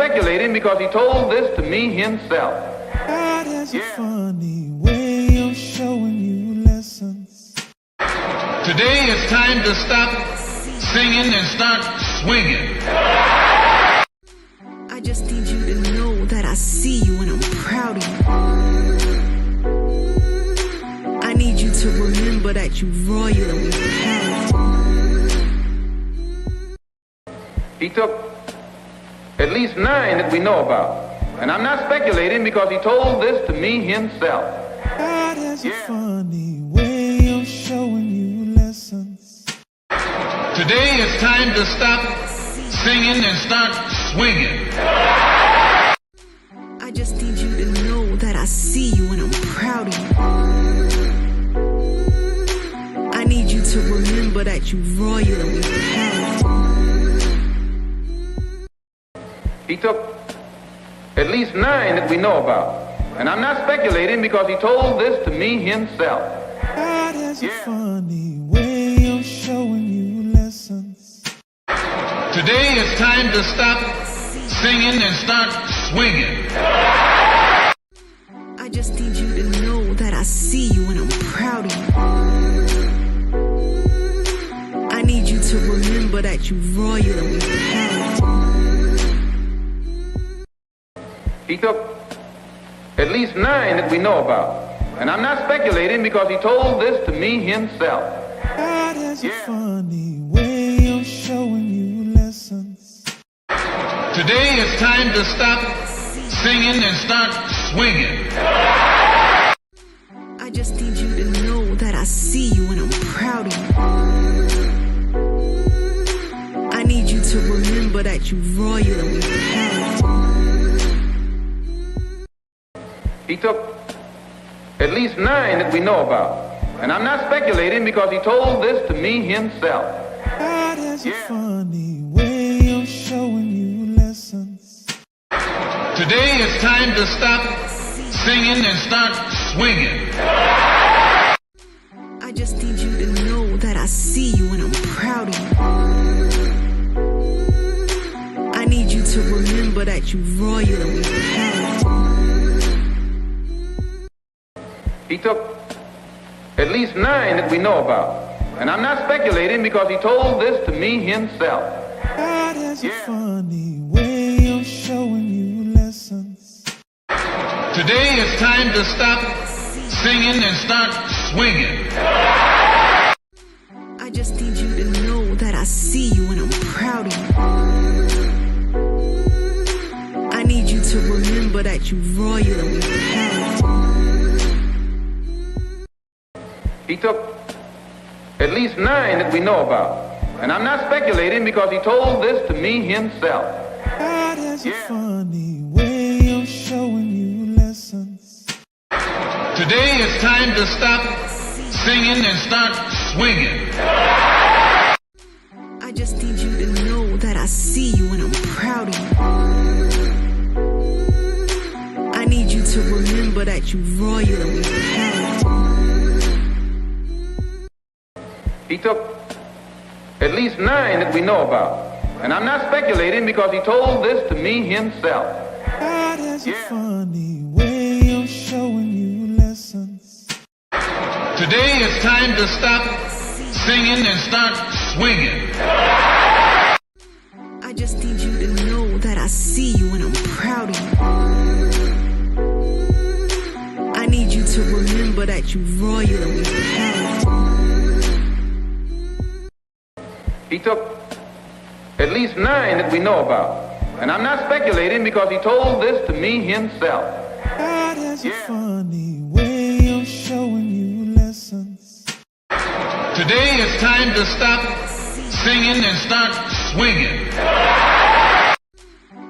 speculating because he told this to me himself. God has a funny way of showing you lessons. Today it's time to stop singing and start swinging. I just need you to know that I see you and I'm proud of you. I need you to remember that you're royal and we're proud. He took at least 9 that we know about. And I'm not speculating because he told this to me himself. God has a funny way of showing you lessons. Today it's time to stop singing and start swinging. I just need you to know that I see you and I'm proud of you. I need you to remember that you're royal and we're proud. He took at least 9 that we know about. And I'm not speculating because he told this to me himself. God has a funny way of showing you lessons. Today it's time to stop singing and start swinging. I just need you to know that I see you and I'm proud of you. I need you to remember that you're royal and we're proud. He took at least 9 that we know about. And I'm not speculating because he told this to me himself. God has a funny way of showing you lessons. Today it's time to stop singing and start swinging. I just need you to know that I see you and I'm proud of you. I need you to remember that you're royal and we're proud. He took at least 9 that we know about. And I'm not speculating because he told this to me himself. God has a funny way of showing you lessons. Today it's time to stop singing and start swinging. I just need you to know that I see you and I'm proud of you. I need you to remember that you're royal and we're proud. He took at least 9 that we know about. And I'm not speculating because he told this to me himself. God has a funny way of showing you lessons. Today it's time to stop singing and start swinging. I just need you to know that I see you and I'm proud of you. I need you to remember that you're royal and we're proud. He took at least 9 that we know about. And I'm not speculating because he told this to me himself. God has a funny way of showing you lessons. Today it's time to stop singing and start swinging. I just need you to know that I see you and I'm proud of you. I need you to remember that you're royal and we're proud. He took at least 9 that we know about. And I'm not speculating because he told this to me himself. God has a funny way of showing you lessons. Today it's time to stop singing and start swinging. I just need you to know that I see you and I'm proud of you. I need you to remember that you're royal and we're proud. He took at least 9 that we know about. And I'm not speculating because he told this to me himself. God has a funny way of showing you lessons. Today it's time to stop singing and start swinging.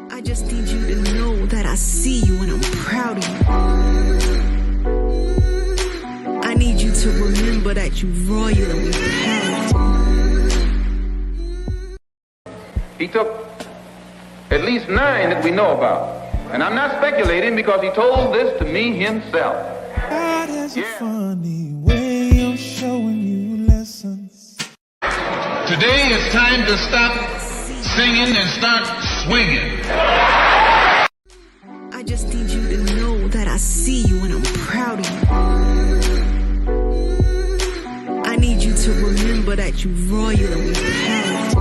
I just need you to know that I see you and I'm proud of you. I need you to remember that you're royal and we're proud. He took at least 9 that we know about. And I'm not speculating because he told this to me himself. God has a funny way of showing you lessons. Today it's time to stop singing and start swinging. that you royal and we pal.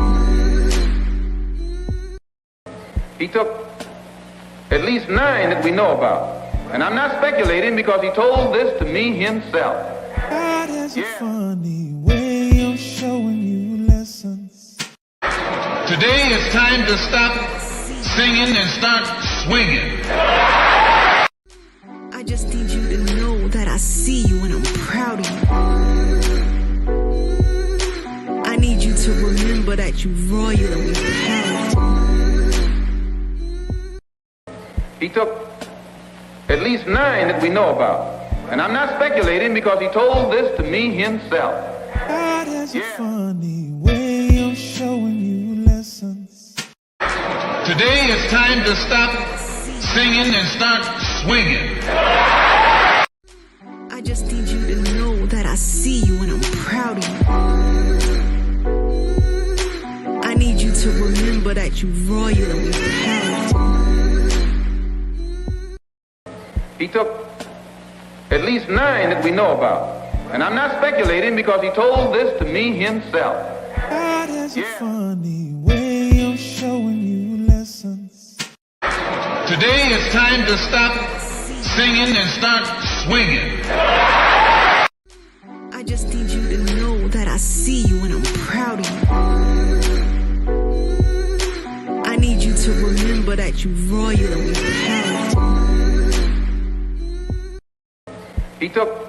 He took at least 9 that we know about. And I'm not speculating because he told this to me himself. God has a funny way of showing you lessons. Today it's time to stop singing and start swinging. I just need you to know that I see you and I'm proud of you. I need you to remember that you royal and we pal. He took at least 9 that we know about. And I'm not speculating because he told this to me himself. God has a funny way of showing you lessons. Today it's time to stop singing and start swinging. I just need you to know that I see you and I'm proud of you. I need you to remember that you royal and we pal. He took at least 9 that we know about. And I'm not speculating because he told this to me himself. God has a funny way of showing you lessons. Today it's time to stop singing and start swinging. I just need you to know that I see you and I'm proud of you. I need you to remember that you royal and we pal. He took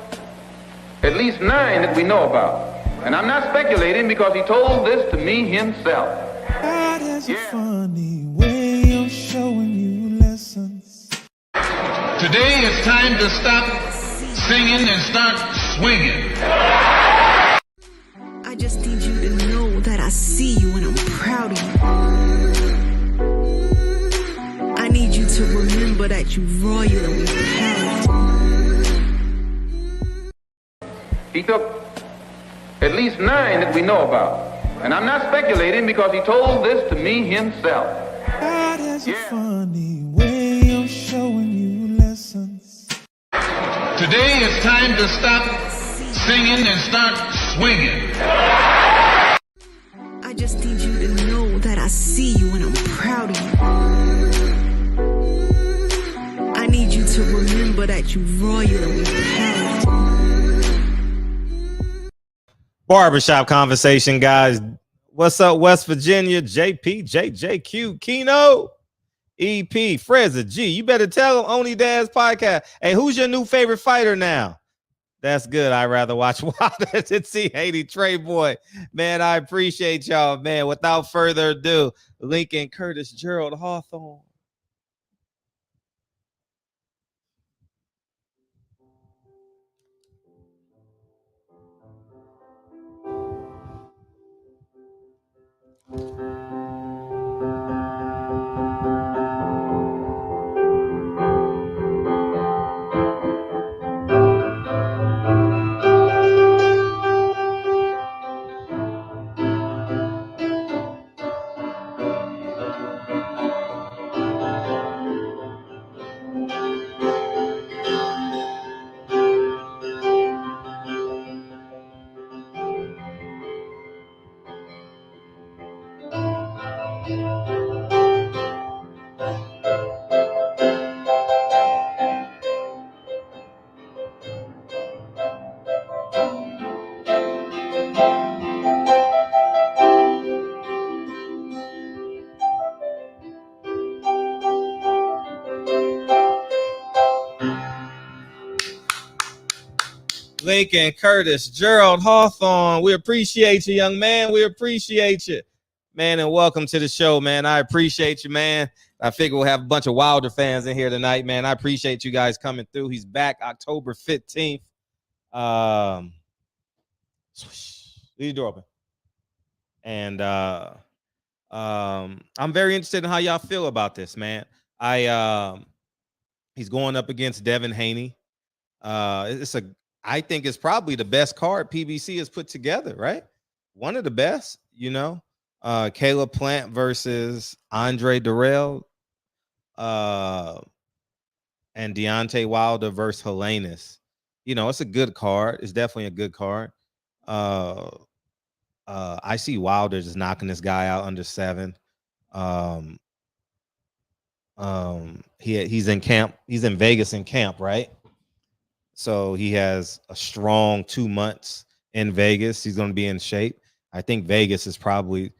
at least 9 that we know about. And I'm not speculating because he told this to me himself. God has a funny way of showing you lessons. Today it's time to stop singing and start swinging. I just need you to know that I see you and I'm proud of you. I need you to remember that you royal and we pal. He took at least 9 that we know about. And I'm not speculating because he told this to me himself. God has a funny way of showing you lessons. Today it's time to stop singing and start swinging. I just need you to know that I see you and I'm proud of you. I need you to remember that you royal and we pal. Barbershop conversation, guys. What's up, West Virginia? JP, JJQ, Keno, EP, Freza, G. You better tell them Only Dad's podcast. Hey, who's your new favorite fighter now? That's good. I'd rather watch Wilder than see Haney, Trey Boy. Man, I appreciate y'all, man. Without further ado, Lincoln, Curtis, Gerald, Hawthorne. Lincoln, Curtis, Gerald, Hawthorne. We appreciate you, young man. We appreciate you, man, and welcome to the show, man. I appreciate you, man. I figure we'll have a bunch of Wilder fans in here tonight, man. I appreciate you guys coming through. He's back October 15th. Leave the door open. And I'm very interested in how y'all feel about this, man. He's going up against Devin Haney. I think it's probably the best card PBC has put together, right? One of the best, you know. Caleb Plant versus Andre Durrell, and Deontay Wilder versus Helenius. You know, it's a good card. It's definitely a good card. I see Wilder just knocking this guy out under 7. He's in camp. He's in Vegas in camp, right? So he has a strong 2 months in Vegas. He's going to be in shape. I think Vegas is probably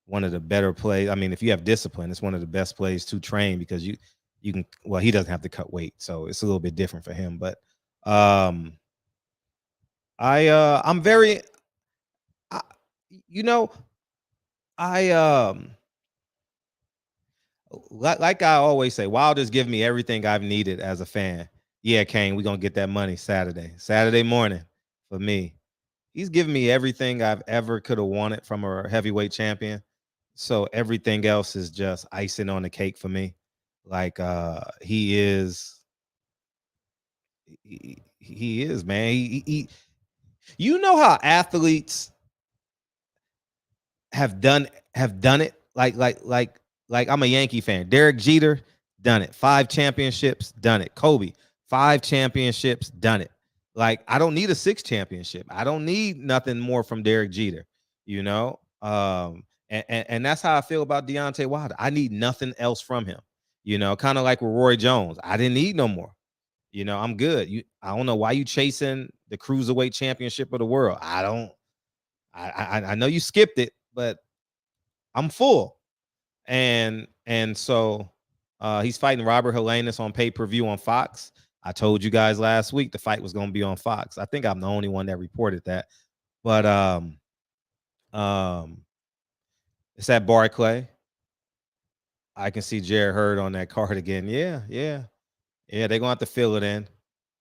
one of the better plays. I mean, if you have discipline, it's one of the best plays to train because you can. Well, he doesn't have to cut weight, so it's a little bit different for him. But I'm very, like I always say, Wilder's given me everything I've needed as a fan. Yeah, Kane, we're gonna get that money Saturday morning for me. He's given me everything I've ever could have wanted from a heavyweight champion. So everything else is just icing on the cake for me. Like he is, man. He you know how athletes have done it like I'm a Yankee fan. Derek Jeter done it. 5 championships, done it. Kobe, 5 championships, done it. Like I don't need a 6th championship. I don't need nothing more from Derek Jeter, and that's how I feel about Deontay Wilder. I need nothing else from him, kind of like with Roy Jones. I didn't need no more. I'm good. I don't know why you chasing the cruiserweight championship of the world. I know you skipped it, but I'm full. And so he's fighting Robert Helenius on pay-per-view on Fox. I told you guys last week the fight was going to be on Fox. I think I'm the only one that reported that. But it's at Barclay. I can see Jared Hurd on that card again. Yeah. They're going to have to fill it in.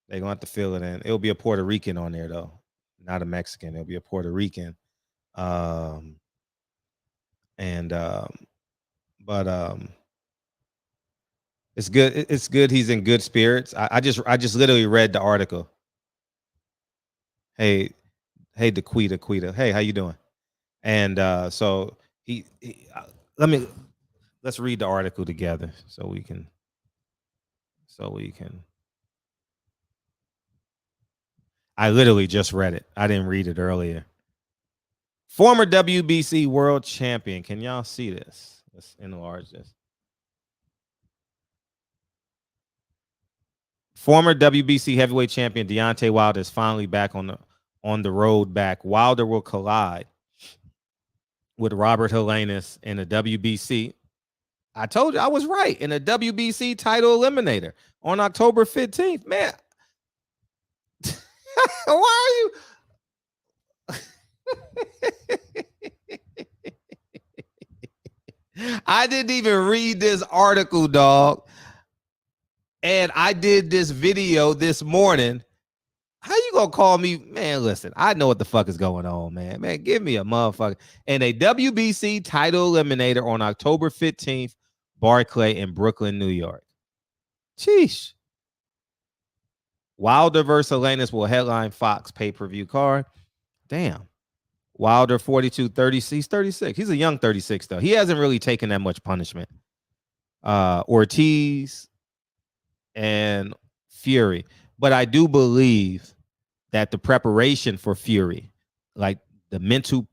It'll be a Puerto Rican on there, though. Not a Mexican. It'll be a Puerto Rican. It's good. It's good. He's in good spirits. I just literally read the article. Hey, Daquita. Hey, how you doing? And so let's read the article together so we can. I literally just read it. I didn't read it earlier. Former WBC world champion. Can y'all see this? Let's enlarge this. Former WBC heavyweight champion Deontay Wilder is finally back on the road back. Wilder will collide with Robert Helenius in a WBC. I told you I was right, in a WBC title eliminator on October 15th. Man, why are you? I didn't even read this article, dog. And I did this video this morning. How you gonna call me? Man, listen, I know what the fuck is going on, man. Man, give me a motherfucker. And a WBC title eliminator on October 15th, Barclay in Brooklyn, New York. Sheesh. Wilder versus Helenius will headline Fox pay-per-view card. Damn. Wilder 42-30. He's 36. He's a young 36, though. He hasn't really taken that much punishment. Ortiz and Fury. But I do believe that the preparation for Fury, like the mental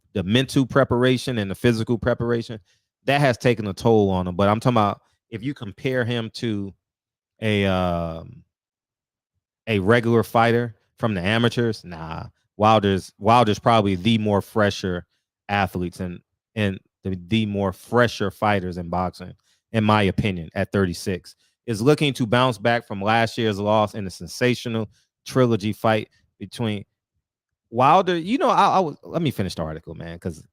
preparation and the physical preparation, that has taken a toll on him. But I'm talking about if you compare him to a regular fighter from the amateurs, nah. Wilder's probably the more fresher athletes and the more fresher fighters in boxing, in my opinion, at 36. Is looking to bounce back from last year's loss in a sensational trilogy fight between Wilder. Let me finish the article, man, because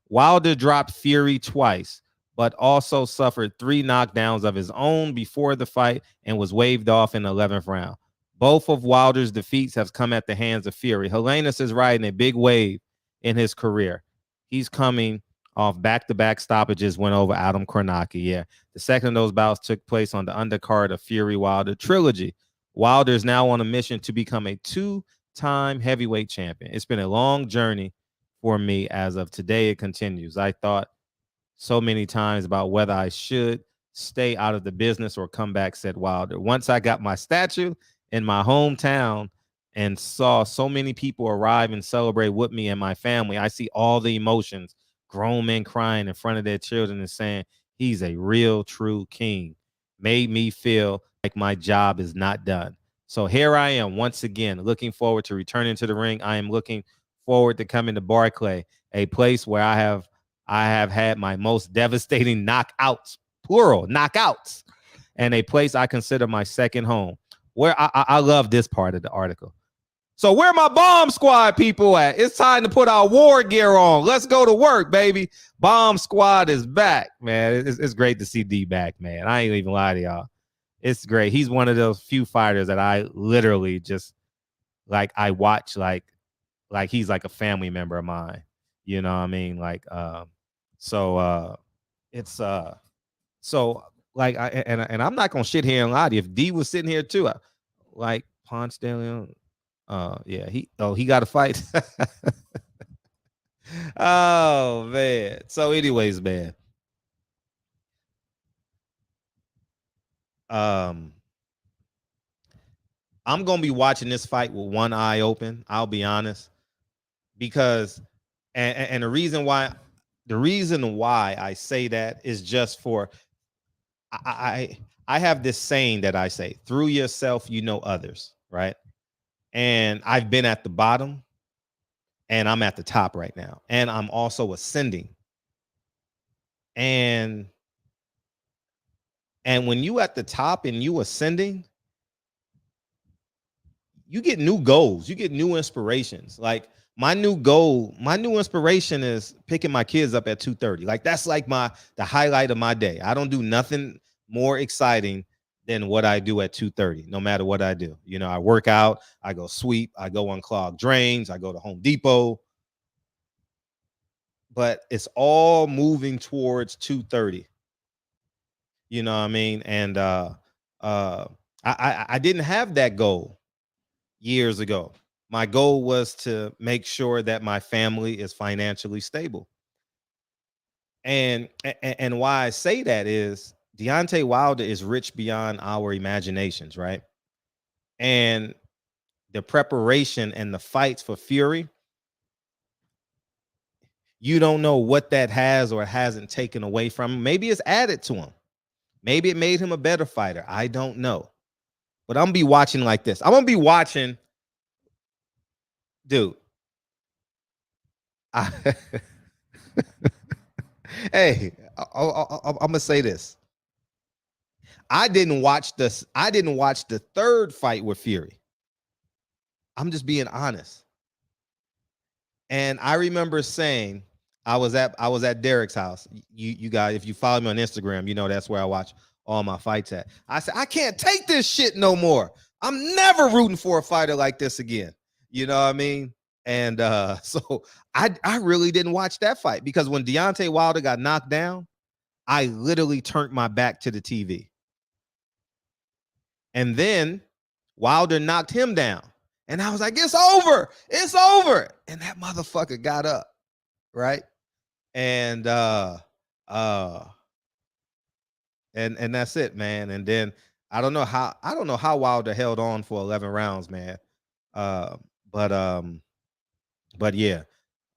Wilder dropped Fury twice, but also suffered 3 knockdowns of his own before the fight and was waved off in the 11th round. Both of Wilder's defeats have come at the hands of Fury. Helenius is riding a big wave in his career. He's coming off back-to-back stoppages, went over Adam Kornacki. Yeah, the second of those bouts took place on the undercard of Fury Wilder trilogy. Wilder is now on a mission to become a 2-time heavyweight champion. It's been a long journey for me. As of today, it continues. I thought so many times about whether I should stay out of the business or come back, said Wilder. Once I got my statue in my hometown and saw so many people arrive and celebrate with me and my family. I see all the emotions, grown men crying in front of their children and saying, he's a real, true king. Made me feel like my job is not done. So here I am once again, looking forward to returning to the ring. I am looking forward to coming to Barclay, a place where I have had my most devastating knockouts, plural knockouts, and a place I consider my second home. Where I love this part of the article. So where my bomb squad people at? It's time to put our war gear on. Let's go to work, baby. Bomb squad is back, man. It's great to see D back, man. I ain't even lie to y'all. It's great. He's one of those few fighters that I literally just like. I watch like he's like a family member of mine. You know what I mean? Like, it's so like and I'm not gonna shit here and lie to you. If D was sitting here too, like Ponce de Leon. Yeah, he got to fight. Oh man. So anyways, man. I'm gonna be watching this fight with one eye open. I'll be honest, because and the reason why I say that is just for I have this saying that I say, through yourself you know others, right? And I've been at the bottom and I'm at the top right now. And I'm also ascending. And when you at the top and you ascending, you get new goals. You get new inspirations. Like my new goal, my new inspiration is picking my kids up at 2:30. Like that's like the highlight of my day. I don't do nothing more exciting than what I do at 2:30, no matter what I do. You know, I work out, I go sweep, I go unclog drains, I go to Home Depot. But it's all moving towards 2:30. You know what I mean? And I didn't have that goal years ago. My goal was to make sure that my family is financially stable. And why I say that is Deontay Wilder is rich beyond our imaginations, right? And the preparation and the fights for Fury, you don't know what that has or hasn't taken away from him. Maybe it's added to him. Maybe it made him a better fighter. I don't know. But I'm going to be watching like this. I'm going to be watching, dude. Hey, I'm going to say this. I didn't watch the third fight with Fury. I'm just being honest. And I remember saying, I was at Derek's house. You guys, if you follow me on Instagram, you know that's where I watch all my fights at. I said, I can't take this shit no more. I'm never rooting for a fighter like this again. You know what I mean? And so I really didn't watch that fight because when Deontay Wilder got knocked down, I literally turned my back to the TV. And then Wilder knocked him down. And I was like, it's over. It's over. And that motherfucker got up. Right. And that's it, man. And then I don't know how Wilder held on for 11 rounds, man. But yeah.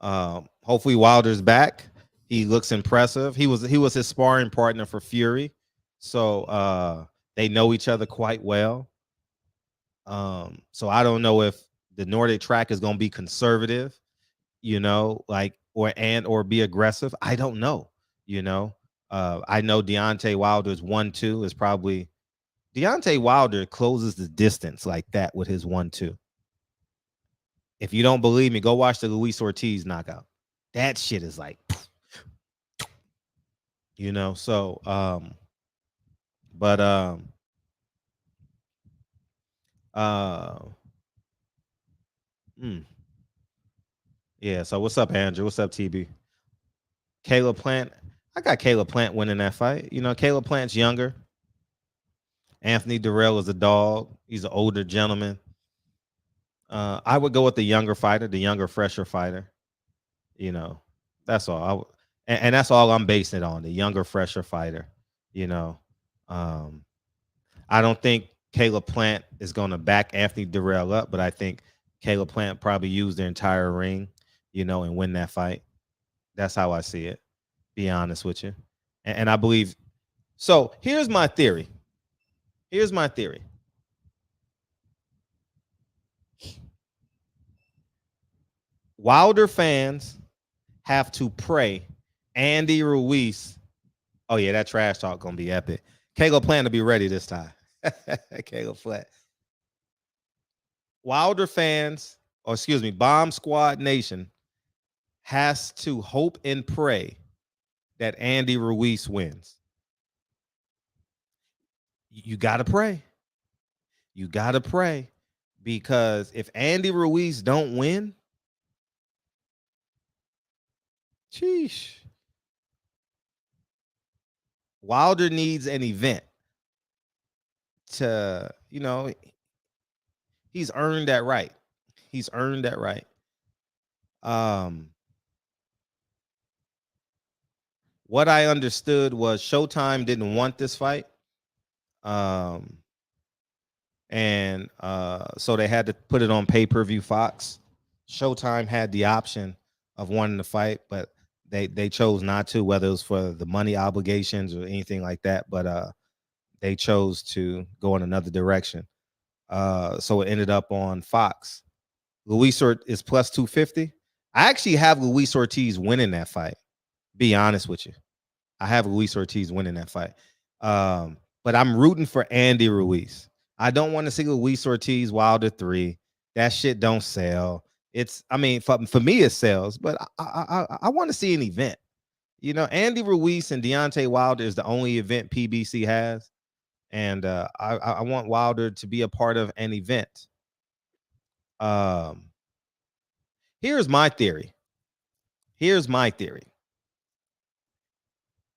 Hopefully Wilder's back. He looks impressive. He was his sparring partner for Fury. So they know each other quite well. So I don't know if the Nordic track is going to be conservative, you know, like or be aggressive. I don't know, you know. I know Deontay Wilder's 1-2 is probably Deontay Wilder closes the distance like that with his 1-2. If you don't believe me, go watch the Luis Ortiz knockout. That shit is like, you know. So, yeah. So what's up, Andrew? What's up, TB? Caleb Plant. I got Caleb Plant winning that fight. You know, Caleb Plant's younger. Anthony Durrell is a dog. He's an older gentleman. I would go with the younger fighter, the younger, fresher fighter. You know, that's all. And that's all I'm basing it on, the younger, fresher fighter. You know, I don't think Caleb Plant is going to back Anthony Durrell up, but I think Caleb Plant probably use the entire ring, and win that fight. That's how I see it. Be honest with you, and I believe. So here's my theory. Wilder fans have to pray Andy Ruiz. Oh yeah, that trash talk gonna be epic. Caleb Plant to be ready this time. Caleb Plant. Wilder fans, or excuse me, Bomb Squad Nation has to hope and pray that Andy Ruiz wins. You gotta pray. You gotta pray, because if Andy Ruiz don't win, sheesh. Wilder needs an event to, he's earned that right. He's earned that right. What I understood was Showtime didn't want this fight. And so they had to put it on pay-per-view Fox. Showtime had the option of wanting to fight, but they chose not to, whether it was for the money obligations or anything like that. But they chose to go in another direction. So it ended up on Fox. Luis is plus 250. I actually have Luis Ortiz winning that fight. Be honest with you. I have Luis Ortiz winning that fight. But I'm rooting for Andy Ruiz. I don't want to see Luis Ortiz Wilder 3. That shit don't sell. For me it sells, but I want to see an event. Andy Ruiz and Deontay Wilder is the only event PBC has. And I want Wilder to be a part of an event. Here's my theory.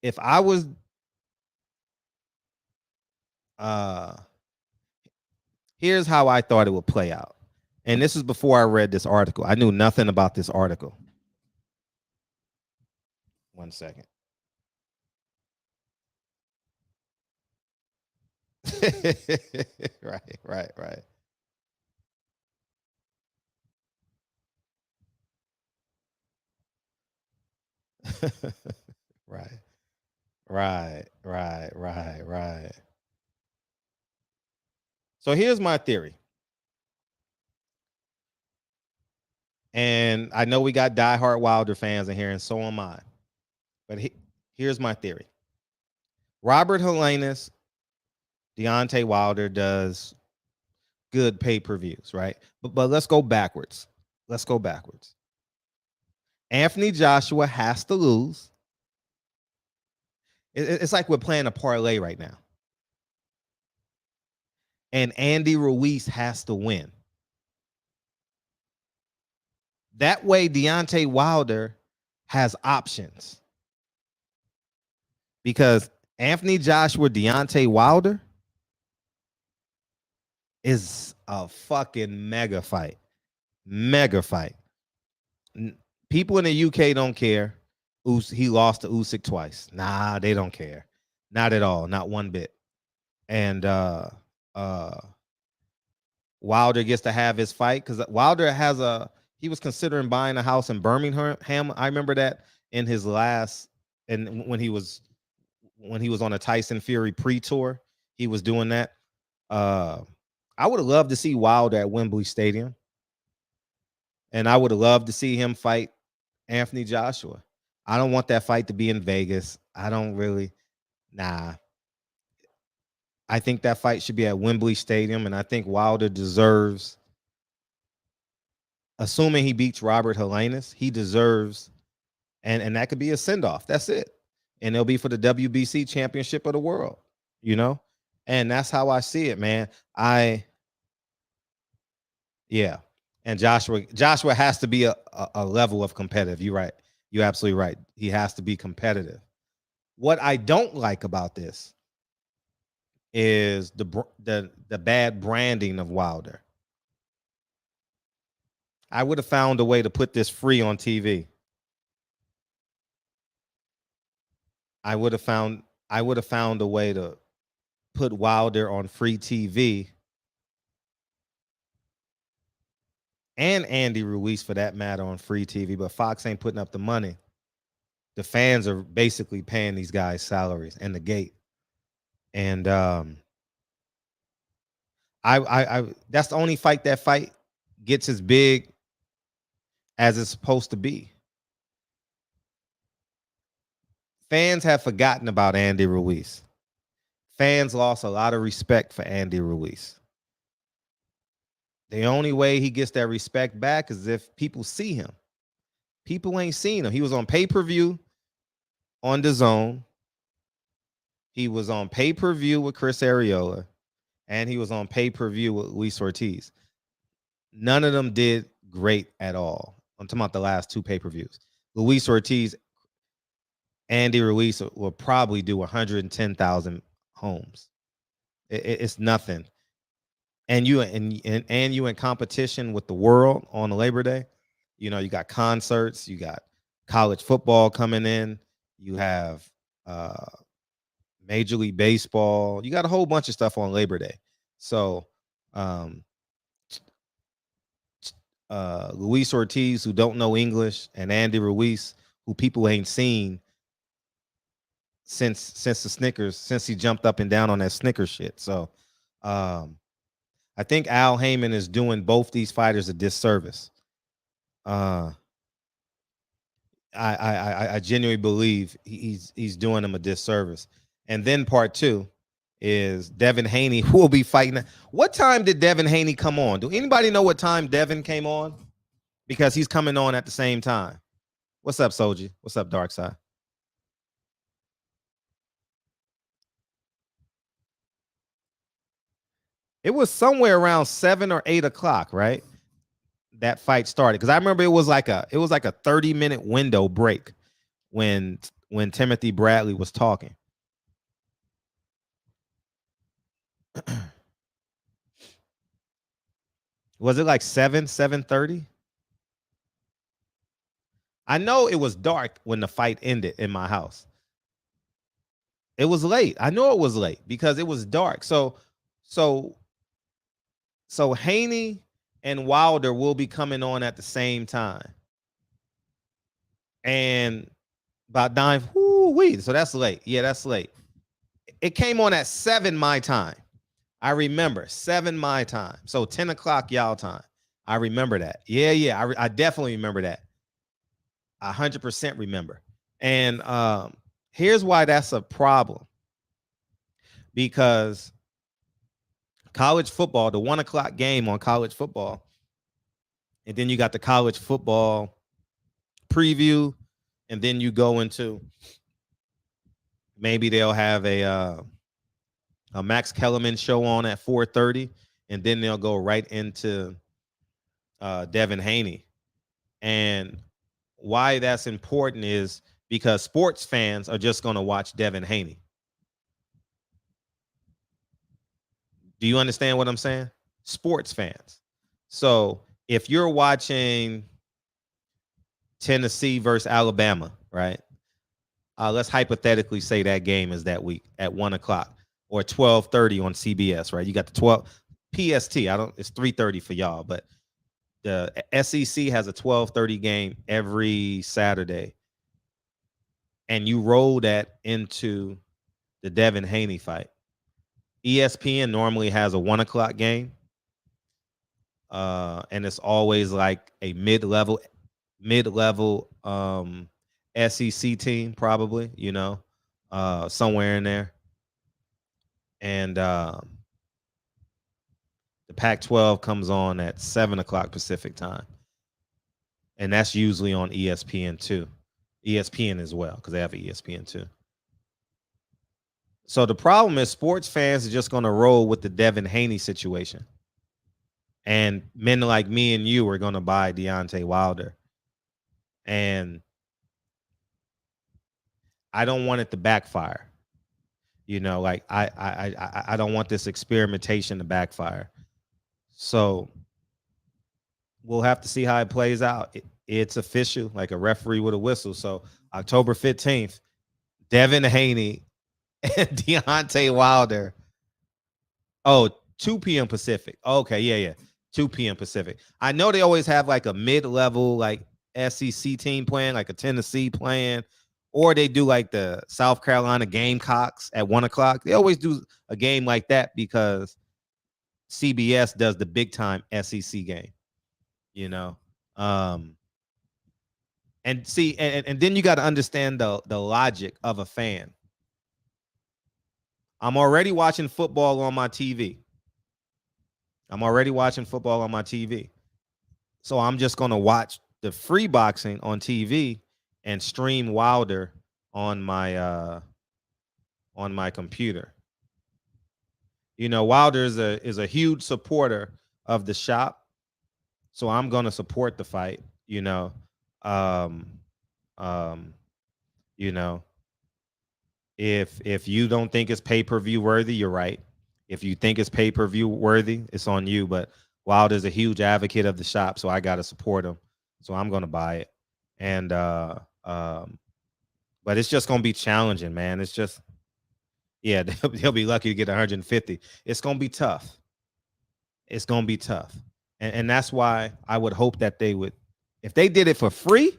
If I was here's how I thought it would play out. And this is before I read this article. I knew nothing about this article. 1 second. Right. Right. So here's my theory. And I know we got diehard Wilder fans in here, and so am I. But here's my theory. Robert Helenius, Deontay Wilder does good pay-per-views, right? But let's go backwards. Anthony Joshua has to lose. It's like we're playing a parlay right now. And Andy Ruiz has to win. That way, Deontay Wilder has options. Because Anthony Joshua, Deontay Wilder is a fucking mega fight. People in the UK don't care. He lost to Usyk twice. Nah, they don't care. Not at all. Not one bit. And Wilder gets to have his fight, because Wilder he was considering buying a house in Birmingham. I remember that in his last, and when he was on a Tyson Fury pre-tour, he was doing that. I would have loved to see Wilder at Wembley Stadium. And I would have loved to see him fight Anthony Joshua. I don't want that fight to be in Vegas. I don't really. Nah. I think that fight should be at Wembley Stadium, and I think Wilder deserves, assuming he beats Robert Helenius, he deserves, and that could be a send-off. That's it. And it'll be for the WBC Championship of the World, And that's how I see it, man. And Joshua has to be a level of competitive. You're right. You're absolutely right. He has to be competitive. What I don't like about this is the bad branding of Wilder. I would have found a way to put this free on TV. I would have found a way to put Wilder on free TV and Andy Ruiz for that matter on free TV, but Fox ain't putting up the money. The fans are basically paying these guys salaries and the gate. And I that's the only fight that fight gets as big as it's supposed to be. Fans have forgotten about Andy Ruiz. Fans lost a lot of respect for Andy Ruiz. The only way he gets that respect back is if people see him. People ain't seen him. He was on pay-per-view on the Zone. He was on pay-per-view with Chris Arreola. And he was on pay-per-view with Luis Ortiz. None of them did great at all. I'm talking about the last two pay-per-views. Luis Ortiz, Andy Ruiz will probably do 110,000 homes. It's nothing. And you in competition with the world on Labor Day. You know, you got concerts, you got college football coming in, you have Major League Baseball, you got a whole bunch of stuff on Labor Day. So Luis Ortiz, who don't know English, and Andy Ruiz, who people ain't seen since the Snickers, since he jumped up and down on that Snickers shit. So I think Al Heyman is doing both these fighters a disservice. I genuinely believe he's doing them a disservice. And then part two is Devin Haney, who will be fighting. What time did Devin Haney come on? Do anybody know what time Devin came on? Because he's coming on at the same time. What's up, Soji? What's up, Dark Side? It was somewhere around 7 or 8 o'clock, right? That fight started. Because I remember it was like a 30-minute window break when Timothy Bradley was talking. Was it like 7:30? I know it was dark when the fight ended in my house. It was late. I know it was late because it was dark. So Haney and Wilder will be coming on at the same time. And about 9, so that's late. Yeah, that's late. It came on at 7 my time. I remember 7 my time. So 10 o'clock y'all time. I remember that. Yeah. I definitely remember that. 100% remember. And here's why that's a problem. Because college football, the 1 o'clock game on college football, and then you got the college football preview, and then you go into maybe they'll have a Max Kellerman show on at 4:30, and then they'll go right into Devin Haney. And why that's important is because sports fans are just going to watch Devin Haney. Do you understand what I'm saying? Sports fans. So if you're watching Tennessee versus Alabama, right? Let's hypothetically say that game is that week at 1 o'clock or 12:30 on CBS, right? You got the 12 PST. It's 3:30 for y'all, but the SEC has a 12:30 game every Saturday, and you roll that into the Devin Haney fight. ESPN normally has a 1 o'clock game, and it's always like a mid-level SEC team, probably, somewhere in there. And the Pac-12 comes on at 7 o'clock Pacific time, and that's usually on ESPN too, ESPN as well, because they have ESPN too. So the problem is sports fans are just going to roll with the Devin Haney situation. And men like me and you are going to buy Deontay Wilder. And I don't want it to backfire. Like I don't want this experimentation to backfire. So we'll have to see how it plays out. It's official, like a referee with a whistle. So October 15th, Devin Haney and Deontay Wilder. Oh, 2 p.m. Pacific. Okay, yeah. 2 p.m. Pacific. I know they always have like a mid-level like SEC team playing, like a Tennessee playing, or they do like the South Carolina Gamecocks at 1 o'clock. They always do a game like that because CBS does the big time SEC game, you know. And see, and then you got to understand the logic of a fan. I'm already watching football on my TV. So I'm just going to watch the free boxing on TV and stream Wilder on my computer. You know, Wilder is a huge supporter of the shop. So I'm going to support the fight, you know. You know, if you don't think it's pay-per-view worthy, you're right. If you think it's pay-per-view worthy, it's on you. But Wilder's a huge advocate of the shop, so I gotta support him. So I'm gonna buy it. And but it's just gonna be challenging, man. It's just, yeah, they'll be lucky to get 150. It's gonna be tough. And that's why I would hope that they would, if they did it for free.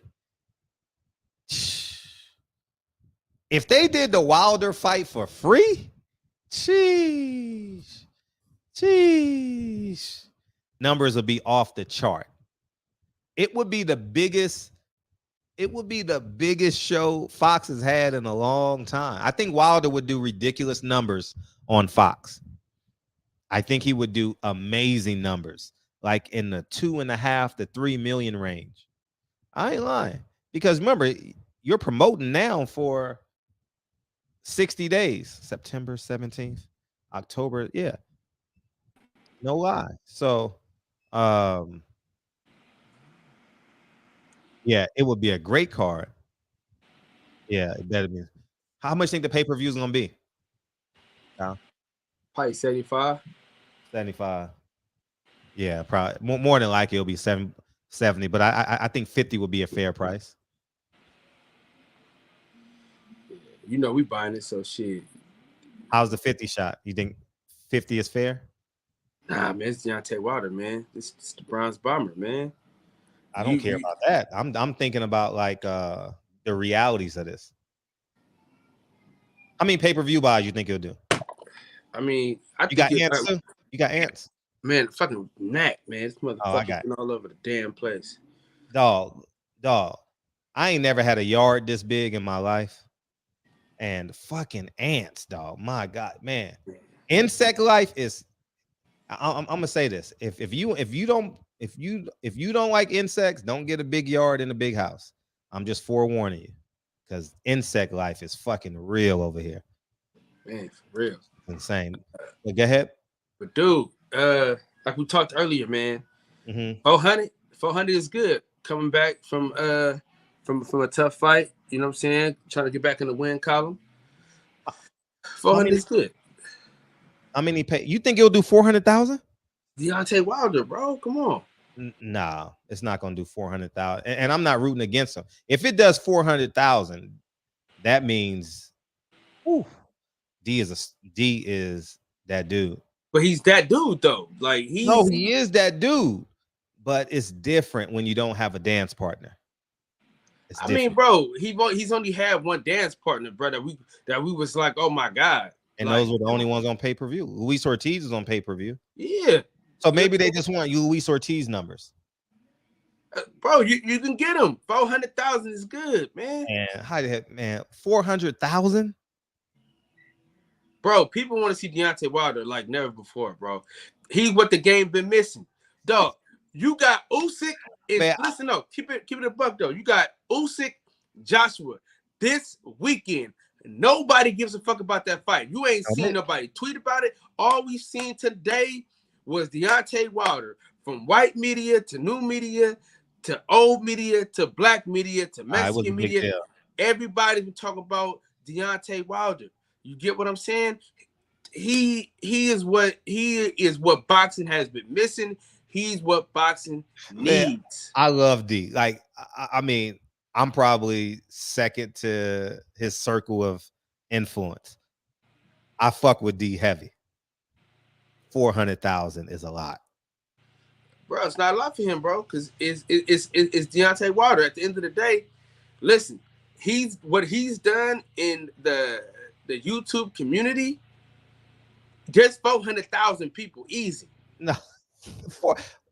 If they did the Wilder fight for free, sheesh, numbers would be off the chart. It would be the biggest show Fox has had in a long time. I think Wilder would do ridiculous numbers on Fox. I think he would do amazing numbers, like in the 2.5 to 3 million range. I ain't lying. Because remember, you're promoting now for 60 days, September 17th, October. Yeah. No lie. So, yeah, it would be a great card. Yeah, it better be. How much think the pay-per-view is going to be? Probably 75. 75. Yeah, probably. More than likely it'll be 70, but I think 50 would be a fair price. You know we buying it, so shit. How's the 50 shot? You think 50 is fair? Nah, man, it's Deontay Wilder, man. This the bronze bomber, man. I don't care about that. I'm thinking about like the realities of this. How many pay-per-view buys you think he'll do? I mean, you got ants too? You got ants? Man, fucking Knack, man. This motherfucker been all over the damn place. Dog. I ain't never had a yard this big in my life. And fucking ants, dog. My God, man. Insect life is. I'm gonna say this: if you don't like insects, don't get a big yard in a big house. I'm just forewarning you, because insect life is fucking real over here. Man, for real, insane. But go ahead. But dude, like we talked earlier, man. 400 is good. Coming back from a tough fight. You know what I'm saying? Trying to get back in the win column. 400 is good. How many pay? You think he'll do 400,000? Deontay Wilder, bro. Come on. Nah, it's not gonna do 400,000. And I'm not rooting against him. If it does 400,000, that means D is that dude. But he's that dude though. Like he is that dude. But it's different when you don't have a dance partner. I mean, bro, he's only had one dance partner, bro, that we was like, oh my God. And like, those were the only ones on pay-per-view. Luis Ortiz is on pay-per-view. Yeah. So maybe they just want you Luis Ortiz numbers. Bro, you can get him. 400,000 is good, man. And how the heck, man, 400,000? Bro, people want to see Deontay Wilder like never before, bro. He's what the game been missing. Dog, you got Usyk. Listen up, keep it a buck though. You got Usyk, Joshua this weekend. Nobody gives a fuck about that fight. You ain't seen nobody tweet about it. All we've seen today was Deontay Wilder, from white media to new media to old media to black media to Mexican media. Everybody's been talking about Deontay Wilder. You get what I'm saying? He is what boxing has been missing. He's what boxing needs. Man, I love D. Like, I mean, I'm probably second to his circle of influence. I fuck with D heavy. 400,000 is a lot. bro, it's not a lot for him, bro, because it's Deontay Wilder. At the end of the day, listen, what he's done in the YouTube community gets 400,000 people easy. No,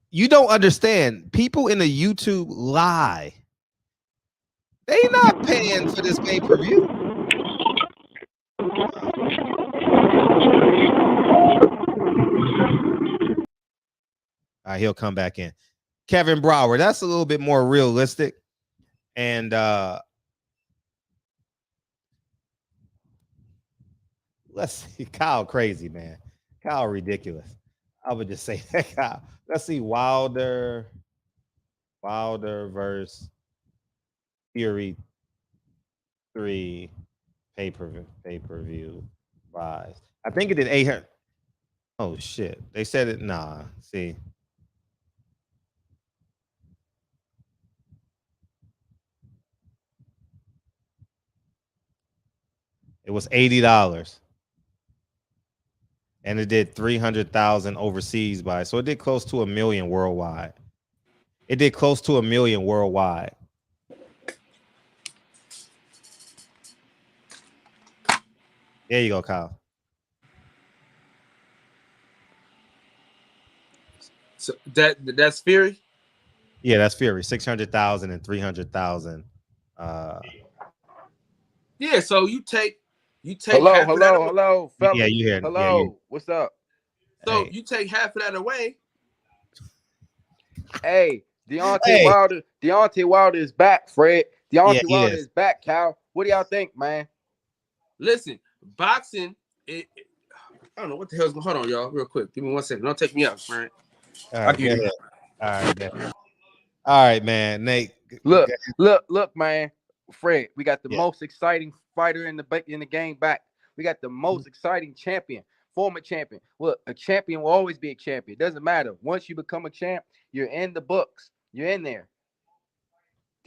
you don't understand. People in the YouTube lie. They not paying for this pay-per-view. All right, he'll come back in. Kevin Brower, that's a little bit more realistic. And let's see, Kyle crazy, man. Kyle ridiculous. I would just say that, Kyle. Let's see, Wilder versus Fury 3 pay-per-view buys. I think it did 800. Oh shit. They said it. Nah. See. It was $80. And it did 300,000 overseas buys. So it did close to 1 million worldwide. It did close to 1 million worldwide. There you go, Kyle. So that's Fury? Yeah, that's Fury. 600,000 and 300,000. Yeah, so you take hello, fellas. Yeah, you hear it. Hello, yeah, what's up? So you take half of that away. Hey, Deontay Wilder is back, Fred. Deontay Wilder is back, Cal. What do y'all think, man? Listen, boxing, I don't know what the hell's going on. Hold on, y'all, real quick. Give me 1 second. Don't take me out, friend. All right, man. Nate. Look, man. Fred, we got the most exciting fighter in the game back. We got the most exciting champion, former champion. Well, a champion will always be a champion. It doesn't matter. Once you become a champ, you're in the books. You're in there.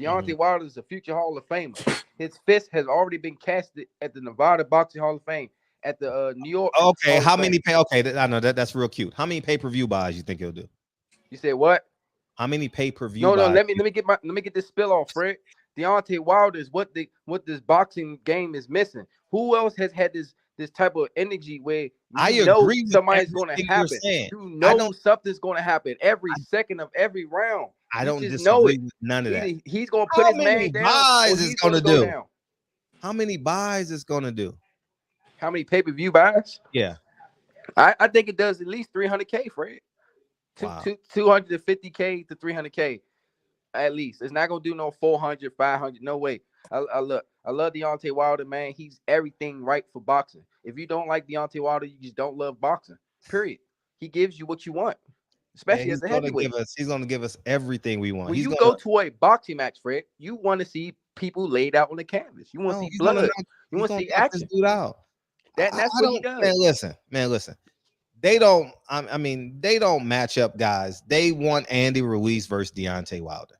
Deontay Wilder is a future Hall of Famer. His fist has already been casted at the Nevada Boxing Hall of Fame, at the New York. Okay, how many I know that's real cute. How many pay-per-view buys you think he'll do? You said what? How many pay-per-view? No, let me get this spill off, Fred. Deontay Wilder is what this boxing game is missing. Who else has had this type of energy where you know somebody's going to happen? You know something's going to happen every second of every round. I don't disagree with none of that. He's going to put his man down. How many buys is going to do? How many buys is going to do? How many pay-per-view buys? Yeah. I think it does at least 300K, Fred. Wow. 250K to 300K. At least. It's not gonna do no 400, 500. No way. I love Deontay Wilder, man. He's everything right for boxing. If you don't like Deontay Wilder, you just don't love boxing. Period. He gives you what you want, especially as a heavyweight. He's gonna give us everything we want. When you go to a boxing match, Fred, you want to see people laid out on the canvas. You want to see blood. You want to see action. This dude out. That's what he does. Man, listen. They don't. I mean, they don't match up guys. They want Andy Ruiz versus Deontay Wilder.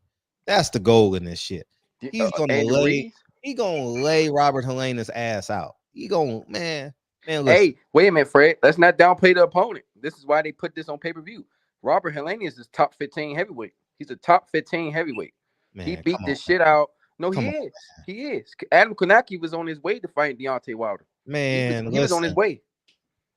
That's the goal in this shit. He's gonna lay Robert Helenius' ass out. He gonna man. Listen. Hey, wait a minute, Fred. Let's not downplay the opponent. This is why they put this on pay-per-view. Robert Helenius is top 15 heavyweight. He's a top 15 heavyweight. Man, he beat this shit out. No, he is. Adam Konaki was on his way to fight Deontay Wilder. Man, he was on his way.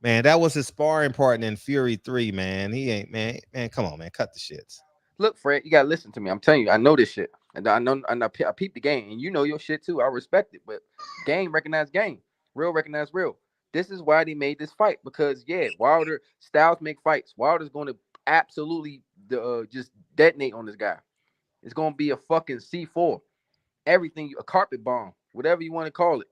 Man, that was his sparring partner in Fury 3, man. He ain't, man, come on, man. Cut the shits. Look, Fred, you gotta listen to me. I'm telling you, I know this shit. And I peep the game, and you know your shit too. I respect it, but game recognize game. Real recognize real. This is why they made this fight, because Wilder styles make fights. Wilder's going to absolutely just detonate on this guy. It's going to be a fucking C4. Everything, a carpet bomb, whatever you want to call it.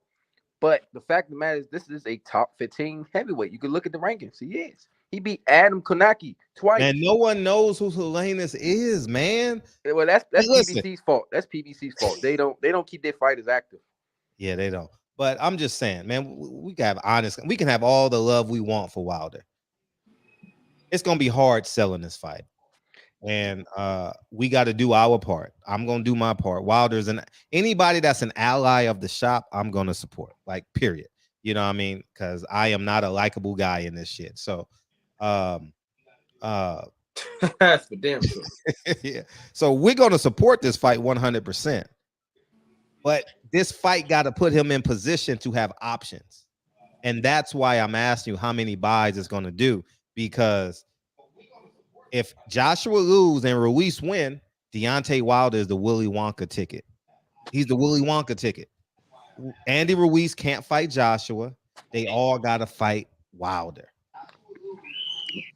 But the fact of the matter is, this is a top 15 heavyweight. You can look at the rankings. He is. He beat Adam Konaki twice. And no one knows who Helenius is, man. Well, that's PBC's fault. That's PBC's fault. They don't keep their fighters active. Yeah, they don't. But I'm just saying, man, we can have honest. We can have all the love we want for Wilder. It's gonna be hard selling this fight, and we got to do our part. I'm gonna do my part. Wilder's anybody that's an ally of the shop, I'm gonna support. Like, period. You know what I mean? Because I am not a likable guy in this shit. So, That's for damn sure. Yeah. So we're going to support this fight 100%. But this fight got to put him in position to have options. And that's why I'm asking you how many buys it's going to do. Because if Joshua lose and Ruiz win, Deontay Wilder is the Willy Wonka ticket. He's the Willy Wonka ticket. Andy Ruiz can't fight Joshua. They all got to fight Wilder.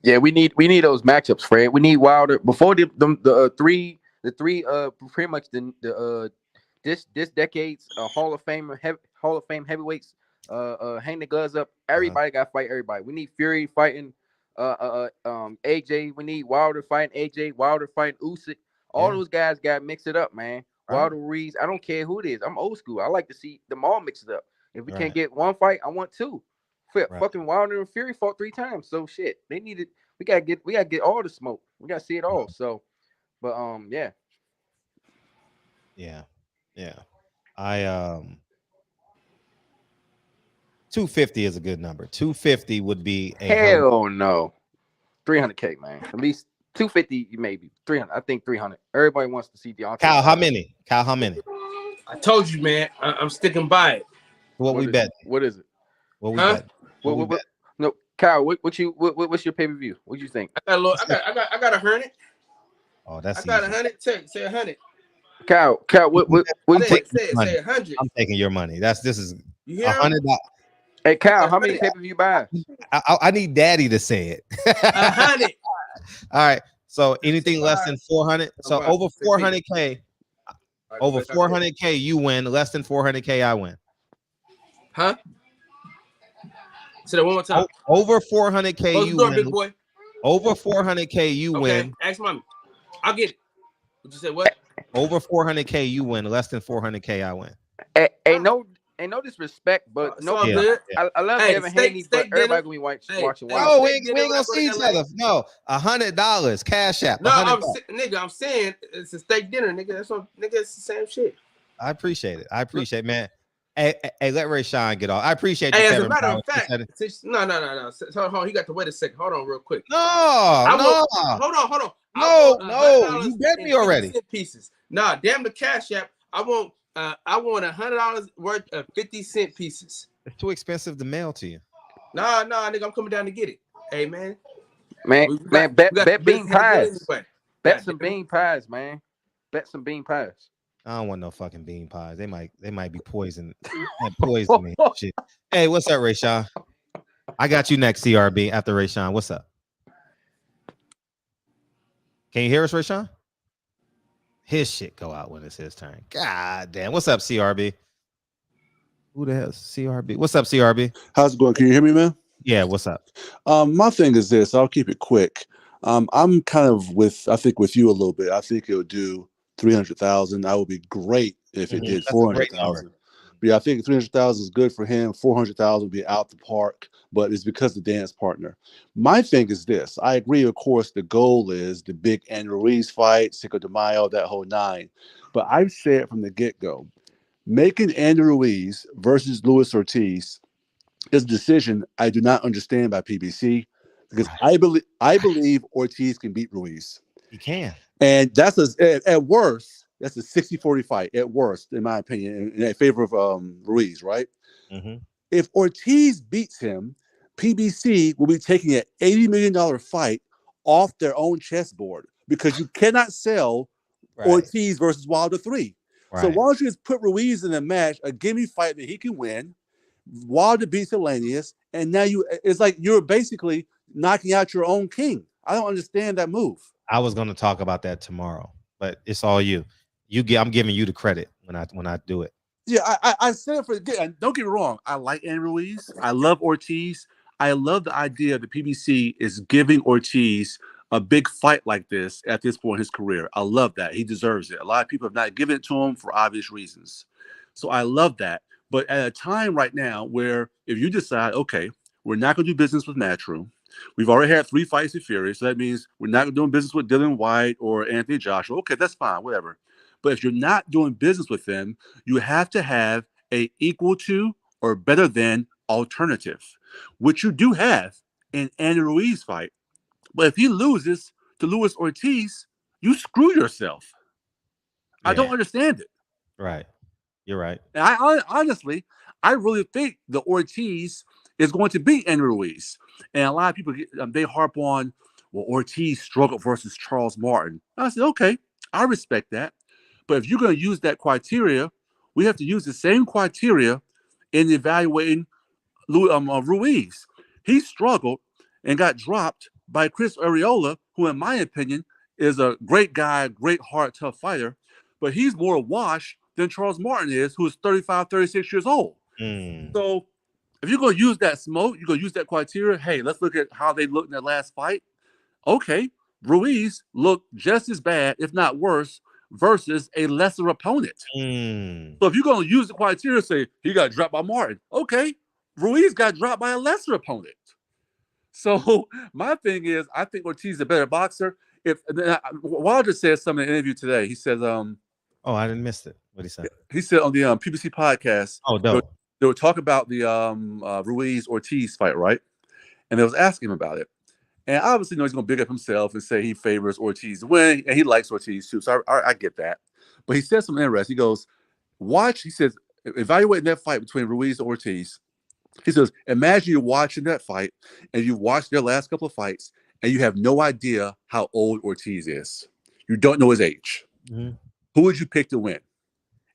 Yeah, we need those matchups, Fred. We need Wilder before the three pretty much this decade's Hall of Fame heavyweights hang the gloves up. Everybody got to fight everybody. We need Fury fighting AJ. We need Wilder fighting AJ. Wilder fighting Usyk. All those guys got to mix it up, man. Wilder, Ruiz. I don't care who it is. I'm old school. I like to see them all mixed up. If we can't get one fight, I want two. Fucking Wilder and Fury fought 3 times. So shit, they needed. We gotta get all the smoke. We gotta see it all. So, but yeah. I 250 is a good number. 250 would be a hell no. 300K, man. At least 250, maybe 300. I think 300. Everybody wants to see Deontay. Kyle, how many? I told you, man. I'm sticking by it. What we bet? What is it? What we bet? What? No, Kyle. What's your pay-per-view? What you think? I got 100. Oh, that's. I got 100. Say 100. Kyle. What? Say 100. I'm taking your money. This is $100. Hey, Kyle, how many pay-per-view buys? I need Daddy to say it. 100. All right. So anything less than 400. So over 400K. Over 400K, you win. Less than 400K, I win. Huh? Say that one more time. Over 400K, you win. Big boy. Over 400K, you win. Ask mommy. I'll get it. What you say? What? Over 400K, you win. Less than 400K, I win. Ain't no disrespect, but no. Good. I love Devin Haney, but everybody gonna be watching. No, we ain't gonna see each other. No, $100 cash app. No, I'm saying it's a steak dinner, nigga. That's what, nigga. It's the same shit. I appreciate it, man. Hey, let Ray Sean get off. I appreciate it. you. As a matter of fact, no. So, hold on, he got to wait a second. Hold on, real quick. No. Hold on. No, you bet me already. Pieces. Nah, damn the cash app. I want $100 worth of 50-cent pieces. It's too expensive to mail to you. Nah, nigga, I'm coming down to get it. Hey, man. Bet bean pies. Bet some bean pies, man. Bet some bean pies. I don't want no fucking bean pies. They might be poison. Poison me. Shit. Hey, what's up, Ray Sean? I got you next, CRB, after Ray Sean. What's up? Can you hear us, Ray Sean? His shit go out when it's his turn. God damn. What's up, CRB? Who the hell is CRB? What's up, CRB? How's it going? Can you hear me, man? Yeah, what's up? My thing is this. I'll keep it quick. I'm kind of with you a little bit. I think it would do 300,000. That would be great if it did 400,000. But yeah, I think 300,000 is good for him. 400,000 would be out the park, but it's because the dance partner. My thing is this. I agree, of course, the goal is the big Andrew Ruiz fight, Cinco de Mayo, that whole 9. But I've said from the get-go, making Andrew Ruiz versus Luis Ortiz is a decision I do not understand by PBC, because I believe Ortiz can beat Ruiz. He can. And at worst, that's a 60-40 fight at worst, in my opinion, in favor of Ruiz, right? Mm-hmm. If Ortiz beats him, PBC will be taking an $80 million fight off their own chessboard, because you cannot sell Ortiz versus Wilder 3. Right. So why don't you just put Ruiz in a match, a gimme fight that he can win? Wilder beats Helenius, and now it's like you're basically knocking out your own king. I don't understand that move. I was going to talk about that tomorrow, but it's all you. I'm giving you the credit when I do it. Yeah, I said it for the don't get me wrong. I like Andrew Ruiz. I love Ortiz. I love the idea that PBC is giving Ortiz a big fight like this at this point in his career. I love that. He deserves it. A lot of people have not given it to him for obvious reasons. So I love that. But at a time right now where if you decide, okay, we're not going to do business with Matchroom. We've already had 3 fights with Fury. So that means we're not doing business with Dylan White or Anthony Joshua. Okay, that's fine, whatever. But if you're not doing business with them, you have to have a equal to or better than alternative, which you do have in Andrew Ruiz fight. But if he loses to Luis Ortiz, you screw yourself. I don't understand it. Right. You're right. And I honestly, I really think the Ortiz is going to beat Andy Ruiz. And a lot of people, they harp on, well, Ortiz struggled versus Charles Martin. I said, okay, I respect that. But if you're going to use that criteria, we have to use the same criteria in evaluating Ruiz. He struggled and got dropped by Chris Arreola, who, in my opinion, is a great guy, great heart, tough fighter. But he's more washed than Charles Martin is, who is 35, 36 years old. So if you're going to use that smoke, you're going to use that criteria. Hey, let's look at how they looked in their last fight. Okay, Ruiz looked just as bad, if not worse, versus a lesser opponent. So if you're going to use the criteria, say he got dropped by Martin. Okay, Ruiz got dropped by a lesser opponent. So my thing is, I think Ortiz is a better boxer. If Wilder said something in an interview today, he says, "Oh, I didn't miss it. What he said? He said on the PBC podcast. Oh, dope. They were talking about the Ruiz Ortiz fight, right? And they was asking him about it. And obviously, he's going to big up himself and say he favors Ortiz to win, and he likes Ortiz too. So I get that. But he said something interesting. He goes, "Watch." He says, "Evaluating that fight between Ruiz and Ortiz." He says, "Imagine you're watching that fight, and you watched their last couple of fights, and you have no idea how old Ortiz is. You don't know his age. Who would you pick to win?"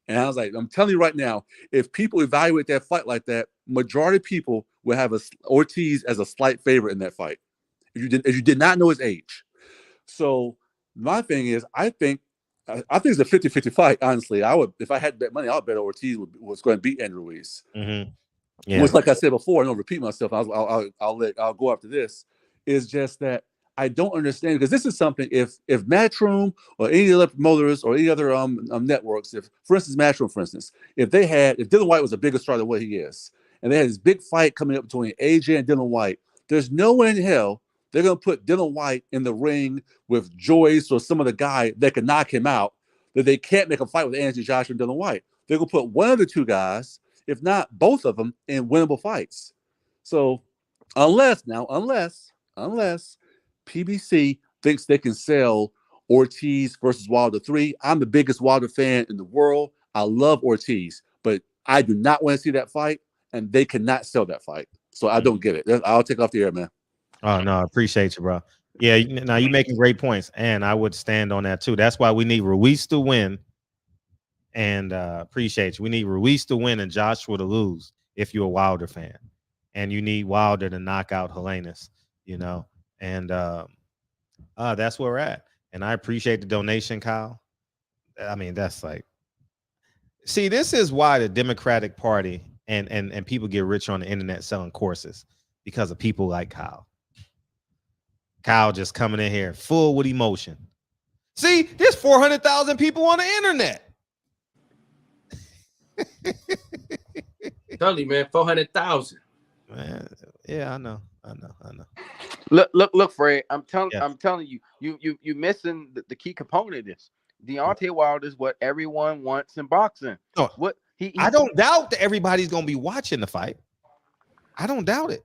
And I was like, I'm telling you right now, if people evaluate that fight like that, majority of people will have Ortiz as a slight favorite in that fight. If you did not know his age. So my thing is, I think it's a 50-50 fight. Honestly, I would, if I had to bet money, I would bet Ortiz was going to beat Andy Ruiz. Yeah. Which, like I said before, I don't repeat myself. I'll go after this. Is just that I don't understand, because this is something, if Matchroom or any other promoters or any other networks, if, for instance, Matchroom, for instance, if Dylan White was a bigger star than what he is, and they had this big fight coming up between AJ and Dylan White, there's no way in hell they're going to put Dylan White in the ring with Joyce or some other guy that can knock him out, that they can't make a fight with Anthony Joshua and Dylan White. They're going to put one of the two guys, if not both of them, in winnable fights. So unless PBC thinks they can sell Ortiz versus Wilder 3. I'm the biggest Wilder fan in the world. I love Ortiz, but I do not want to see that fight, and they cannot sell that fight. So I don't get it. I'll take off the air, man. Oh, no, I appreciate you, bro. Yeah, now you're making great points, and I would stand on that too. That's why we need Ruiz to win, and appreciate you. We need Ruiz to win and Joshua to lose if you're a Wilder fan, and you need Wilder to knock out Helenius, and that's where we're at. And I appreciate the donation, Kyle. I mean, that's like, see, this is why the Democratic Party and people get rich on the internet selling courses, because of people like Kyle. Kyle just coming in here full with emotion. See, there's 400,000 people on the internet. Tell you, man, 400,000. Man, yeah, I know. Look, Fred. I'm telling you, you missing the key component of this. Deontay Wilder is what everyone wants in boxing. Oh, what I don't doubt that everybody's gonna be watching the fight. I don't doubt it.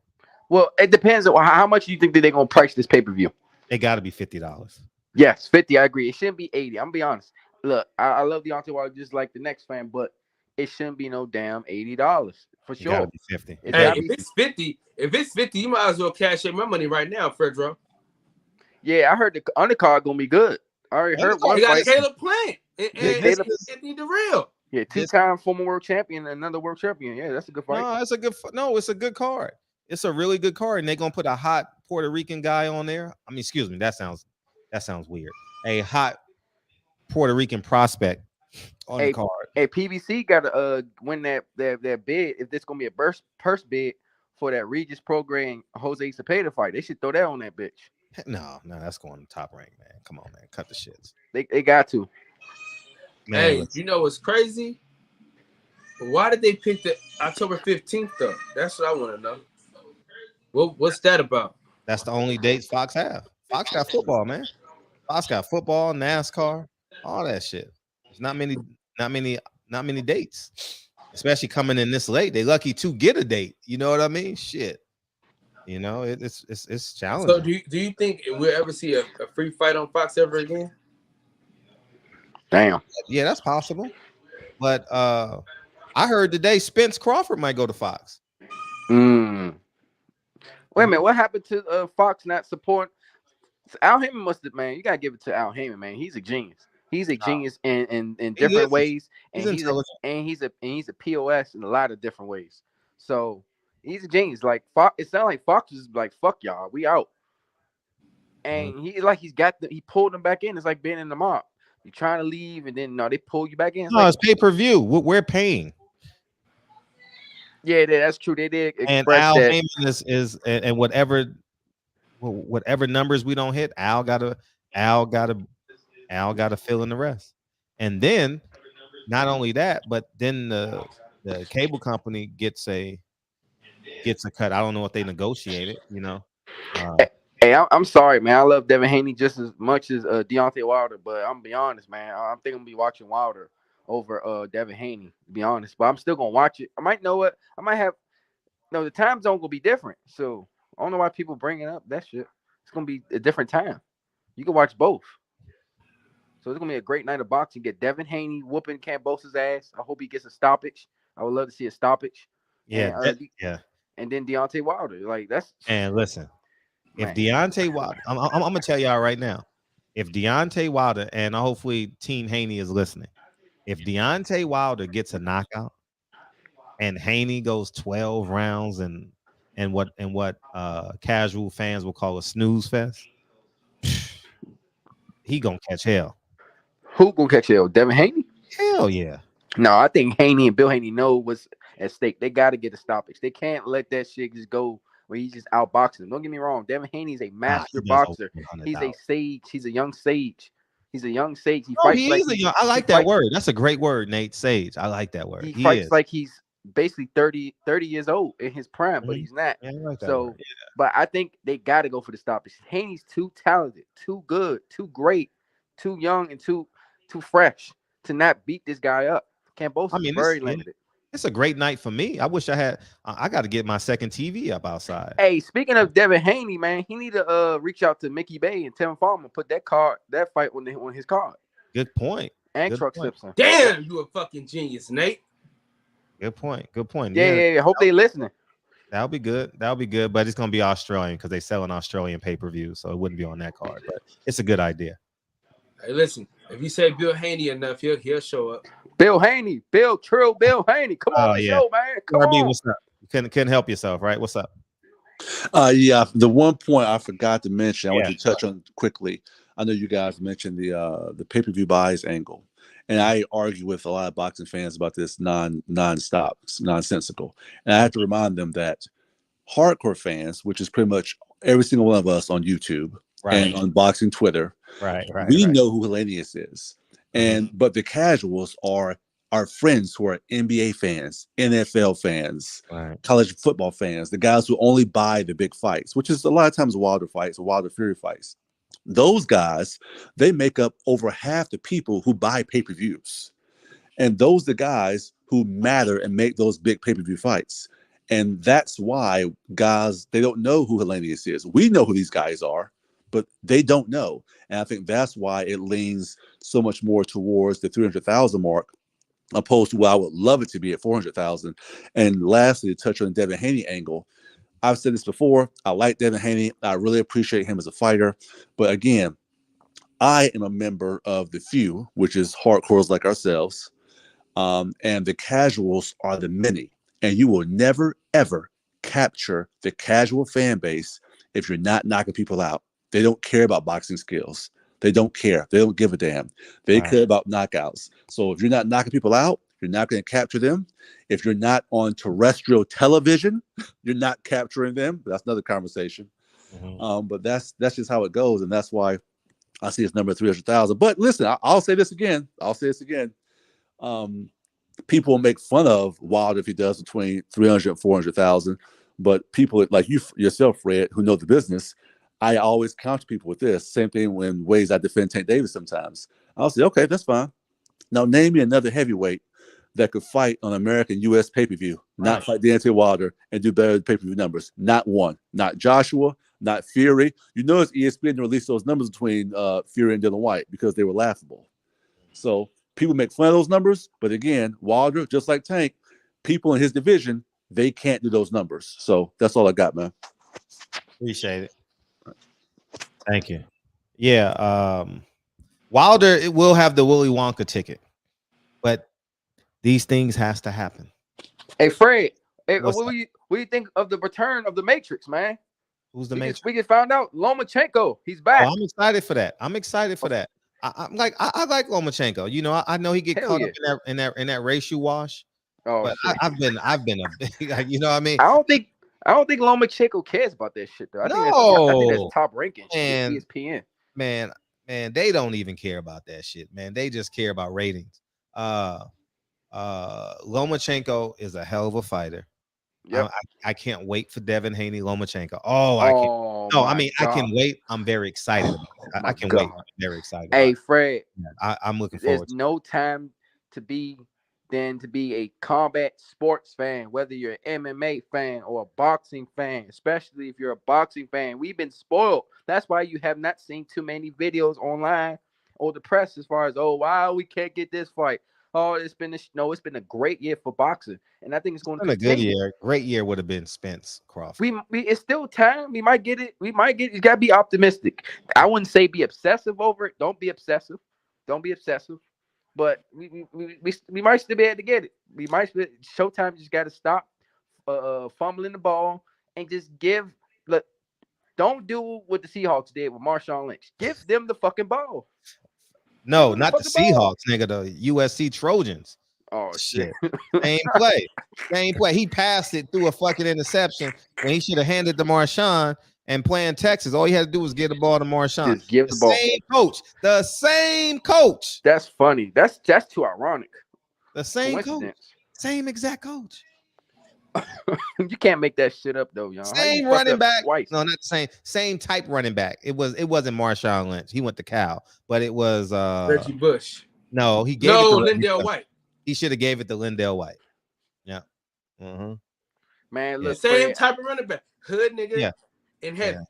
Well, it depends on how much you think that they're gonna price this pay-per-view. It got to be $50. Yes, 50. I agree. It shouldn't be 80. I'm gonna be honest. Look, I love Deontay Wilder just like the next fan, but it shouldn't be no damn $80 for sure. Gotta be 50. Hey, if it's 50, you might as well cash in my money right now, Fredro. Yeah, I heard the undercard gonna be good. I already heard one fight. You got Caleb Plant and Anthony Darrell. Yeah, two-time former world champion and another world champion. Yeah, that's a good fight. It's a good card. It's a really good card, and they're gonna put a hot Puerto Rican guy on there. I mean, excuse me, that sounds weird. A hot Puerto Rican prospect on the card. Hey, PBC got to win that bid. If this gonna be a purse bid for that Regis program Jose Cepeda fight, they should throw that on that bitch. No, that's going top rank, man. Come on, man, cut the shits. They got to. Man, hey, you know what's crazy? Why did they pick the October 15th though? That's what I want to know. What's that about? That's the only dates Fox have. Fox got football, man. Fox got football, NASCAR, all that shit. There's not many dates, especially coming in this late. They lucky to get a date. You know what I mean? Shit. You know, it's challenging. So do you think we'll ever see a free fight on Fox ever again? Damn. Yeah, that's possible. But I heard today Spence Crawford might go to Fox. Wait a minute, what happened to Fox not supporting? Al Heyman must have, man. You gotta give it to Al Heyman, man. He's a genius. He's a genius in different ways, and he's a POS in a lot of different ways. So he's a genius. Like Fox, it sounds like Fox is like, fuck y'all, we out. And he pulled them back in. It's like being in the mob. You're trying to leave, and then they pull you back in. It's pay-per-view. We're paying. Yeah, that's true. They did express and Al that. Heyman is and whatever numbers we don't hit, Al gotta fill in the rest. And then not only that, but then the cable company gets a cut. I don't know if they negotiate it, you know. Hey, I'm sorry, man. I love Devin Haney just as much as Deontay Wilder, but I'm gonna be honest, man. I'm thinking I'm gonna be watching Wilder over Devin Haney, to be honest. But I'm still gonna watch it. I might know what I might have. No, the time zone will be different, so I don't know why people bringing up that shit. It's gonna be a different time. You can watch both. So it's gonna be a great night of boxing. Get Devin Haney whooping Cambosa's ass. I hope he gets a stoppage. I would love to see a stoppage. Yeah, And then Deontay Wilder, like that's. And listen. If Deontay Wilder, I'm gonna tell y'all right now, if Deontay Wilder, and hopefully Team Haney is listening, if Deontay Wilder gets a knockout and Haney goes 12 rounds and what casual fans will call a snooze fest, he gonna catch hell. Who gonna catch hell? Devin Haney? Hell yeah. No, I think Haney and Bill Haney know what's at stake. They got to get a stoppage. They can't let that shit just go where he's just outboxing them. Don't get me wrong. Devin Haney is a master boxer. He's a sage. He's a young sage. He's a young sage. He fights I like that word. That's a great word, Nate. Sage. I like that word. He fights like he's basically 30 years old in his prime, but he's not. Yeah, I like that so, word. Yeah. But I think they got to go for the stoppage. Haney's too talented, too good, too great, too young, and too fresh to not beat this guy up. Cambosa is very limited. It's a great night for me. I wish I had. I got to get my second TV up outside. Hey, speaking of Devin Haney, man, he need to reach out to Mickey Bay and Tim Farmer, put that fight on his card. Good point. And Good Truck point. Simpson. Damn, you a fucking genius, Nate. Good point. Good point. Yeah. Hope they listening. That'll be good. But it's gonna be Australian because they sell an Australian pay-per-view, so it wouldn't be on that card. But it's a good idea. Hey, listen. If you say Bill Haney enough, he'll show up. Bill Haney, Bill Haney. Come on the show, man. Come on. What's up? You couldn't help yourself, right? What's up? Yeah, the one point I forgot to mention, I want to touch on quickly. I know you guys mentioned the pay-per-view buys angle, and I argue with a lot of boxing fans about this nonsensical. And I have to remind them that hardcore fans, which is pretty much every single one of us on YouTube and on boxing Twitter, we know who Helenius is. But the casuals are our friends who are NBA fans, NFL fans, college football fans, the guys who only buy the big fights, which is a lot of times Wilder fights or Wilder Fury fights. Those guys, they make up over half the people who buy pay-per-views. And those are the guys who matter and make those big pay-per-view fights. And that's why guys, they don't know who Helenius is. We know who these guys are, but they don't know. And I think that's why it leans so much more towards the 300,000 mark, opposed to what I would love it to be at 400,000. And lastly, to touch on the Devin Haney angle, I've said this before. I like Devin Haney. I really appreciate him as a fighter. But again, I am a member of the few, which is hardcores like ourselves. And the casuals are the many. And you will never, ever capture the casual fan base if you're not knocking people out. They don't care about boxing skills. They don't care. They don't give a damn. They care about knockouts. So if you're not knocking people out, you're not going to capture them. If you're not on terrestrial television, you're not capturing them. That's another conversation. But that's just how it goes. And that's why I see this number 300,000. But listen, I'll say this again. People will make fun of Wilder if he does between 300 and 400,000. But people like you yourself, Fred, who know the business, I always counter people with this. Same thing in ways I defend Tank Davis sometimes. I'll say, okay, that's fine. Now name me another heavyweight that could fight on American U.S. pay-per-view, not fight Deontay Wilder and do better pay-per-view numbers. Not one. Not Joshua, not Fury. You notice ESPN released those numbers between Fury and Dylan White because they were laughable. So people make fun of those numbers, but again, Wilder, just like Tank, people in his division, they can't do those numbers. So that's all I got, man. Appreciate it. Thank you. Yeah, Wilder it will have the Willy Wonka ticket, but these things has to happen. Hey, Fred, what do you think of the return of the Matrix, man? Who's the Matrix? We just found out Lomachenko. He's back. Oh, I'm excited for that. I like Lomachenko. You know, I know he get caught up in that racial wash. Oh, but I've been a big, you know what I mean? I don't think Lomachenko cares about that shit though. I think that's top ranking. And ESPN. Man, they don't even care about that shit, man. They just care about ratings. Lomachenko is a hell of a fighter. Yep. I can't wait for Devin, Haney, Lomachenko. I can wait. I'm very excited about it. I can wait. I'm very excited. Hey, Fred, I'm looking forward. There's no time to be a combat sports fan, whether you're an MMA fan or a boxing fan, especially if you're a boxing fan. We've been spoiled. That's why you have not seen too many videos online or the press as far as, wow, we can't get this fight. Oh, it's been a great year for boxing, and I think it's going to be a good year. Great year would have been Spence Crawford. It's still time. We might get it. You got to be optimistic. I wouldn't say be obsessive over it. Don't be obsessive. But we might still be able to get it. Showtime just got to stop fumbling the ball and just don't do what the Seahawks did with Marshawn Lynch. Give them the fucking ball. No, not the Seahawks, nigga. The USC Trojans. Oh shit! Same play. He passed it through a fucking interception when he should have handed to Marshawn. And playing Texas, all he had to do was give the ball to Marshawn. Just give the ball. The same coach. That's funny. That's too ironic. The same coach. Same exact coach. You can't make that shit up though, y'all. Same running back. Twice? No, not the same. Same type running back. It wasn't Marshawn Lynch. He went to Cal, but it was Reggie Bush. No, he gave Lindell White. He should have gave it to Lindell White. Yeah. Man, look, same type of running back. Hood nigga. Yeah. In heaven.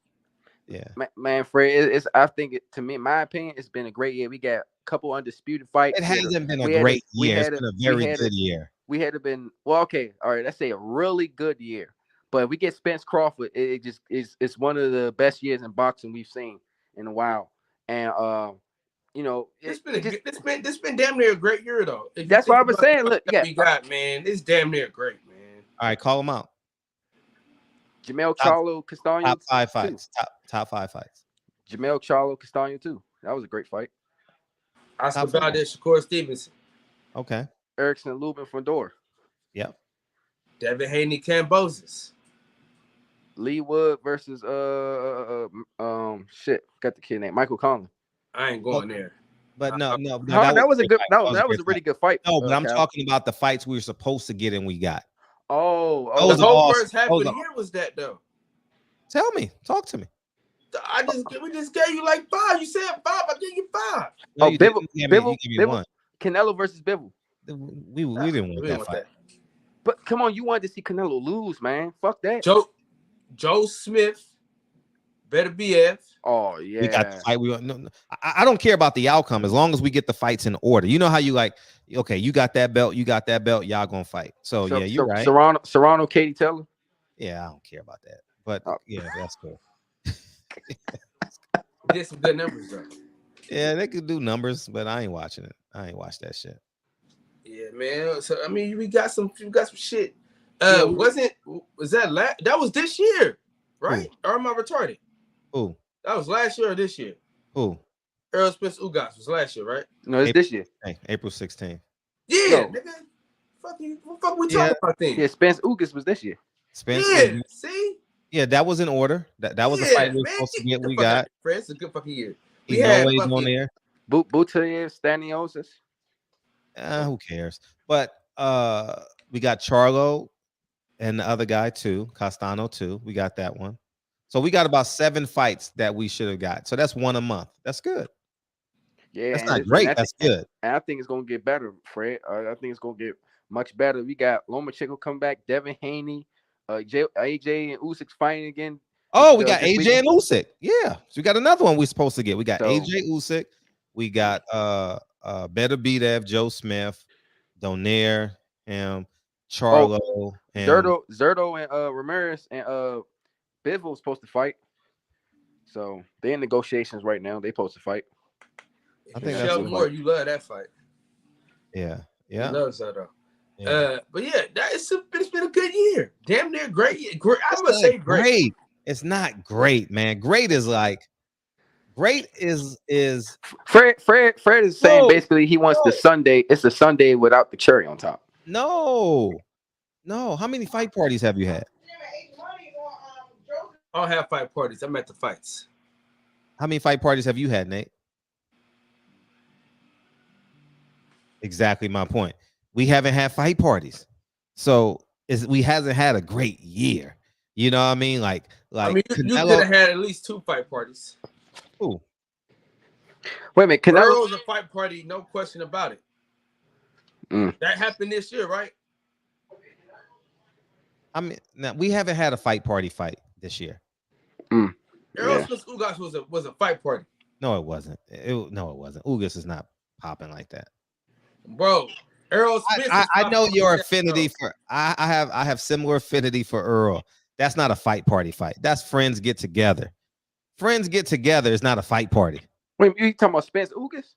Yeah. Man, Fred, I think to me, in my opinion, it's been a great year. We got a couple undisputed fights. It hasn't been a great year. It's been a very good year. We had been okay. All right, let's say a really good year. But if we get Spence Crawford, it just is. It's one of the best years in boxing we've seen in a while. And it's been damn near a great year though. That's what I was saying. Look, we got, man, it's damn near great, man. All right, call them out. Jamel Charlo Castaño. Top 5 fights. Top 5 fights. Jamel Charlo Castaño too. That was a great fight. Oscar Valdez, Shakur Stevenson. Okay. Erickson Lubin Fondor. Yep. Devin Haney Cambosis. Lee Wood versus got the kid name Michael Conlon. I ain't going there. But no, that was a good. No, that was a really good fight. No, but I'm talking about the fights we were supposed to get and we got. Oh, the whole first half of the year was that though. Tell me, talk to me. We just gave you like 5. You said 5. I gave you 5. No, Bivol. Canelo versus Bivol. We didn't want that fight. But come on, you wanted to see Canelo lose, man. Fuck that. Joe Smith, better BF. Oh yeah, we got the fight. I don't care about the outcome as long as we get the fights in order. You know how you like? Okay, you got that belt. Y'all gonna fight. So yeah, you're right. Serrano, Katie Taylor. Yeah, I don't care about that. But yeah, that's cool. Did some good numbers though. Yeah, they could do numbers, but I ain't watching it. I ain't watched that shit. Yeah, man. So I mean, we got some shit. That was this year, right? Or am I retarded? Who? That was last year or this year? Who? Errol Spence Ugas was last year, right? No, it's this year. April 16th. Yeah, nigga. Fuck we talking about then? Yeah, Spence Ugas was this year. See? Yeah, that was in order. That was the fight we were supposed to get. We got. It's a good fucking year. We had on there. Butayev, Staniosis. Who cares? But we got Charlo and the other guy too, Castano too. We got that one. So we got about 7 fights that we should have got. So that's 1 a month. That's good. Yeah, that's not great. That's good. And I think it's gonna get better, Fred. I think it's gonna get much better. We got Lomachenko coming back, Devin, Haney, AJ and Usyk fighting again. Oh, we got AJ and Usyk. Yeah. So we got another one we're supposed to get. We got AJ Usyk. We got Better Bedev, Joe Smith, Donaire, him, Charlo, Zerto and Ramirez and Bivol supposed to fight. So they're in negotiations right now. They supposed to fight. I think that's more. You love that fight. Yeah. You love Zerto. Yeah. But yeah, it's been a good year. Damn near great. I'm gonna say great. It's not great, man. Great is Fred is saying basically he wants the Sunday. It's a Sunday without the cherry on top. No. How many fight parties have you had? I don't have fight parties. I'm at the fights. How many fight parties have you had, Nate? Exactly my point. We haven't had fight parties, so we hasn't had a great year. You know what I mean? Like I mean, you could have had at least 2 fight parties. Ooh. Wait a minute, Canelo was a fight party, no question about it. That happened this year, right? I mean, now we haven't had a fight party fight this year. Errol Smith Ugas was a fight party. No, it wasn't. No, it wasn't. Ugas is not popping like that, bro. Errol Smith. I know your affinity for. I have similar affinity for Earl. That's not a fight party fight. That's friends get together. Friends get together is not a fight party. Wait, you talking about Spence Ugas?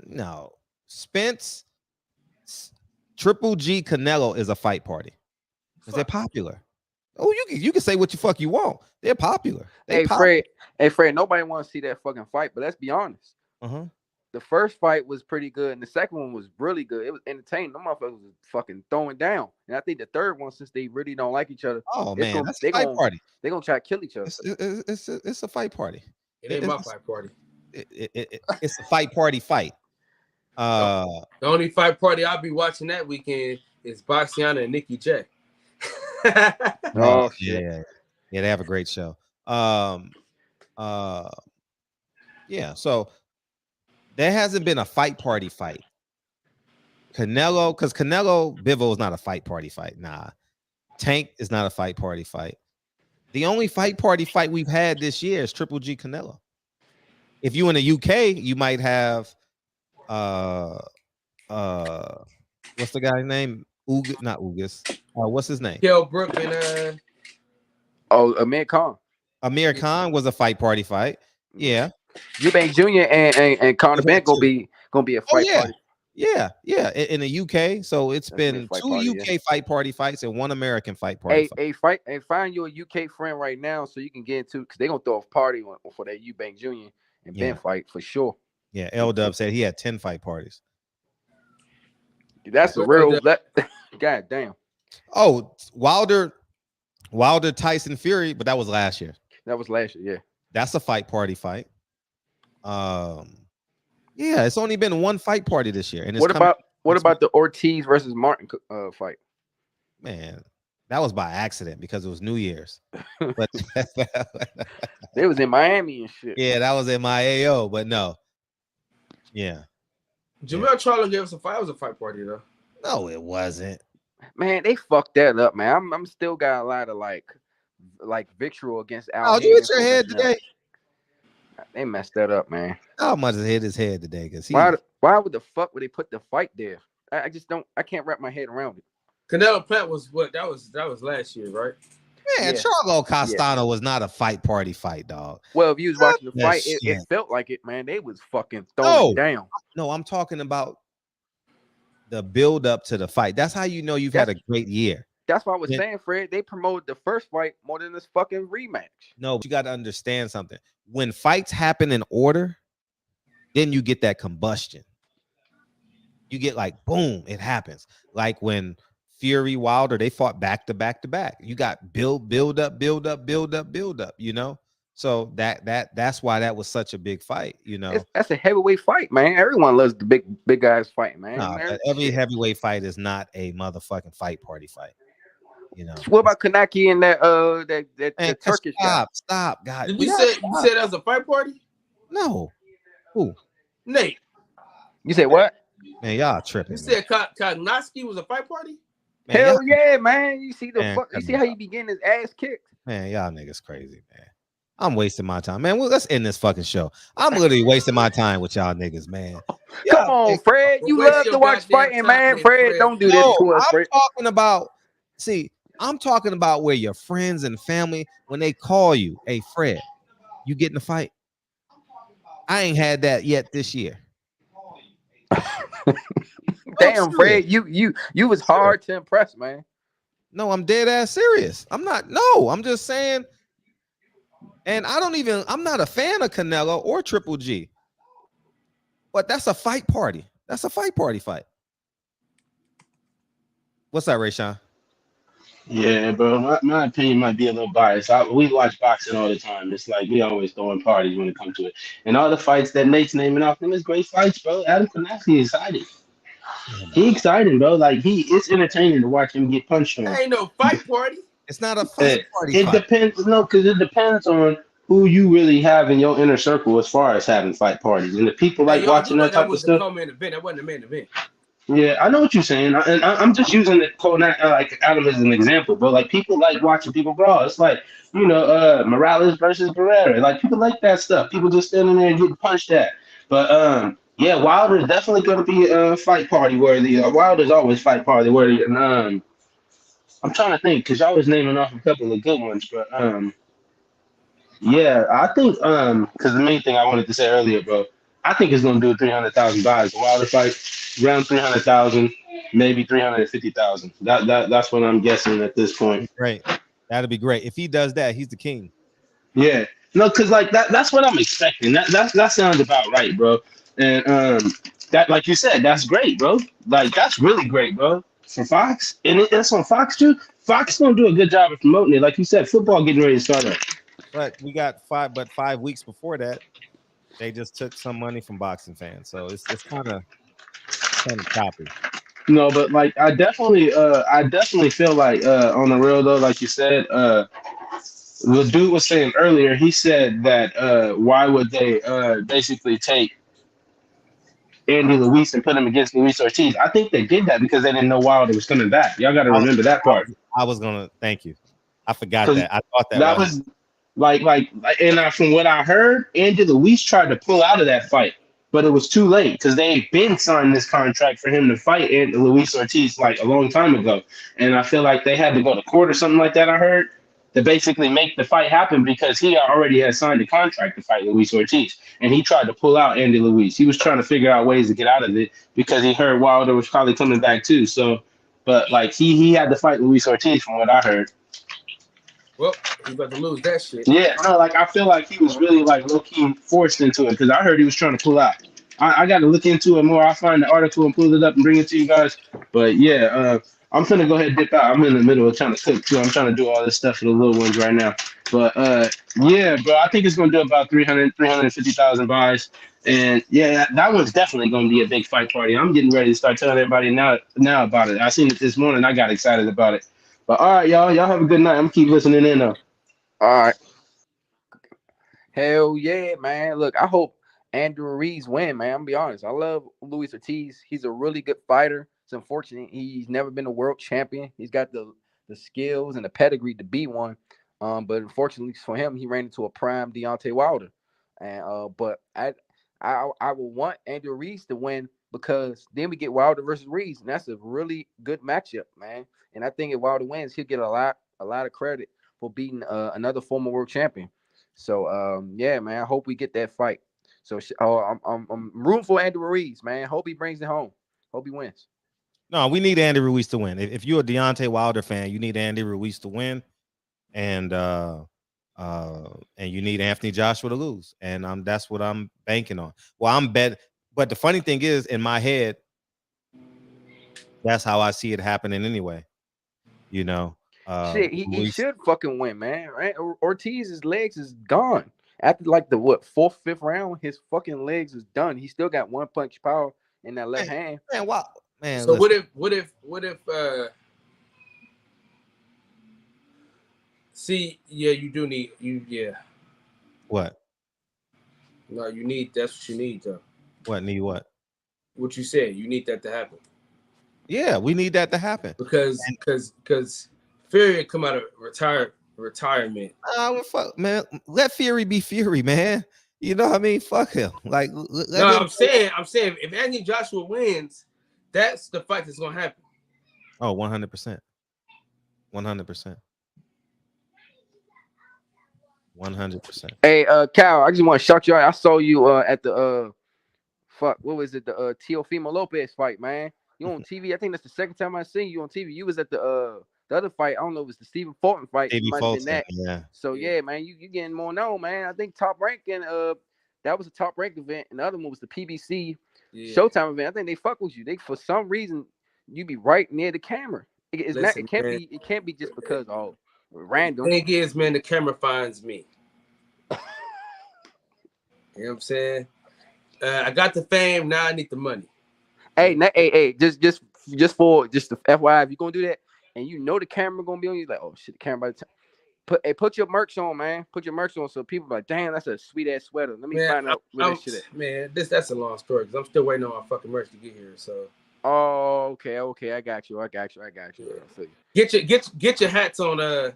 No, Spence, Triple G, Canelo is a fight party because they're popular. Oh, you can say what you want. They're popular. Fred. Nobody wants to see that fucking fight, but let's be honest. The first fight was pretty good, and the second one was really good. It was entertaining. Them motherfuckers was fucking throwing down. And I think the third one, since they really don't like each other, that's a fight party. They're gonna try to kill each other. It's a fight party. It ain't my fight party. It's a fight party fight. The only fight party I'll be watching that weekend is Boxiana and Nikki J. Oh shit. Yeah, they have a great show. Yeah, so there hasn't been a fight party fight. Canelo Bivol is not a fight party fight. Nah. Tank is not a fight party fight. The only fight party fight we've had this year is Triple G Canelo. If you in the UK, you might have what's the guy's name? Not Ugas. What's his name? Kell Brook and Amir Khan. Amir Khan was a fight party fight. Yeah. Eubank Jr. and Conor Ben gonna be a fight party. Yeah, in the UK. So it's been 2 UK fight party fights and 1 American fight party. Find you a UK friend right now so you can get into, because they're gonna throw a party for that Eubank Jr. and Ben fight for sure. Yeah, L Dub said he had 10 fight parties. That's a real. God damn. Oh, Wilder, Tyson Fury, but that was last year. Yeah. That's a fight party fight. Yeah, it's only been 1 fight party this year. And what about the Ortiz versus Martin fight? Man, that was by accident because it was New Year's. But they was in Miami and shit. Yeah, that was in my AO, but no. Yeah. Jamel Charlo gave us a fight. It was a fight party though. No, it wasn't. Man, they fucked that up, man. I'm still got a lot of like vitriol against Al. Oh, you hit your head today? They messed that up, man. How much has hit his head today? Because why would the fuck would they put the fight there? I can't wrap my head around it. Canelo Plant was what? That was last year, right? Man, Charlo Castano was not a fight party fight, dog. Well, if you was watching the fight, it felt like it, man. They was fucking throwing down. No, I'm talking about the build up to the fight. That's how you know you've had a great year. That's what I was saying, Fred. They promoted the first fight more than this fucking rematch. No, but you got to understand something. When fights happen in order, then you get that combustion. You get like, boom, it happens. Like when Fury, Wilder, they fought back to back to back. You got build up, you know? So that's why that was such a big fight, you know. That's a heavyweight fight, man. Everyone loves the big guys fighting, man. No, every heavyweight fight is not a motherfucking fight party fight. You know. What about Kanaki and that Turkish guy? Stop, God. Did you say that was a fight party? No. Who? Nate. You say what? Man, y'all tripping. You said Kognoski was a fight party? Man, Hell yeah, man. You see Man, you see how he be getting his ass kicked? Man, y'all niggas crazy, man. I'm wasting my time. Man, let's end this fucking show. I'm literally wasting my time with y'all niggas, man. Come on, Fred. You love to watch fighting, man. Fred, don't do this to us, Fred. I'm talking about where your friends and family, when they call you, hey, Fred, you getting a fight? I ain't had that yet this year. Damn, Fred, you was hard to impress, man. No, I'm dead ass serious. I'm not. No, I'm just saying. And I'm not a fan of Canelo or Triple G. But that's a fight party. That's a fight party fight. What's that, Rayshawn? Yeah, bro. My opinion might be a little biased. We watch boxing all the time. It's like we always throwing parties when it comes to it. And all the fights that Nate's naming off them is great fights, bro. Adam Kownacki is exciting. He exciting, bro. Like it's entertaining to watch him get punched on. Ain't no fight party. It's not a fight party. It depends. No, because it depends on who you really have in your inner circle as far as having fight parties. And the people like watching that type of stuff. That was the event. That wasn't a main event. Yeah, I know what you're saying, and I'm just using the like Adam as an example, but like people like watching people brawl. It's like Morales versus Barrera. Like people like that stuff. People just standing there and getting punched at. But yeah, Wilder's definitely going to be a fight party worthy. Wilder's always fight party worthy, and I'm trying to think because y'all was naming off a couple of good ones, but yeah, I think because the main thing I wanted to say earlier, bro, I think it's going to do 300,000 buys. The Wilder fight. Around 300,000, maybe 350,000. That's what I'm guessing at this point. Great, that'd be great if he does that. He's the king. Yeah, no, because like that's what I'm expecting. That sounds about right, bro. And that like you said, that's great, bro. Like that's really great, bro. For Fox, and it's on Fox too. Fox gonna do a good job of promoting it. Like you said, football getting ready to start up. But we got 5 weeks before that, they just took some money from boxing fans, so it's kind of choppy. No, but like I definitely feel like on the real though, like you said, the dude was saying earlier, he said that why would they basically take Andy Luis and put him against Luis Ortiz? I think they did that because they didn't know Wilder was coming back. Y'all got to remember that part. I was gonna thank you. I forgot that. I thought that was like and from what I heard, Andy Luis tried to pull out of that fight. But it was too late because they had been signed this contract for him to fight Luis Ortiz like a long time ago. And I feel like they had to go to court or something like that, I heard, to basically make the fight happen because he already had signed a contract to fight Luis Ortiz. And he tried to pull out Andy Luis. He was trying to figure out ways to get out of it because he heard Wilder was probably coming back too. So, but like he had to fight Luis Ortiz from what I heard. Well, he's about to lose that shit. Yeah, no, like I feel like he was really like low key forced into it because I heard he was trying to pull out. I got to look into it more. I'll find the article and pull it up and bring it to you guys. But yeah, I'm finna go ahead and dip out. I'm in the middle of trying to cook too. I'm trying to do all this stuff for the little ones right now. But yeah, bro, I think it's gonna do about 350,000 buys. And yeah, that one's definitely gonna be a big fight party. I'm getting ready to start telling everybody now about it. I seen it this morning. I got excited about it. But all right, y'all have a good night. I'm gonna keep listening in though. All right. Hell yeah, man. Look, I hope Andrew Ruiz win, man. I'm gonna be honest. I love Luis Ortiz. He's a really good fighter. It's unfortunate he's never been a world champion. He's got the skills and the pedigree to be one. But unfortunately for him, he ran into a prime Deontay Wilder. And but I will want Andrew Ruiz to win because then we get Wilder versus Ruiz, and that's a really good matchup, man. And I think if Wilder wins, he'll get a lot of credit for beating another former world champion. So yeah, man, I hope we get that fight. So I'm rooting for Andy Ruiz, man. Hope he brings it home. Hope he wins. No, we need Andy Ruiz to win. If you're a Deontay Wilder fan, you need Andy Ruiz to win, and you need Anthony Joshua to lose. And that's what I'm banking on. Well, I'm bet, but the funny thing is, in my head, that's how I see it happening anyway. You know, shit, he should fucking win, man. Right? Ortiz's legs is gone after like the fourth, fifth round. His fucking legs is done. He still got one punch power in that left hand. Man, wow, man. So listen. what if see, yeah, you do need yeah. What? No, you need. That's what you need, though. What need what? What you said, you need that to happen. Yeah, we need that to happen because Fury come out of retirement. Fuck, man. Let Fury be Fury, man. You know what I mean? Fuck him. Like, I'm saying, if Anthony Joshua wins, that's the fight that's gonna happen. Oh, 100%. 100%. 100%. Hey, Cal, I just want to shout you out. I saw you at the what was it? The Teofimo Lopez fight, man. You on TV? I think that's the second time I seen you on TV. You was at the other fight. I don't know. It was the Stephen Fulton fight. It might have been that. Yeah. So yeah, man, you getting more known, man. I think Top Rank and that was a Top Rank event, and the other one was the PBC Showtime event. I think they fuck with you. They for some reason you be right near the camera. It can't be just because random. The thing is, man, the camera finds me. You know what I'm saying? I got the fame. Now I need the money. Hey, just for the FYI, if you're gonna do that, and you know the camera gonna be on you, like, oh shit, the camera. By the time, put your merch on, man. Put your merch on, so people are like, damn, that's a sweet ass sweater. Let me find out where that shit at. Man, that's a long story because I'm still waiting on my fucking merch to get here. So. Oh, okay, I got you. Yeah. Get your hats on. Okay.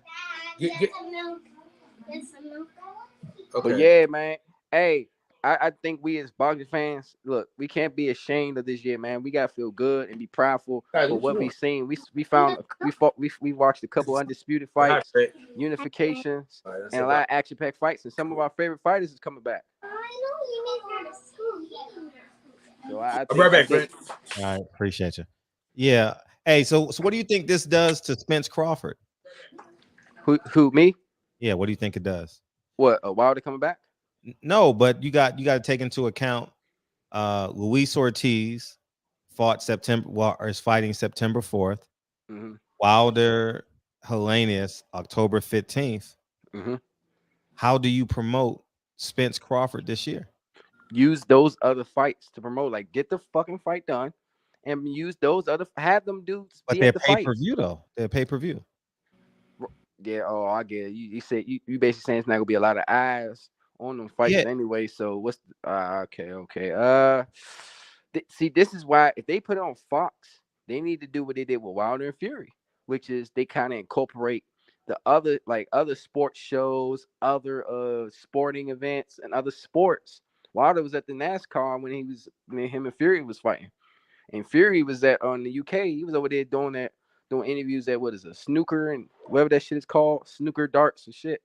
But yeah, man. Hey, I think we as boxing fans, look, we can't be ashamed of this year, man. We gotta feel good and be proudful for what we've seen. We watched a couple undisputed fights, unifications, and a lot of action-packed fights, and some of our favorite fighters is coming back. So I'm right back, friend. All right, appreciate you. Yeah. Hey, so what do you think this does to Spence Crawford? Who me? Yeah, what do you think it does? What? Wilder coming back? No, but you got to take into account Luis Ortiz is fighting September 4th. Mm-hmm. Wilder Helenius October 15th. Mm-hmm. How do you promote Spence Crawford this year? Use those other fights to promote. Like, get the fucking fight done and use those other, have them dudes. But they're pay-per-view though. They're pay-per-view. Yeah. Oh, I get it. You said you basically saying it's not gonna be a lot of eyes on them fights anyway. So what's okay. See, this is why if they put it on Fox, they need to do what they did with Wilder and Fury, which is they kind of incorporate the other sports shows, other sporting events, and other sports. Wilder was at the NASCAR when him and Fury was fighting, and Fury was on the UK. He was over there doing interviews at snooker and whatever that shit is called, snooker darts and shit,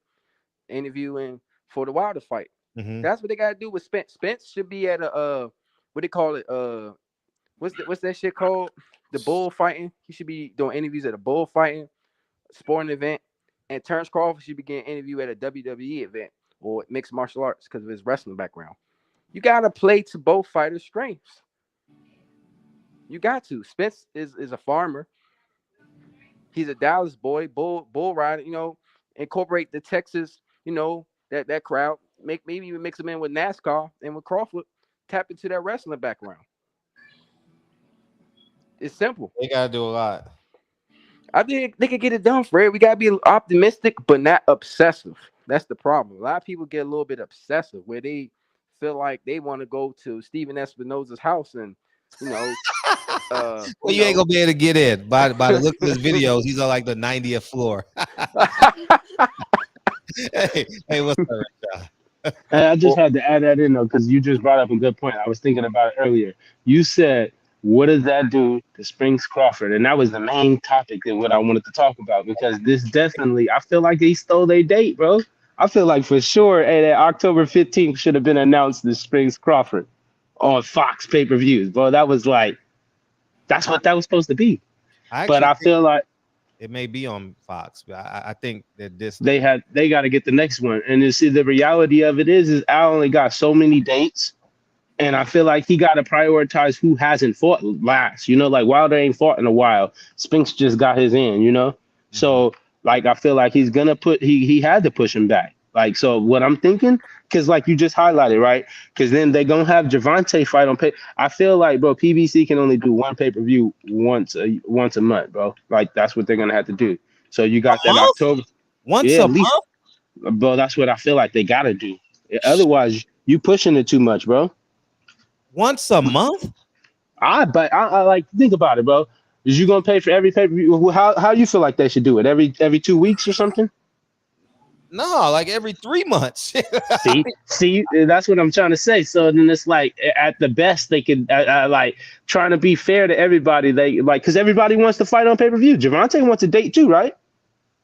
interviewing for the Wilder fight. Mm-hmm. That's what they gotta do with Spence. Spence should be at a what they call it, what's that shit called? The bull fighting. He should be doing interviews at a bull fighting sporting event, and Terrence Crawford should be getting interviewed at a WWE event or mixed martial arts because of his wrestling background. You gotta play to both fighters' strengths. You got to. Spence is a farmer. He's a Dallas boy, bull rider. Incorporate the Texas, that crowd. Maybe even mix them in with NASCAR and with Crawford. Tap into that wrestling background. It's simple. They gotta do a lot. I think they could get it done, Fred. We gotta be optimistic, but not obsessive. That's the problem. A lot of people get a little bit obsessive where they feel like they want to go to Steven Espinosa's house and well, you ain't gonna be able to get in by the look of his videos. He's on like the 90th floor. hey, what's up? I just had to add that in though, because you just brought up a good point. I was thinking about it earlier. You said, what does that do to Spence Crawford? And that was the main topic and what I wanted to talk about, because this definitely, I feel like they stole their date, bro. I feel like for sure, that October 15th should have been announced as Spence Crawford on Fox pay-per-views, bro. That was like, that's what that was supposed to be. But I feel like it may be on Fox, but I think that they got to get the next one. And you see, the reality of it is Al only got so many dates, and I feel like he got to prioritize who hasn't fought last. Like Wilder ain't fought in a while. Spinks just got his in. Mm-hmm. So like I feel like he's gonna he had to push him back. Like, so what I'm thinking, because like you just highlighted, right? Because then they're gonna have Javante fight on pay. I feel like, bro, PBC can only do one pay-per-view once a month, bro. Like that's what they're gonna have to do. So you got that October once a month, bro. That's what I feel like they gotta do. Otherwise, you pushing it too much, bro. Once a month? But I like think about it, bro. Is you gonna pay for every pay-per-view? How you feel like they should do it? Every 2 weeks or something? No, like every 3 months. See, that's what I'm trying to say. So then it's like at the best they could like trying to be fair to everybody. They like because everybody wants to fight on pay-per-view. Javante wants a date too, right?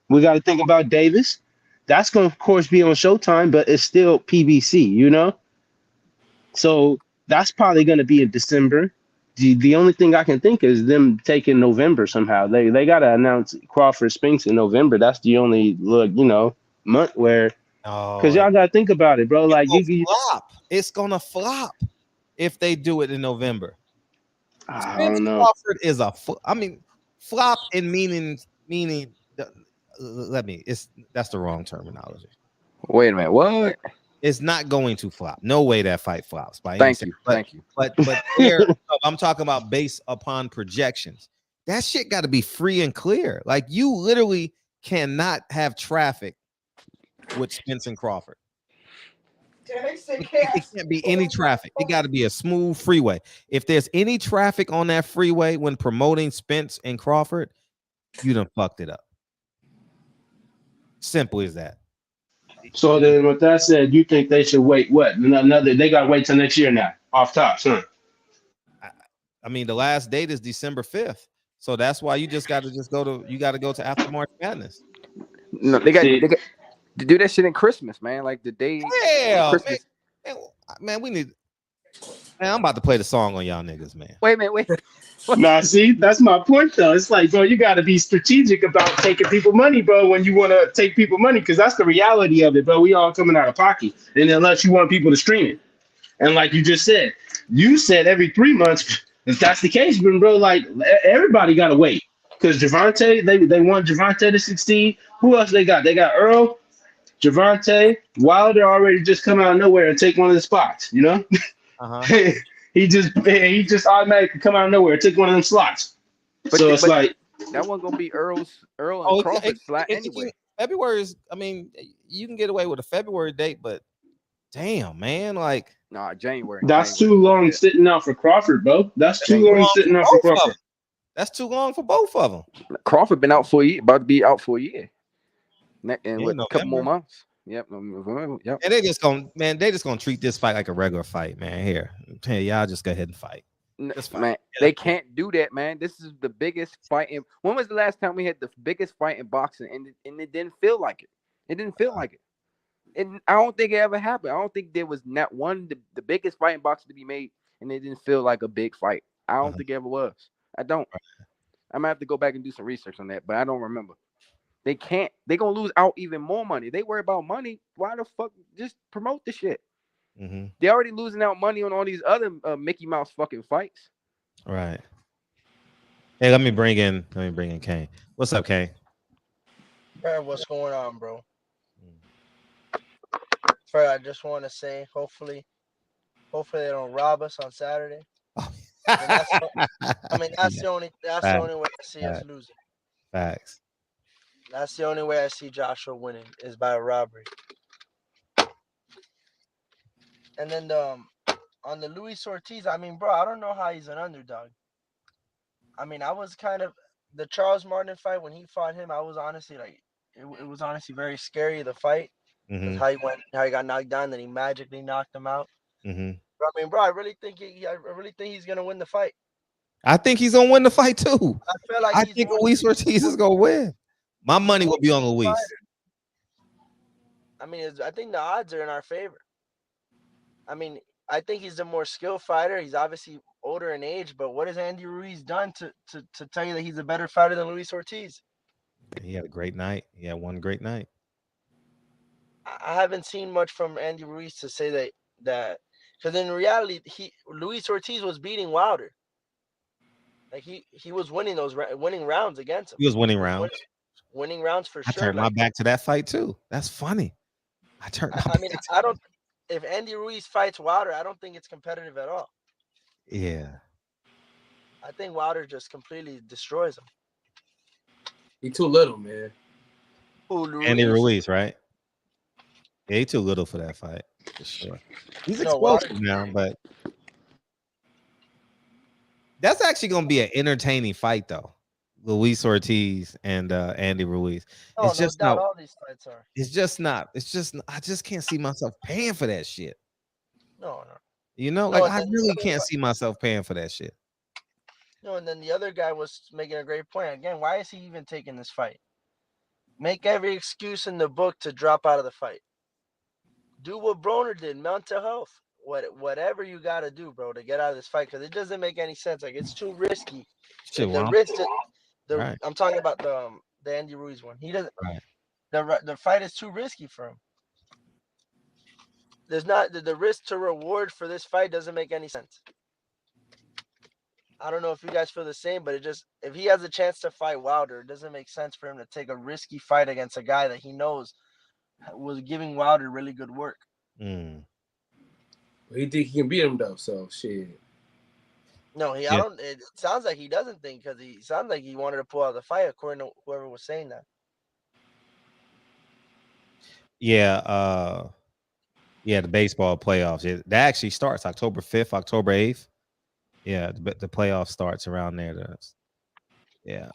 We got to think about Davis. That's going to, of course, be on Showtime, but it's still PBC, you know? So that's probably going to be in December. The only thing I can think is them taking November somehow. They got to announce Crawford Spinks in November. That's the only, month where, because y'all got to think about it, bro. Like, flop. It's going to flop if they do it in November. I don't know. Crawford is flop in meaning that's the wrong terminology. Wait a minute, what? It's not going to flop. No way that fight flops. Thank you. But here, I'm talking about based upon projections. That shit got to be free and clear. Like you literally cannot have traffic with Spence and Crawford. It can't be any traffic. It got to be a smooth freeway. If there's any traffic on that freeway when promoting Spence and Crawford, you done fucked it up. Simple as that. So then, with that said, you think they should wait? What another? They got to wait till next year now. Off top, huh? I mean, the last date is December 5th, so that's why you just got to go to after March Madness. No, they got to do that shit in Christmas, man. Like the day. Christmas. Man, we need. Man, I'm about to play the song on y'all niggas, man. Wait a minute. Nah, see, that's my point though. It's like, bro, you got to be strategic about taking people money, bro, when you want to take people money, because that's the reality of it, bro. We all coming out of pocket, and unless you want people to stream it, and like you said every 3 months. If that's the case, bro, like everybody got to wait because Javante, they want Javante to succeed. Who else they got? They got Errol, Javante, Wilder already just come out of nowhere and take one of the spots, you know. He just automatically come out of nowhere, take one of them slots. But it's like that one gonna be Errol and Crawford slot anyway. February is, I mean, you can get away with a February date, but damn, man, like January. That's too long sitting out for Crawford, bro. That's too long sitting out for Crawford. That's too long for both of them. Crawford been out for a year, about to be out for a year, and a couple more months. Yep. And they just gonna treat this fight like a regular fight, man. Here, hey, y'all just go ahead and fight. Man, they can't do that, man. This is the biggest fight. When was the last time we had the biggest fight in boxing, and it didn't feel like it? It didn't feel like it. And I don't think it ever happened. I don't think there was not one the biggest fight in boxing to be made, and it didn't feel like a big fight. I don't think it ever was. I don't. I might have to go back and do some research on that, but I don't remember. They can't. They're gonna lose out even more money. They worry about money. Why the fuck just promote the shit? They're already losing out money on all these other Mickey Mouse fucking fights. Right. Hey, let me bring in Kane. What's up, Kane? Fred, what's going on, bro? Fred, I just want to say, hopefully they don't rob us on Saturday. That's the only way I see us losing. Facts. That's the only way I see Joshua winning is by a robbery. And then on the Luis Ortiz, I mean, bro, I don't know how he's an underdog. I mean, I was kind of the Charles Martin fight when he fought him. I was honestly like, it was honestly very scary, the fight. How he got knocked down, then he magically knocked him out. But, I mean, bro, I really think he's gonna win the fight. I think he's gonna win the fight too. I think Luis Ortiz is gonna win. My money will be on Luis. I mean, I think the odds are in our favor. I mean, I think he's a more skilled fighter. He's obviously older in age, but what has Andy Ruiz done to tell you that he's a better fighter than Luis Ortiz? He had a great night. He had one great night. I haven't seen much from Andy Ruiz to say that because in reality, Luis Ortiz was beating Wilder. Like he was winning winning rounds against him. He was winning rounds. Winning rounds for sure. I turned my back to that fight too. That's funny. I don't. If Andy Ruiz fights Wilder, I don't think it's competitive at all. Yeah. I think Wilder just completely destroys him. He's too little, man. Andy Ruiz, right? Yeah, he's too little for that fight. For sure. He's explosive now, but That's actually gonna be an entertaining fight, though. Luis Ortiz and Andy Ruiz. Oh, It's no just doubt, not. all these fights are. It's just not. It's just. I just can't see myself paying for that shit. No. You know, No, like and I then really can't see myself paying for that shit. no, and then the other guy was making a great point. Again, why is he even taking this fight? Make every excuse in the book to drop out of the fight. Do what Broner did, mental health. Whatever you got to do, bro, to get out of this fight, because it doesn't make any sense. Like, it's too risky. Shit, The well, risk, right. I'm talking about the Andy Ruiz one. He doesn't. Right. The fight is too risky for him. There's not the risk to reward for this fight doesn't make any sense. I don't know if you guys feel the same, but if he has a chance to fight Wilder, it doesn't make sense for him to take a risky fight against a guy that he knows was giving Wilder really good work. He think he can beat him though, so shit. No, I don't. It sounds like he doesn't think, because he sounds like he wanted to pull out the fight, according to whoever was saying that. Yeah, the baseball playoffs. That actually starts October 5th, October 8th. Yeah, the playoff starts around there. Yeah,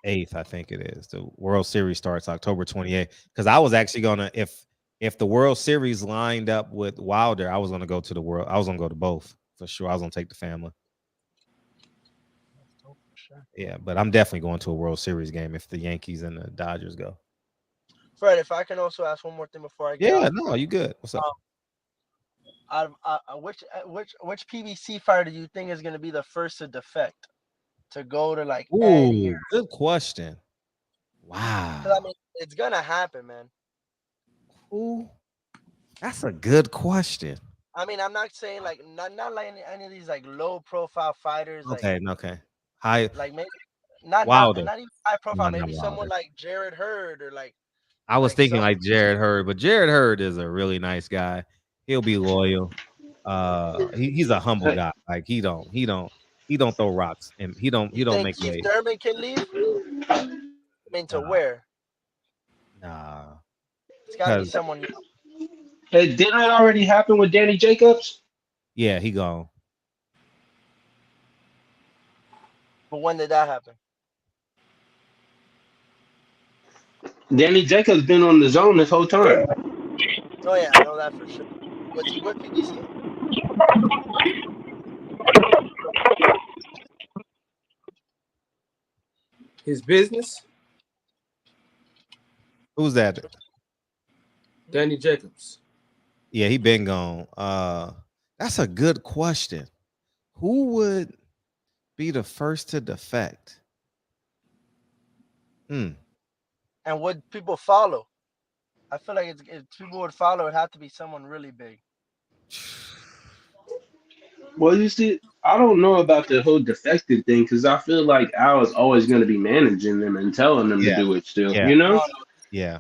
8th, I think it is. The World Series starts October 28th. Because I was actually gonna, if the World Series lined up with Wilder, I was gonna go to the World. I was gonna go to both for sure. I was gonna take the family. Yeah, but I'm definitely going to a World Series game if the Yankees and the Dodgers go. Fred, if I can also ask one more thing before I get off. No, you good. What's up? Which PBC fighter do you think is going to be the first to defect, to go to like? Ooh, good question. Wow. I mean, it's gonna happen, man. Ooh, that's a good question. I mean, I'm not saying like not like any of these like low profile fighters. Okay, high. Like maybe not even high profile. Maybe someone like Jared Hurd or like. I was thinking like Jared Hurd, but Jared Hurd is a really nice guy. He'll be loyal. He's a humble guy. Like he don't throw rocks, and he don't make waves. Thurman can leave. I mean, to where? Nah, it's gotta be someone. Hey, didn't it already happen with Danny Jacobs? Yeah, he gone. But when did that happen? Danny Jacobs been on the zone this whole time. Oh yeah, I know that for sure. Was he with PBC? His business? Who's that? Danny Jacobs. Yeah, he been gone. That's a good question. Who would be the first to defect? And would people follow? I feel like if people would follow, it'd have to be someone really big. Well, you see, I don't know about the whole defective thing, because I feel like Al is always going to be managing them and telling them to do it still, you know? Yeah.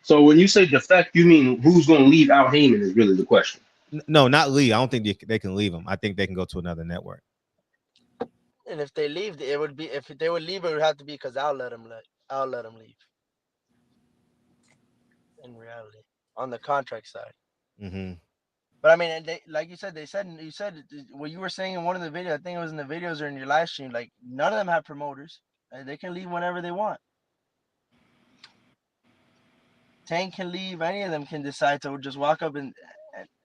So when you say defect, you mean who's going to leave Al Heyman is really the question. No, not leave. I don't think they can leave him. I think they can go to another network. And if they leave, it would be if they would leave, it would have to be because I'll let them leave. In reality, on the contract side. Mm-hmm. But I mean, and they, like you said what you were saying in one of the videos. I think it was in the videos or in your live stream. Like none of them have promoters. They can leave whenever they want. Tank can leave. Any of them can decide to just walk up, and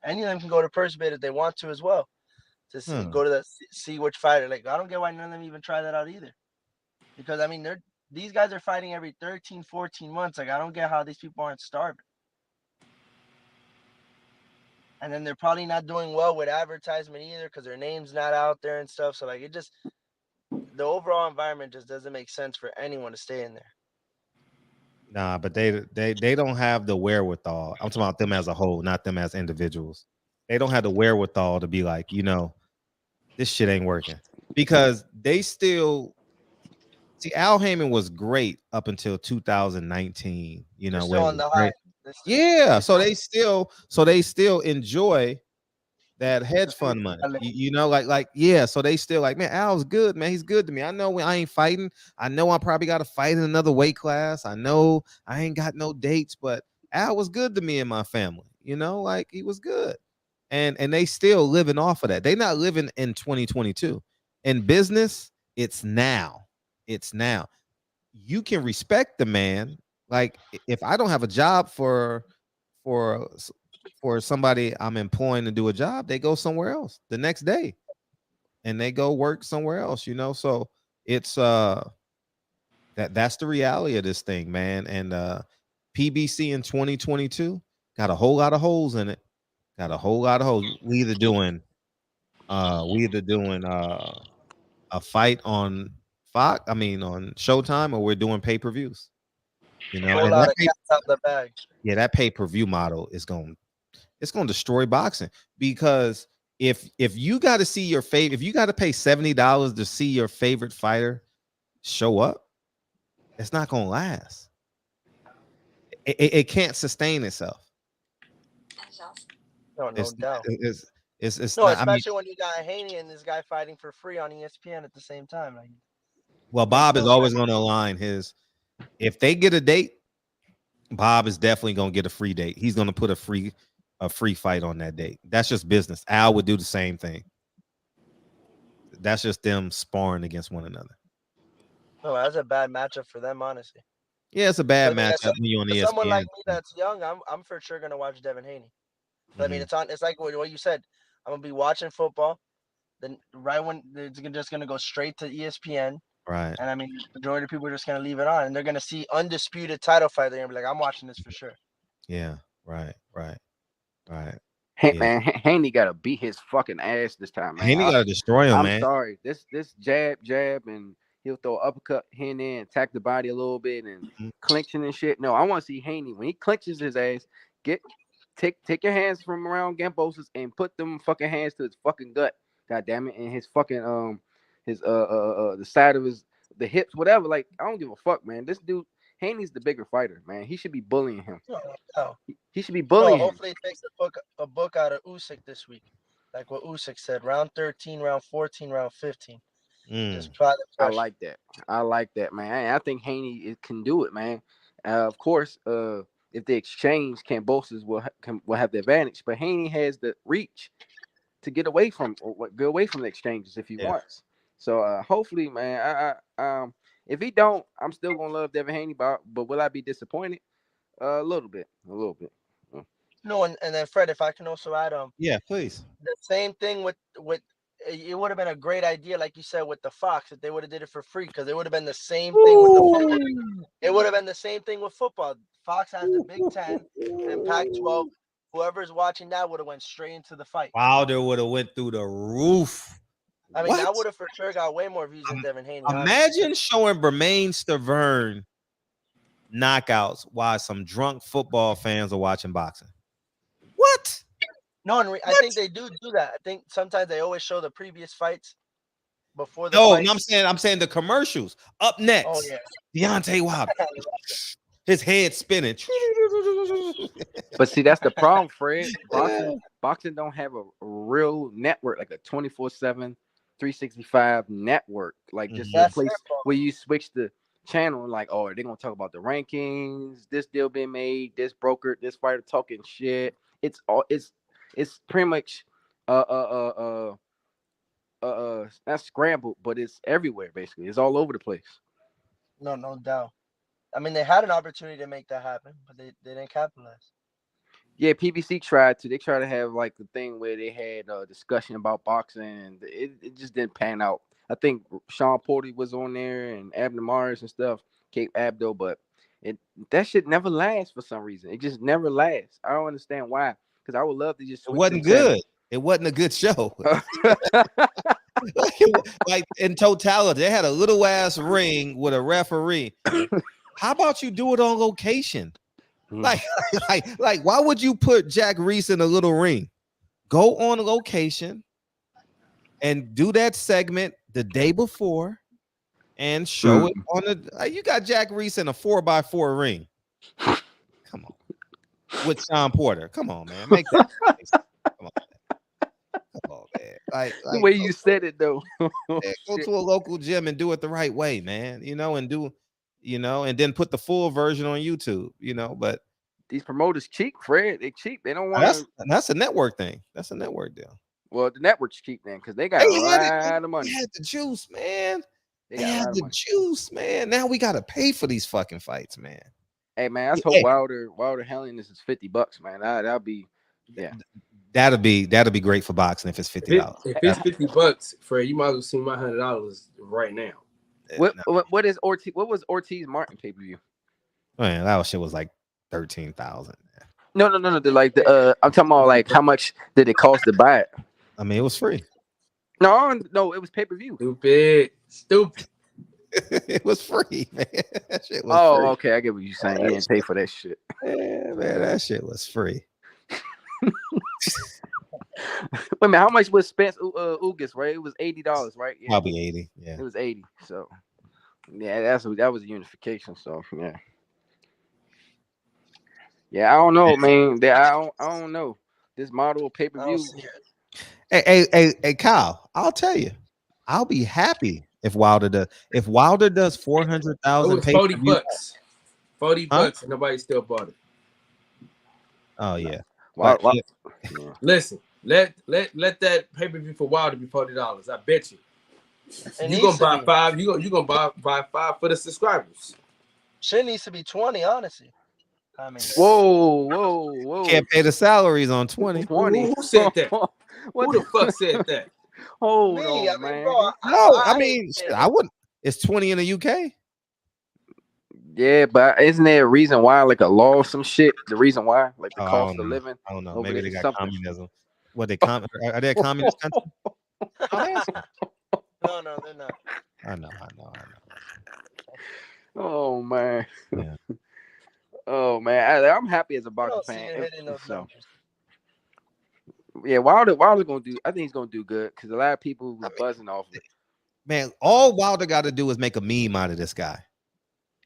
any of them can go to purse bid if they want to as well. To see, go to see which fighter. Like I don't get why none of them even try that out either. Because I mean, these guys are fighting every 13, 14 months. Like I don't get how these people aren't starving. And then they're probably not doing well with advertisement either, because their name's not out there and stuff. So like the overall environment just doesn't make sense for anyone to stay in there. Nah, but they don't have the wherewithal. I'm talking about them as a whole, not them as individuals. They don't have the wherewithal to be like, this shit ain't working, because they still see Al Heyman was great up until 2019. Still on the high. Yeah, so they still enjoy that hedge fund money. So they still like, man, Al's good, man. He's good to me. I know when I ain't fighting. I know I probably got to fight in another weight class. I know I ain't got no dates, but Al was good to me and my family. Like he was good. And they still living off of that. They not living in 2022. In business, it's now. It's now. You can respect the man. Like if I don't have a job for somebody I'm employing to do a job, they go somewhere else the next day, and they go work somewhere else. So it's that's the reality of this thing, man. And PBC in 2022 got a whole lot of holes in it. Got a whole lot of holes. We either doing a fight on Fox, on Showtime, or we're doing pay-per-views. And lot of cats out the bag. Yeah, that pay-per-view model is going to destroy boxing, because if you got to see your favorite, if you got to pay $70 to see your favorite fighter show up, it's not going to last. It can't sustain itself. No doubt. It's no, not, especially when you got Haney and this guy fighting for free on ESPN at the same time. Well, Bob is always going to align his. If they get a date, Bob is definitely going to get a free date. He's going to put a free fight on that date. That's just business. Al would do the same thing. That's just them sparring against one another. No, that's a bad matchup for them, honestly. Yeah, it's a bad matchup when you're on ESPN. Someone like me that's young, I'm for sure gonna watch Devin Haney. Mm-hmm. I mean, it's like what you said. I'm gonna be watching football. Then right when it's just gonna go straight to ESPN. Right. And I mean, the majority of people are just gonna leave it on, and they're gonna see undisputed title fight. They're gonna be like, I'm watching this for sure. Yeah. Right. Hey, yeah. Man, Haney gotta beat his fucking ass this time, man. Haney gotta destroy him, I'm man. I'm sorry. This jab, and he'll throw uppercut here and there and attack the body a little bit and clinching and shit. No, I want to see Haney when he clinches his ass. Take your hands from around Gambosa's and put them fucking hands to his fucking gut. God damn it, and his fucking his the side of the hips, whatever. Like, I don't give a fuck, man. This dude Haney's the bigger fighter, man. He should be bullying him. No. He should be bullying. Hopefully, he takes a book out of Usyk this week, like what Usyk said. Round 13, round 14, round 15. Just try I like that, man. I think Haney can do it, man. Of course, if they exchange, Kambosos will have the advantage, but Haney has the reach to get away from the exchanges if he wants. So hopefully, man. If he don't, I'm still gonna love Devin Haney, but will I be disappointed? A little bit. No, and then Fred, if I can also add, yeah, please. The same thing with it would have been a great idea, like you said, with the Fox, if they would have did it for free, because it would have been the same thing with the football. It would have been the same thing with football. Fox has the Big Ten and Pac-12. Whoever's watching that would have went straight into the fight. Wilder would have went through the roof. I mean, that would have for sure got way more views than Devin Haney. Imagine showing Bermaine Stavern knockouts while some drunk football fans are watching boxing. What? No, and I think they do that. I think sometimes they always show the previous fights before the fight. No, I'm saying the commercials. Up next, oh, yeah. Deontay Wilder. His head spinning. But see, that's the problem, Fred. Boxing don't have a real network, like a 24/7, 365 network. Like just a place where you switch the channel and like, oh, they're gonna talk about the rankings, this deal being made, this broker, this fighter talking shit. It's pretty much not scrambled, but it's everywhere basically. It's all over the place. No doubt. I mean, they had an opportunity to make that happen, but they didn't capitalize. Yeah, PBC tried to. They tried to have like the thing where they had a discussion about boxing, and it just didn't pan out. I think Sean Porter was on there and Abner Mars and stuff, Cape Abdo, but that shit never lasts for some reason. It just never lasts. I don't understand why. Because I would love to just. It wasn't good. It wasn't a good show. Like in totality, they had a little ass ring with a referee. How about you do it on location? Like, why would you put Jack Reese in a little ring? Go on location and do that segment the day before and show it on the. You got Jack Reese in a 4x4 ring. Come on, with Sean Porter. Come on, man. Make that. Come on, man. Like the way you said it, though. Go to a local gym and do it the right way, man. And then put the full version on YouTube, but these promoters cheap, Fred. They cheap. They don't want that's a network thing. That's a network deal. Well, the network's cheap then because they got a lot of money. They had the juice, man. They had the juice, man. Now we gotta pay for these fucking fights, man. Hey, man, let's hope Wilder Helenius is $50, man. That'll be, That'll be great for boxing if it's $50. If it's $50, Fred, you might as well see my $100 right now. What is Ortiz? What was Ortiz Martin pay-per-view? Man, that shit was like 13,000. No. I'm talking about like how much did it cost to buy it? I mean, it was free. No, it was pay-per-view. Stupid. It was free, man. That shit was free. Okay. I get what you're saying. You didn't pay for that shit. Yeah, man, that shit was free. Wait a minute, how much was Spence Ugas, right? It was $80, right? Yeah. Probably 80. Yeah. It was 80. So yeah, that was a unification. So yeah. Yeah, I don't know, man. I don't know. This model of pay-per-view. Hey, Kyle, I'll tell you, I'll be happy if Wilder does 400,000 $40. $40 and nobody still bought it. Oh yeah. Listen, let that pay-per-view for Wilder be $40. I bet you. And you're gonna buy 5. You're gonna buy 5 for the subscribers. Shit needs to be 20, honestly. I mean, whoa. Can't pay the salaries on 20. Who said that? Who the fuck said that? Hold on, man. Bro, I wouldn't. It's 20 in the UK. Yeah, but isn't there a reason why, like a law or some shit? The reason why, like the cost of living. I don't know. Maybe they got communism. What they are they a communist country? No, they're not. I know. Oh man. Yeah. Oh man, I'm happy as a boxing fan. Yeah, Wilder gonna do. I think he's gonna do good because a lot of people was buzzing off of it. Man, all Wilder got to do is make a meme out of this guy.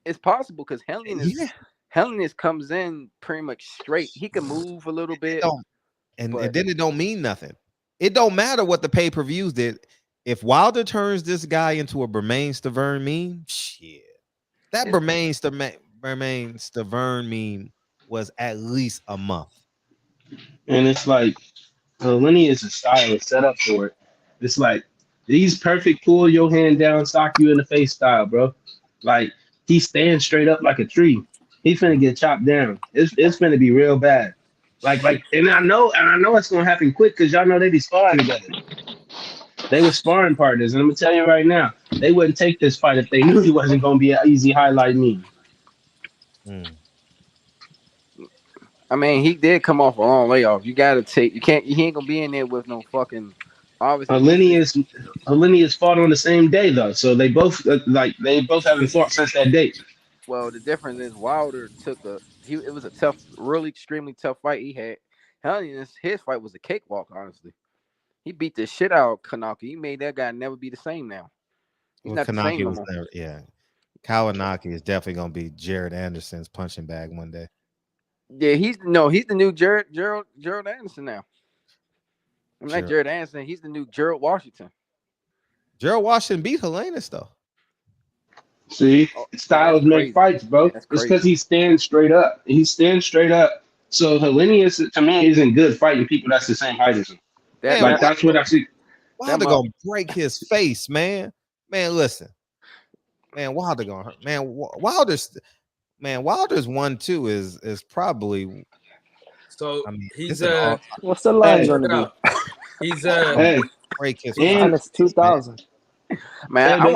It's possible because Helenius comes in pretty much straight. He can move a little bit, and then it don't mean nothing. It don't matter what the pay-per-views did. If Wilder turns this guy into a Bermain Stavern meme, shit, that Bermain Stavern meme was at least a month. And it's like Helenius' style is set up for it. It's like these perfect pull your hand down, sock you in the face style, bro. Like he stands straight up like a tree. He finna get chopped down. It's finna be real bad. Like, and I know it's gonna happen quick because y'all know they be sparring together. They were sparring partners, and I'm gonna tell you right now, they wouldn't take this fight if they knew he wasn't gonna be an easy highlight meme. I mean, he did come off a long layoff. You gotta take. He ain't gonna be in there with no fucking. Obviously, Helenius fought on the same day though, so they both haven't fought since that date. Well, the difference is Wilder it was a tough, really extremely tough fight he had. Helenius, his fight was a cakewalk, honestly. He beat the shit out of Kanaki. He made that guy never be the same now. He's not Kanaki the same was never, yeah. Kawanaki is definitely gonna be Jared Anderson's punching bag one day. Yeah, he's the new Gerald Anderson now. I'm not Jared Anderson. He's the new Gerald Washington. Gerald Washington beat Helenius though. See, styles make fights, bro. It's because he stands straight up. So Helenius, to me, isn't good fighting people that's the same height as him. That's what I see. Wilder gonna break his face, man. Man, listen. Man, Wilder gonna hurt. Man, Wilder's 1-2 is probably. So I mean, he's what's the line gonna be? He's break his minus 2,000. Man, I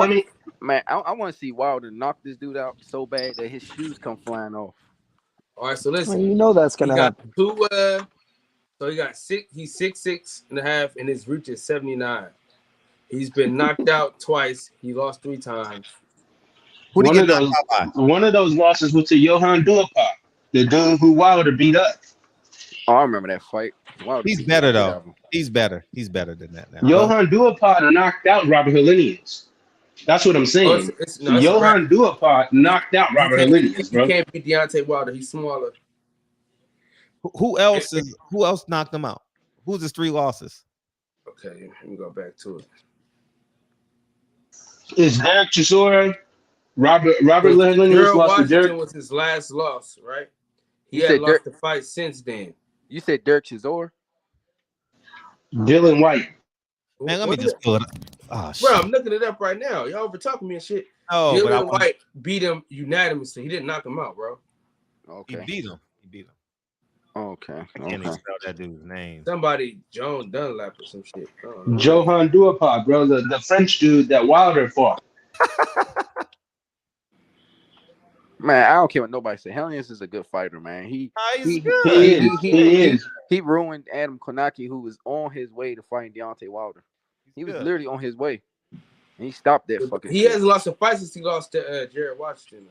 want to see Wilder knock this dude out so bad that his shoes come flying off. All right, so listen. Well, you know that's gonna happen. So he got 6. He's 6'6.5", and his reach is 79. He's been knocked out twice. He lost 3 times. One of those losses was to Johan Duhaupas, the dude who Wilder beat up. Oh, I remember that fight. He's better though. He's better than that now. Johan Duhaupas knocked out Robert Helenius. That's what I'm saying. Johan Duhaupas knocked out Robert Helenius, bro. You can't beat Deontay Wilder. He's smaller. Who else knocked him out? Who's his 3 losses? Okay, let me go back to it. Is Derek Chisora? Robert Helenius lost to Derek. Was his last loss, right? He had lost the fight since then. You said Derek Chisora? Dylan White. Man, let me just pull it up. Oh, bro, shit. I'm looking it up right now. Y'all over talking me and shit. Oh, Dylan White beat him unanimously. He didn't knock him out, bro. Okay. He beat him. Okay. I can't even spell that dude's name. Somebody, Joan Dunlap or some shit. Johan Duhaupas, bro, the French dude that Wilder fought. Man, I don't care what nobody say. Helenius is a good fighter, man. He ruined Adam Konaki, who was on his way to fighting Deontay Wilder. He was literally on his way. And he stopped that fucking He hasn't lost a fight since he lost to Jared Washington.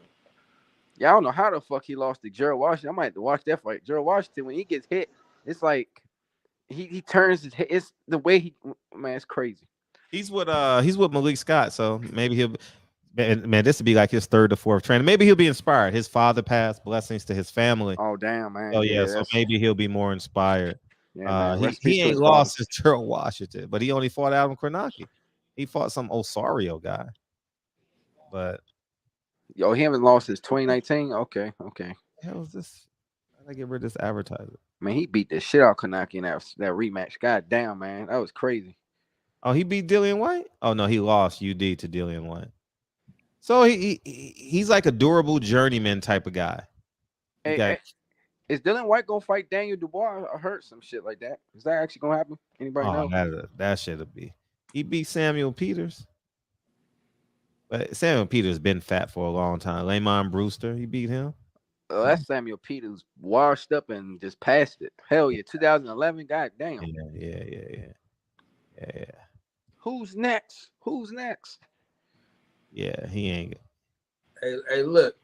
Yeah, I don't know how the fuck he lost to Jared Washington. I might have to watch that fight. Jared Washington, when he gets hit, it's like he turns his head. It's the way he, man, it's crazy. He's with Malik Scott, so maybe he'll. Man, this would be like his third or fourth training. Maybe he'll be inspired. His father passed, blessings to his family. Oh damn, man. Oh yeah, so maybe he'll be more inspired. Yeah, he ain't lost his Gerald Washington, but he only fought Adam Kornacki. He fought some Osario guy. But he haven't lost since 2019. Okay. Hell is this? How did I get rid of this advertiser? Man, he beat the shit out of Kornacki in that rematch. God damn, man, that was crazy. Oh, he beat Dillian White? Oh no, he lost UD to Dillian White. So he's like a durable journeyman type of guy. Hey, is Dillian White gonna fight Daniel Dubois? I heard some shit like that. Is that actually gonna happen? Anybody know? That should be. He beat Samuel Peters. But Samuel Peters been fat for a long time. Lamont Brewster, he beat him. Oh, that's Samuel Peters washed up and just passed it. Hell yeah, 2011. God damn. Yeah. Who's next? Yeah, he ain't. Hey, look,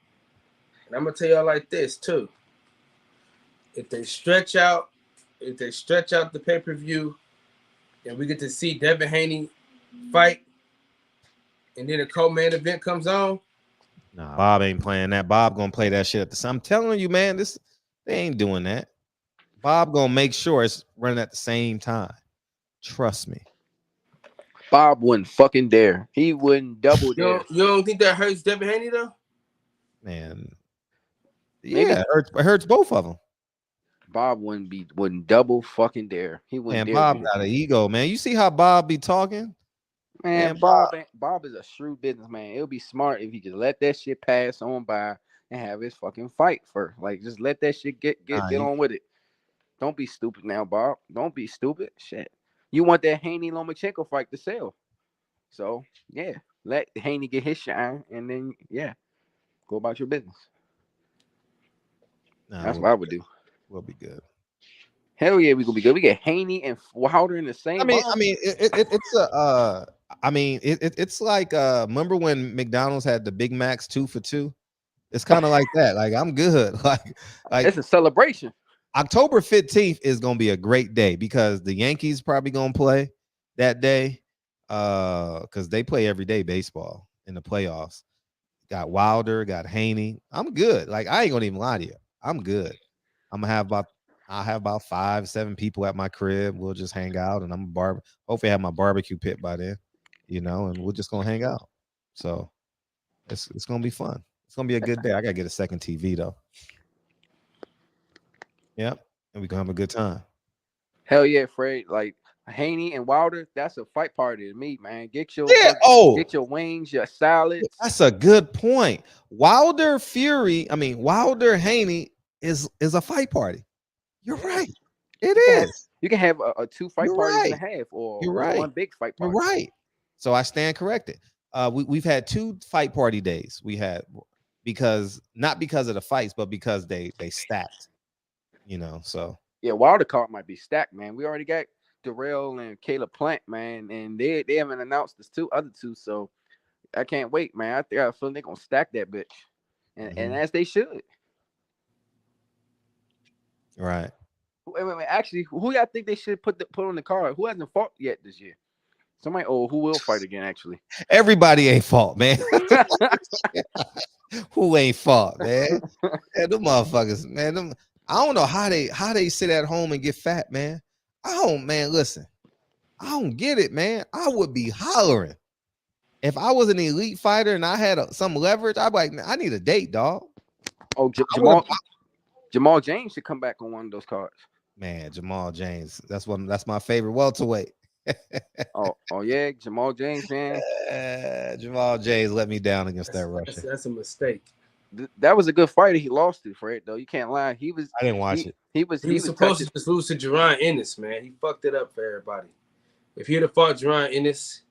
and I'm gonna tell y'all like this too. If they stretch out the pay-per-view, and we get to see Devin Haney fight, and then a co-main event comes on. Nah, Bob ain't playing that. Bob gonna play that shit at the. I'm telling you, man, they ain't doing that. Bob gonna make sure it's running at the same time. Trust me. Bob wouldn't fucking dare. He wouldn't double dare. You don't think that hurts Devin Haney though? Man, yeah, it hurts both of them. Bob wouldn't double fucking dare. He wouldn't dare. Bob got an ego, man. You see how Bob be talking? Man, Bob is a shrewd businessman. It would be smart if he could let that shit pass on by and have his fucking fight first. Like, just let that shit get on with it. Don't be stupid now, Bob. Don't be stupid. Shit. You want that Haney Lomachenko fight to sell. So, yeah, let Haney get his shine and then, yeah, go about your business. That's what I would do. We'll be good. Hell yeah, we gonna be good. We get Haney and Wilder in the same. It's like remember when McDonald's had the Big Macs 2 for $2? It's kind of like that. Like, I'm good. Like it's a celebration. October 15th is gonna be a great day because the Yankees probably gonna play that day. Because they play every day baseball in the playoffs. Got Wilder, got Haney. I'm good. Like, I ain't gonna even lie to you. I'm good. I'll have about 5-7 people at my crib. We'll just hang out, and hopefully have my barbecue pit by then, and we're just gonna hang out. So it's gonna be fun. It's gonna be a good day. I gotta get a second TV though. Yep, and we gonna have a good time. Hell yeah, Fred. Like Haney and Wilder, that's a fight party to me, man. Get your wings, your salads. That's a good point. Wilder Haney is a fight party. You're right. It is. You can have a 2 fight parties and a half, or one big fight party. You're right. So I stand corrected. We've had 2 fight party days. We had not because of the fights, but because they stacked. So yeah, Wilder card might be stacked, man. We already got Errol and Caleb Plant, man, and they haven't announced the other two, so I can't wait, man. I think I feel they're gonna stack that bitch, and as they should. Right. Wait. Actually, who y'all think they should put on the card? Who hasn't fought yet this year? Somebody. Oh, who will fight again? Actually, everybody ain't fought, man. Who ain't fought, man? Yeah, them motherfuckers, man. I don't know how they sit at home and get fat, man. Listen, I don't get it, man. I would be hollering if I was an elite fighter and I had some leverage. I'd be like, man, I need a date, dog. Oh, Jamal James should come back on one of those cards. Man, Jamal James. That's my favorite welterweight. oh yeah, Jamal James, man. Jamal James let me down against that Russian. That's a mistake. That was a good fight he lost to, Fred. Though you can't lie. I didn't watch it. He was supposed to just lose to Jerome Ennis, man. He fucked it up for everybody. If he'd have fought Jerome Ennis,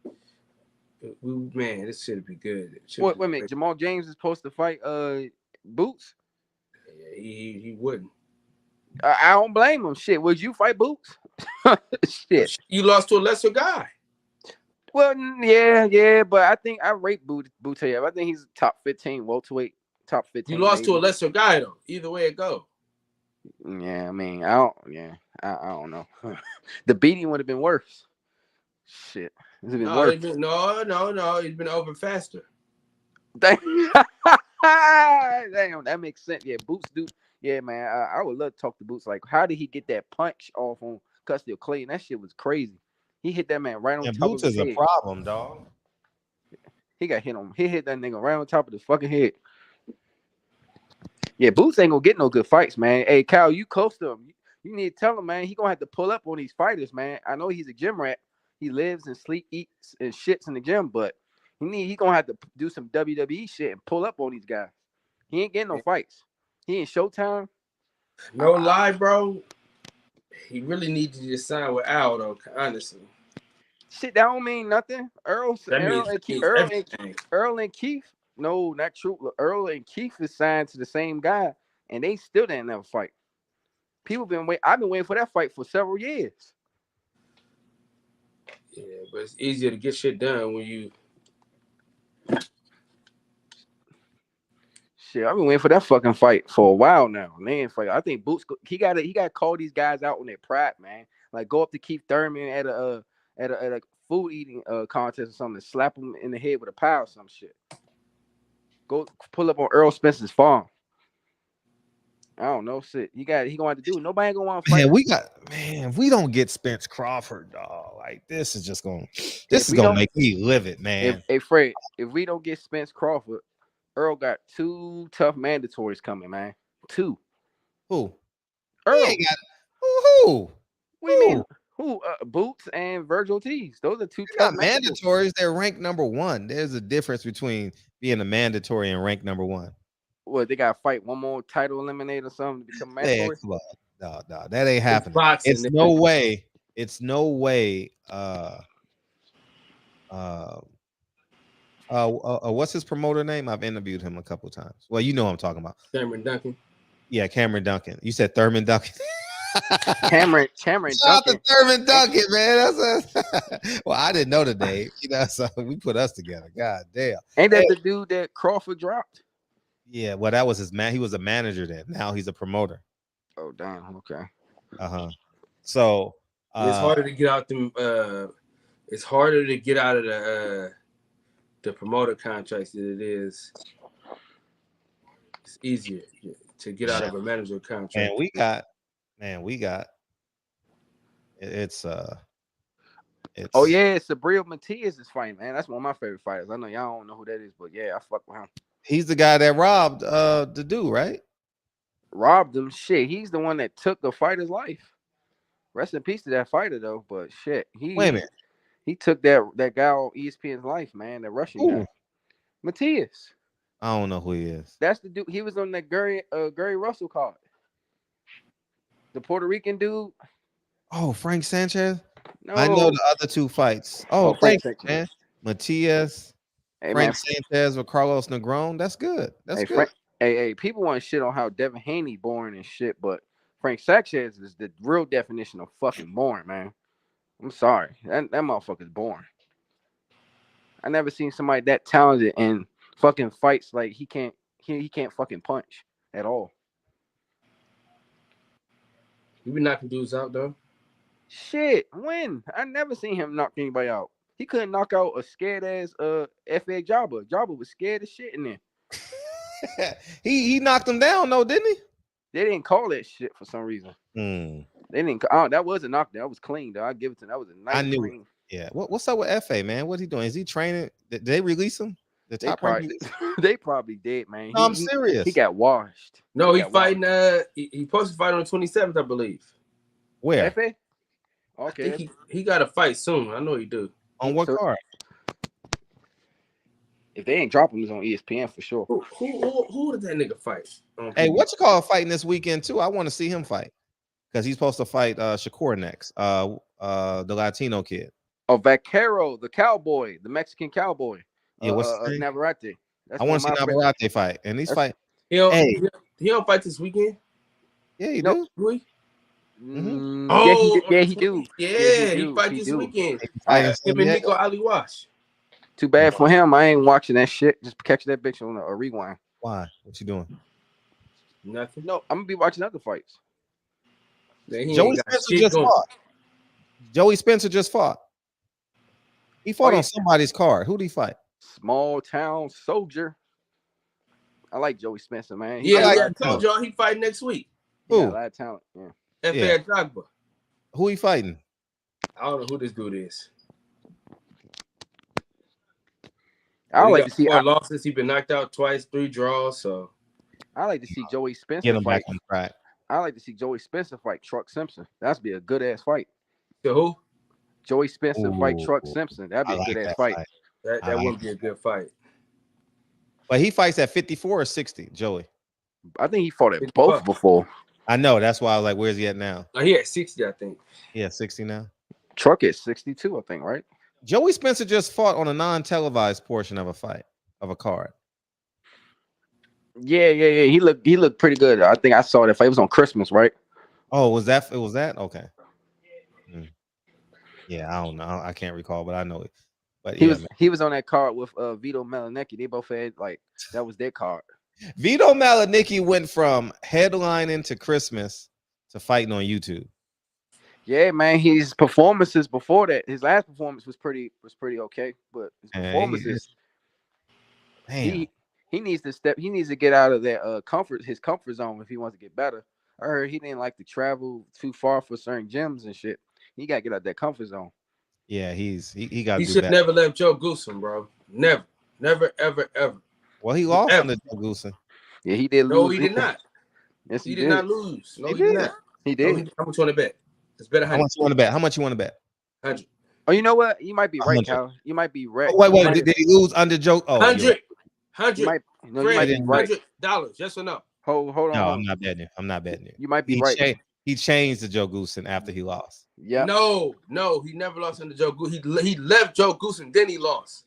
man, this should be good. Wait a minute. Jamal James is supposed to fight Boots. Yeah, he wouldn't. I don't blame him. Shit, would you fight Boots? Shit, you lost to a lesser guy. Well, yeah, but I think I rate Bootayev. I think he's top 15 welterweight, top 15. You lost to a lesser guy though. Either way it go. Yeah, I mean, I don't know. The beating would have been worse. Shit, it's been worse. No, he's been over faster. Damn, that makes sense. Yeah, Boots do. Yeah, man, I would love to talk to Boots. Like, how did he get that punch off on Custody of Clayton? That shit was crazy. He hit that man right on top Boots of his head. Boots is a problem, dog. He got hit on. He hit that nigga right on top of the fucking head. Yeah, Boots ain't gonna get no good fights, man. Hey, Kyle, you close to him. You need to tell him, man. He gonna have to pull up on these fighters, man. I know he's a gym rat. He lives and sleeps, eats, and shits in the gym, but he gonna have to do some WWE shit and pull up on these guys. He ain't getting no fights. He in Showtime. No lie, bro. He really needs to just sign with Al, though, honestly. Shit, that don't mean nothing. Errol and Keith. No, not true. Errol and Keith is signed to the same guy, and they still didn't never fight. I've been waiting for that fight for several years. Yeah, but it's easier to get shit done when you. Shit, I've been waiting for that fucking fight for a while now. Man, I think Boots he got to call these guys out on their pride, man. Like go up to Keith Thurman at a food eating contest or something, and slap him in the head with a pie or some shit. Go pull up on Earl Spencer's farm. I don't know, shit. He gonna have to do. Nobody ain't gonna want to fight. If we don't get Spence Crawford, dog, like this is gonna make me livid, man. Hey Fred, if we don't get Spence Crawford, Earl got 2 tough mandatories coming, man. 2. Who? Earl. Who? What do you mean? Who? Boots and Virgil Ortiz. Those are 2 tough mandatories. They're ranked number 1. There's a difference between being a mandatory and ranked number 1. What, they gotta fight one more title eliminator or something to become mandatory? No, that ain't happening. It's no way. What's his promoter name? I've interviewed him a couple of times. Well, you know what I'm talking about. Cameron Duncan. Yeah, Cameron Duncan. You said Thurman Duncan. Cameron Shout out to Thurman Duncan, man. Well, I didn't know the name. So we put us together. God damn. Ain't that the dude that Crawford dropped? Yeah, well, that was his man. He was a manager then. Now he's a promoter. Oh, damn. Okay. So it's harder to get out them. It's harder to get out of the promoter contracts than it is. It's easier to get out of a manager contract. And we got. It's oh yeah, Sabril Matias is fighting, man. That's one of my favorite fighters. I know y'all don't know who that is, but yeah, I fuck with him. He's the guy that robbed the dude, right? Robbed him. Shit, he's the one that took the fighter's life. Rest in peace to that fighter though. But shit, wait a minute. He took that guy on ESPN's life, man. That Russian guy, Matias. I don't know who he is. That's the dude. He was on that Gary Russell card. The Puerto Rican dude. Oh, Frank Sanchez. No, I know the other 2 fights. Oh, Frank man. Matias. Hey, Frank Sanchez with Carlos Negron. That's good. That's good. Hey, people want to shit on how Devin Haney boring and shit, but Frank Sanchez is the real definition of fucking boring, man. I'm sorry. That motherfucker's boring. I never seen somebody that talented and fucking fights like he can't fucking punch at all. You been knocking dudes out though? Shit, when? I never seen him knock anybody out. He couldn't knock out a scared ass F.A. Jabba. Jabba was scared as shit in there. he knocked him down though, didn't he? They didn't call that shit for some reason. They didn't. That was a knockdown. That was clean though. I give it to him. That was a nice. I knew. Clean. Yeah. What's up with F.A., man? What's he doing? Is he training? Did they release him? They probably did, man. No, I'm serious. He got washed. No, he's fighting. He's supposed to fight on the 27th, I believe. Where? FA? Okay. I think he got to fight soon. I know he do. On what card? If they ain't dropping, he's on ESPN for sure. Who did that nigga fight? Hey, what you call fighting this weekend too? I want to see him fight because he's supposed to fight Shakur next. The Latino kid. Oh, Vaquero, the cowboy, the Mexican cowboy. Yeah, what's his name? Navarrete. I want to see Navarrete fight, and he's fighting. He don't fight this weekend. Yeah, he do. Yeah, he do. He fight this weekend. Him and Nico Ali Wash. Too bad for him. I ain't watching that shit. Just catch that bitch on a rewind. Why? What you doing? Nothing. No, I'm gonna be watching other fights. Joey Spencer just fought. Joey Spencer just fought. He fought on somebody's card. Who did he fight? Small town soldier. I like Joey Spencer, man. I told y'all he fight next week. Who? Yeah, a lot of talent. Yeah. F.A. Jogba. Who he fighting? I don't know who this dude is. I like to see 4 losses. He's been knocked out twice, 3 draws. So I like to see Joey Spencer get him fight. back on track. I like to see Joey Spencer fight Truck Simpson. That'd be a good ass fight. To who? Joey Spencer fight Truck Simpson. That'd be a good ass fight. That wouldn't be a good fight. But he fights at 54 or 60, Joey. I think he fought at both before. I know. That's why I was like, where's he at now? He at 60, I think. Yeah, 60 now. Truck is 62, I think, right? Joey Spencer just fought on a non-televised portion of a fight, of a card. Yeah. He looked pretty good. I think I saw that fight. It was on Christmas, right? Oh, was that? Okay. Yeah, I don't know. I can't recall, but I know it. But he was on that card with Vito Malinicki. They both had that was their card. Vito Malinicki went from headlining to Christmas to fighting on YouTube. Yeah, man. His performances before that, his last performance was pretty okay, but his performances. He needs to step. He needs to get out of that his comfort zone if he wants to get better. I heard he didn't like to travel too far for certain gyms and shit. He got to get out of that comfort zone. Yeah, he got. He should never left Joe Goosen, bro. Never, ever. Well, he lost under Joe Goosen. Yeah, he did lose. No, he did not. Yes, he did not lose. No, he did not. He did. How much you want to bet? It's better. How much you want to bet? How much you want to bet? 100. Oh, you know what? You might be right, Cal. You might be right. Oh, wait. Did he lose under Joe? Oh, 100. You might be right. $100. Yes or no? Hold on. No, I'm not betting you. You might be right. He changed to Joe Goosen after he lost. Yeah. No, he never lost under Joe Goosen. He left Joe Goosen, then he lost.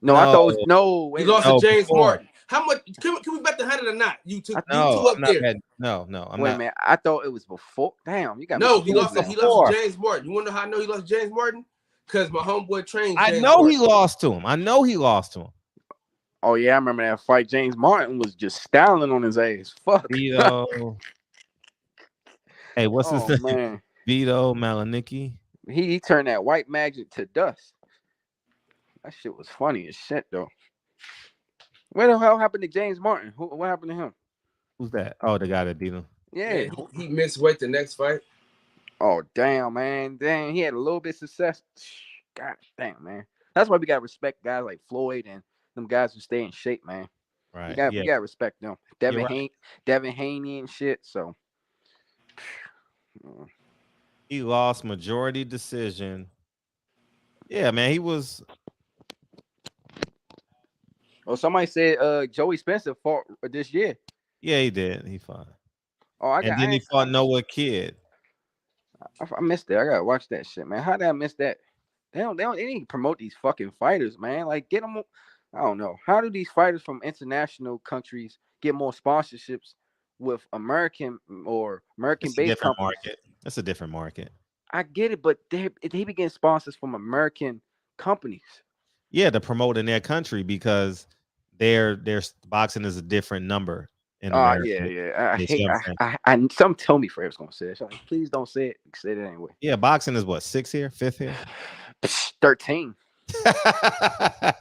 No, I thought it was He lost to James Martin. How much? Can we bet the 100 or not? You two up there. No, I'm Wait not. a minute. I thought it was before. Damn, you got no. He lost to James Martin. You want to know how I know he lost to James Martin? Because my homeboy trained. I know he lost to him. Oh yeah, I remember that fight. James Martin was just styling on his ass. Fuck. Vito. Hey, what's his name? Man. Vito Malinicki. He turned that white magic to dust. That shit was funny as shit though. What the hell happened to James Martin? What happened to him? Who's that? Oh, the guy that beat him. Yeah, he missed weight the next fight. Oh damn, man. Damn, he had a little bit of success. God damn, man. That's why we gotta respect guys like Floyd and them guys who stay in shape, man. Right. We gotta respect them. Devin Haney and shit. So he lost majority decision. Yeah, man. He was. Oh, somebody said Joey Spencer fought this year. Yeah, he did. He fought. Oh, then he fought Noah Kid. I missed it. I gotta watch that shit, man. How did I miss that? They need to promote these fucking fighters, man. Like get them. I don't know. How do these fighters from international countries get more sponsorships with American or American-based companies? That's a different market. I get it, but they be getting sponsors from American companies. Yeah, to promote in their country because their boxing is a different number in America. Yeah. I some tell me Fred's gonna say it. So like, please don't say it. Say it anyway. Yeah, boxing is what, 6th here, 5th here? 13.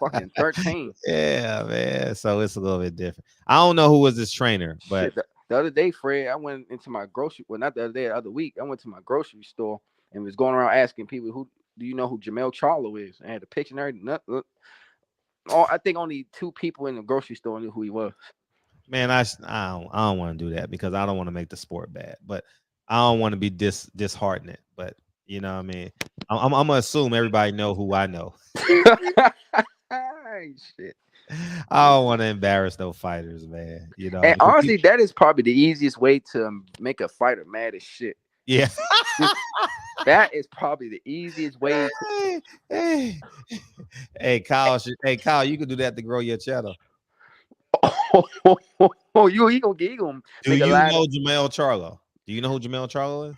Fucking 13. Yeah, man. So it's a little bit different. I don't know who was this trainer, but the other day, Fred, I went into my not the other day, the other week, I went to my grocery store and was going around asking people, who do you know who Jamel Charlo is? I had a picture and everything. I think only 2 people in the grocery store knew who he was. Man, I don't want to do that because I don't want to make the sport bad. But I don't want to be disheartening, but you know what I mean. I'm gonna assume everybody know who I know. Shit. I don't want to embarrass no fighters, man. You know, And honestly, that is probably the easiest way to make a fighter mad as shit. Yeah. That is probably the easiest way. Hey, Kyle, you can do that to grow your channel. He gonna do you know Jamel Charlo? Do you know who Jamel Charlo is?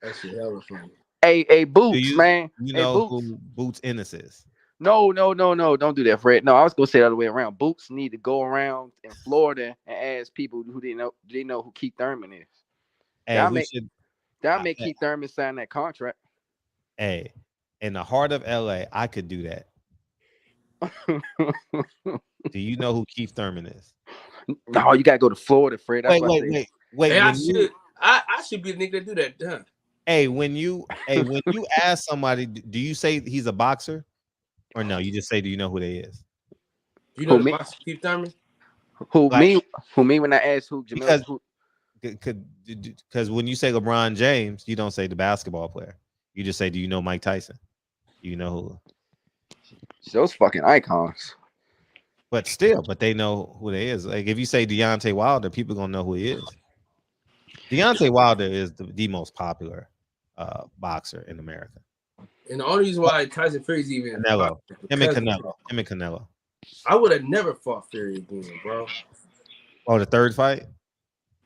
That shit hella funny. Hey, Boots, man. You know who Boots Ennis is? No. Don't do that, Fred. No, I was gonna say the other way around. Boots need to go around in Florida and ask people who didn't know who Keith Thurman is. Hey, That'll make Keith Thurman sign that contract. Hey, in the heart of LA, I could do that. Do you know who Keith Thurman is? No, you gotta go to Florida, Fred. Wait. Hey, I should be the nigga to do that. Huh? Hey, when you ask somebody, do you say he's a boxer, or no? You just say, do you know who they is? You know the boxer Keith Thurman? Who me? When I ask who Jamel? Because when you say LeBron James, you don't say the basketball player. You just say, do you know Mike Tyson? You know who? Those fucking icons. But they know who they is. Like if you say Deontay Wilder, people gonna know who he is. Deontay Wilder is the most popular boxer in America. And the only reason why Tyson Fury's even Canelo. Him and Canelo. I would have never fought Fury again, bro. Oh, the third fight?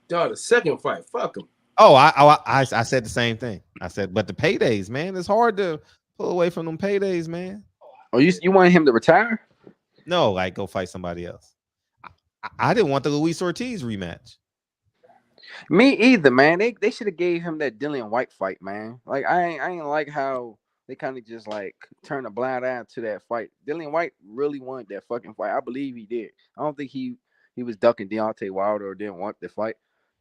Dog, the second fight. Fuck him. Oh, I said the same thing. I said, but the paydays, man, it's hard to pull away from them paydays, man. Oh, you wanted him to retire? No, like go fight somebody else. I didn't want the Luis Ortiz rematch. Me either, man. They should have gave him that Dillian White fight, man. Like I ain't like how they kind of just like turned a blind eye to that fight. Dillian White really wanted that fucking fight. I believe he did. I don't think he was ducking Deontay Wilder or didn't want the fight.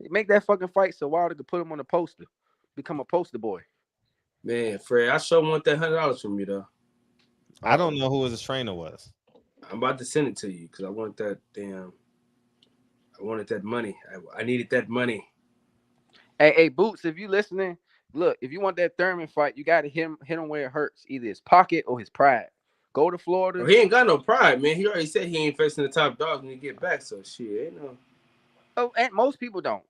Make that fucking fight so Wilder could put him on the poster, become a poster boy. Man, Fred, I sure want that $100 from you though. I don't know who his trainer was. I'm about to send it to you because I want that I wanted that money. I needed that money. Hey, Boots, if you listening, look, if you want that Thurman fight, you got to hit him where it hurts, either his pocket or his pride. Go to Florida. Well, he ain't got no pride, man. He already said he ain't facing the top dogs when he get back, so shit, ain't no. Oh, and most people don't.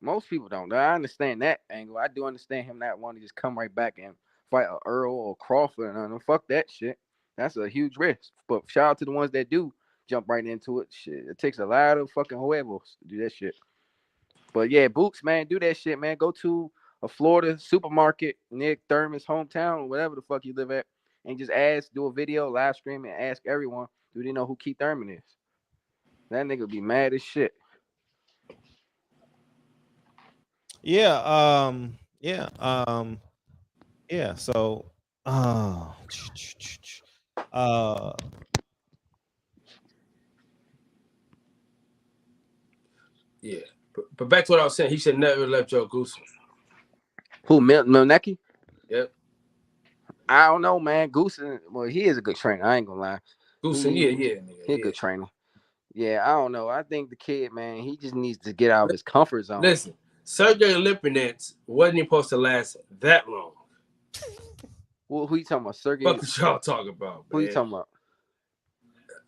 I understand that angle. I do understand him not wanting to just come right back and fight a Errol or Crawford. Fuck that shit. That's a huge risk. But shout out to the ones that do jump right into it. Shit, it takes a lot of fucking huevos to do that shit. But yeah, Boots, man, do that shit, man. Go to a Florida supermarket near Thurman's hometown or whatever the fuck you live at, and just do a video, live stream, and ask everyone, do they know who Keith Thurman is? That nigga be mad as shit. Yeah. So, yeah. But back to what I was saying, he should never left Joe Goose. Who, Milnecki? Yep. I don't know, man. Goose, well, he is a good trainer. I ain't gonna lie. Goose, He a good trainer. Yeah, I don't know. I think the kid, man, he just needs to get out of his comfort zone. Listen, Sergey Lipinets wasn't even supposed to last that long. Well, who you talking about? Sergey? What y'all talking about? Who you talking about?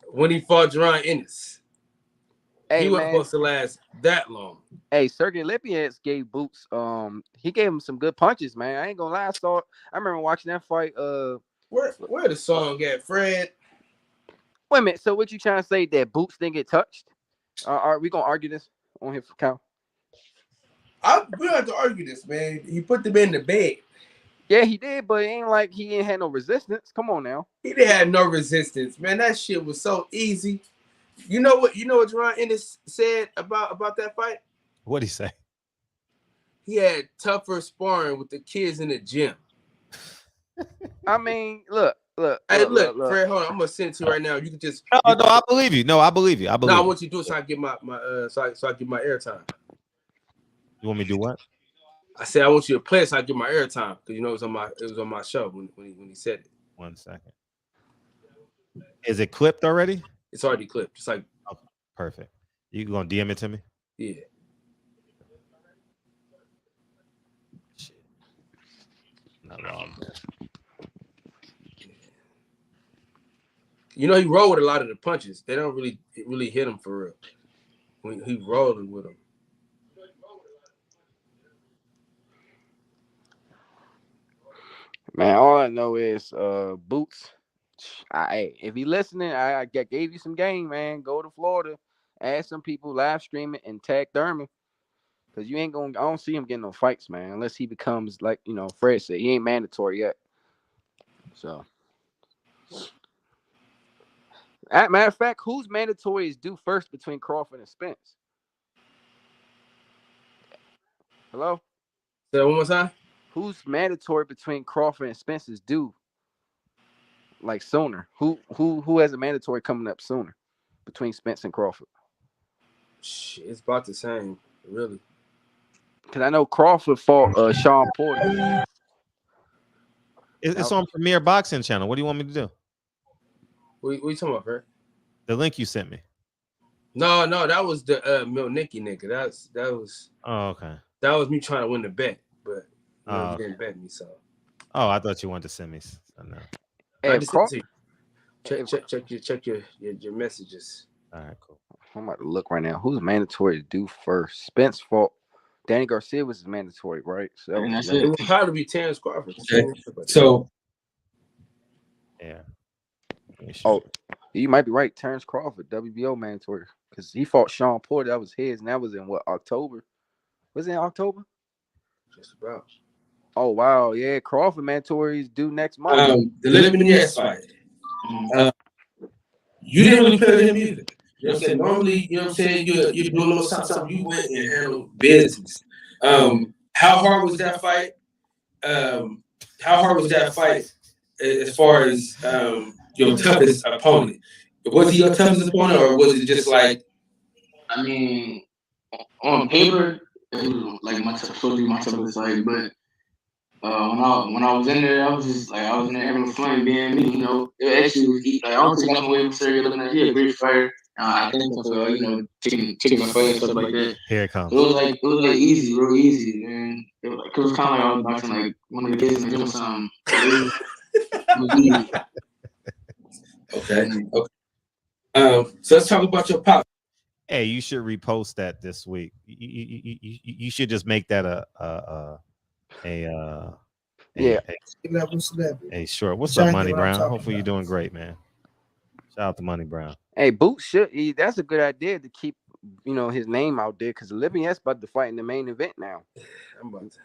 When he fought Jerome Ennis. Hey, he wasn't supposed to last that long. Hey, Sergey Lipinets gave Boots. He gave him some good punches, man. I ain't gonna lie. I remember watching that fight. Where the song at, Fred? Wait a minute. So what you trying to say that Boots didn't get touched? Are we gonna argue this on here for Cal? We don't have to argue this, man. He put them in the bed. Yeah, he did, but it ain't like he ain't had no resistance. Come on now. He didn't have no resistance, man. That shit was so easy. You know what Jerome Ennis said about that fight? What'd he say? He had tougher sparring with the kids in the gym. I mean, look. Hey, look, Fred, hold on. I'm gonna send it to you right now. You can just No, I believe you. No, I believe you. I want you to do it so I get my so I get my airtime. You want me to do what? I said I want you to play it so I get my airtime because it was on my show when he said it. 1 second. Is it clipped already? It's already clipped. It's like perfect. You gonna DM it to me? Yeah. You know, he rolled with a lot of the punches. They don't really hit him for real. When he rolling with them. Man, all I know is Boots. If you listening, I gave you some game, man. Go to Florida, ask some people, live stream it, and tag Thurman. Because you ain't gonna. I don't see him getting no fights, man, unless he becomes like Fred said, he ain't mandatory yet. So, matter of fact, whose mandatory is due first between Crawford and Spence? Hello? Say that one more time. Who's mandatory between Crawford and Spence is due? Like sooner. Who has a mandatory coming up sooner between Spence and Crawford? Shit, it's about the same, really. Because I know Crawford fought Sean Porter. It's on Premier Boxing Channel. What do you want me to do? What you talking about, Fred? The link you sent me. No, that was the Milnicki nigga. That was. Oh, okay. That was me trying to win the bet, but you didn't bet me, so. Oh, I thought you wanted to send me. No. Hey, check your messages. All right, cool. I'm about to look right now. Who's mandatory to do first? Spence fought Danny Garcia was mandatory, right? So it would probably be Terrence Crawford. Okay. So yeah. Oh, you might be right. Terrence Crawford, WBO mandatory, because he fought Sean Porter. That was his, and that was in what, October? Was it in October? Just about. Oh wow, yeah. Crawford mandatory is due next month. The Helenius fight. You didn't really play with him either. You know what I'm saying? Normally, you know what I'm saying, you're doing a little something. You went and handled business. How hard was that fight? How hard was that fight as far as your toughest opponent? Was he your toughest opponent, or was it just like? I mean, on paper, it was like my toughest fight, but when I was in there, I was just like, I was in there having fun, being me, It actually was like, I don't take nothing away from Serena, looking at a great fighter. I thank him for taking my fight and stuff like that. Here it comes. It was like easy, real easy, man. It was kind of like I was boxing like one of the kids in the gym or something. Okay. So let's talk about your pop. Hey, you should repost that this week. You should just make that Hey, sure. What's up, Money Brown? Hopefully you're doing great, man. Shout out to Money Brown. Hey, Boots that's a good idea to keep his name out there, because Olympian's about to fight in the main event now. I'm about to.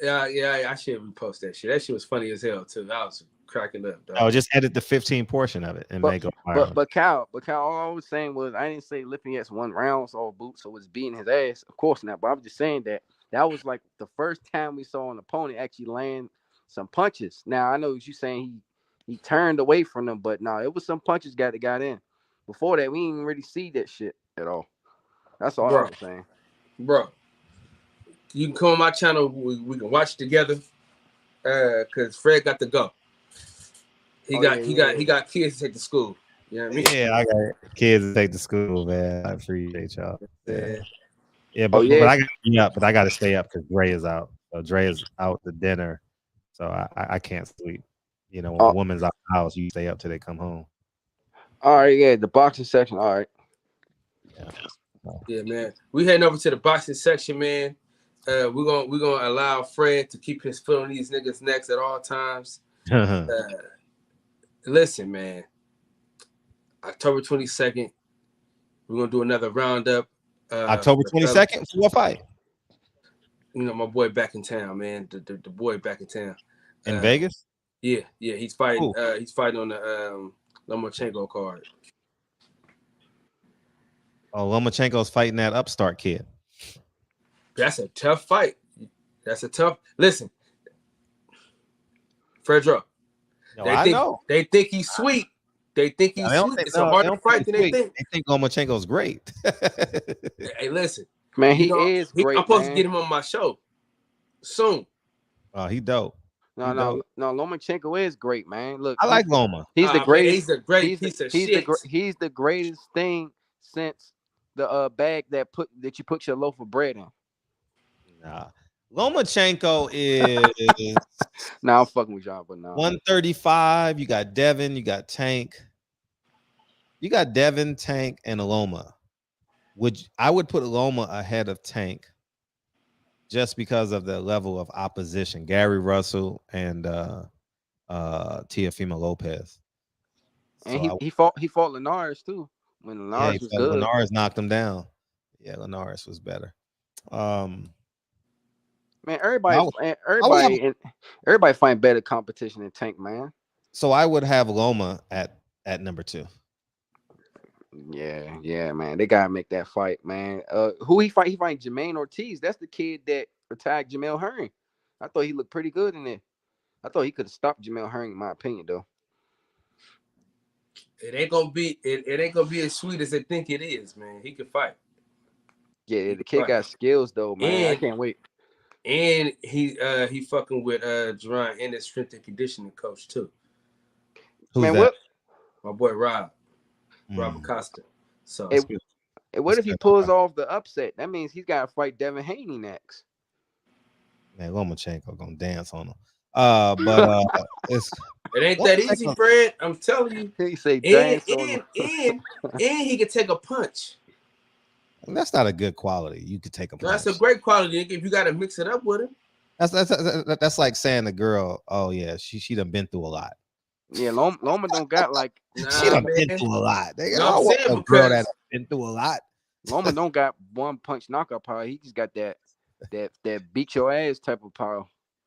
Yeah, I should repost that shit. That shit was funny as hell too. I was cracking up. Dog. Oh, just edit the 15 portion of it and make it viral. But Cal, all I was saying was I didn't say Olympian's won rounds or Boots or was beating his ass. Of course not. But I was just saying that was like the first time we saw an opponent actually land some punches. Now I know you saying he turned away from them, but no, it was some punches that got in. Before that, we didn't really see that shit at all. That's all I was saying. Bro, you can come on my channel. We can watch together. Cause Fred got to go. He got kids to take to school. You know what I mean? Yeah, I got kids to take to school, man. I appreciate y'all. Yeah, but I got to stay up because Dre is out. So Dre is out to dinner, so I can't sleep. When a woman's out the house, you stay up till they come home. All right, yeah, the boxing section. All right. Yeah, man. We heading over to the boxing section, man. We're gonna allow Fred to keep his foot on these niggas' necks at all times. Listen, man. October 22nd, we're gonna do another roundup. October 22nd, what fight? My boy back in town, man. The boy back in town. In Vegas? Yeah. He's fighting. He's fighting on the Lomachenko card. Oh, Lomachenko's fighting that upstart kid. That's a tough fight. Listen, Fredro. They think he's sweet. They think he's sweet. It's a harder fight than they think. They think Lomachenko's great. Hey, listen. Man, he is great. I'm supposed to get him on my show soon. Oh, he dope. No, Lomachenko is great, man. Look, I like Loma. He's the greatest. He's a great piece of shit. He's the greatest thing since the bag that you put your loaf of bread in. Nah, Lomachenko is Now I'm fucking with y'all, but no. 135. You got Devin, you got Tank. You got Devin, Tank, and Loma. I would put Loma ahead of Tank just because of the level of opposition. Gary Russell and Teofimo Lopez. And So he fought Linares too. When Linares was good. Linares knocked him down. Yeah, Linares was better. Man, everybody find better competition than Tank, man. So I would have Loma at number 2. Yeah, man. They gotta make that fight, man. Who he fight? He fight Jermaine Ortiz. That's the kid that attacked Jamel Herring. I thought he looked pretty good in it. I thought he could have stopped Jamel Herring, in my opinion, though. It ain't gonna be as sweet as they think it is, man. He can fight. Yeah, the kid got skills though, man. I can't wait. And he fucking with Jerome and his strength and conditioning coach too. Who's that? My boy Rob Acosta. So what if he pulls off the upset? That means he's got to fight Devin Haney next. Man, Lomachenko gonna dance on him. But it ain't that easy, Fred. I'm telling you. He say and he can take a punch. That's not a good quality. You could take a punch. That's a great quality if you got to mix it up with him. That's like saying the girl, oh yeah, she done been through a lot. Yeah, Loma don't got like she done been through a lot. They got a girl that been through a lot. Loma don't got one punch knockout power. He just got that beat your ass type of power.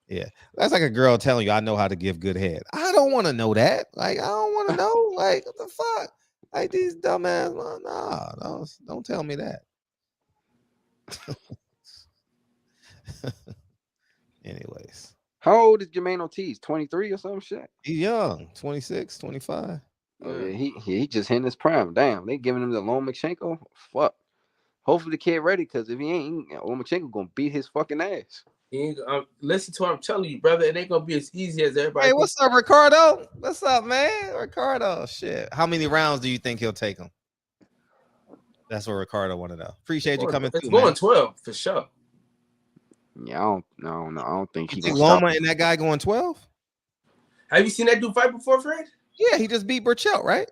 Yeah, that's like a girl telling you, I know how to give good head. I don't want to know that. Like, I don't want to know. Like, what the fuck? Like these dumbass. Nah, don't tell me that. Anyways, how old is Jermaine Ortiz? 23 or some shit? He's young, 26, 25. Oh, yeah, he just hitting his prime. Damn, they giving him the Lomachenko. Fuck. Hopefully the kid ready, because if he ain't, Lomachenko gonna beat his fucking ass. Listen to what I'm telling you, brother. It ain't gonna be as easy as everybody. Hey, what's up, Ricardo? What's up, man? Ricardo, shit. How many rounds do you think he'll take him? That's what Ricardo wanted to know. Appreciate you coming through. It's going 12 for sure. Yeah, I don't think he gonna Loma and that guy going 12. Have you seen that dude fight before, Fred? Yeah, he just beat Burchell, right?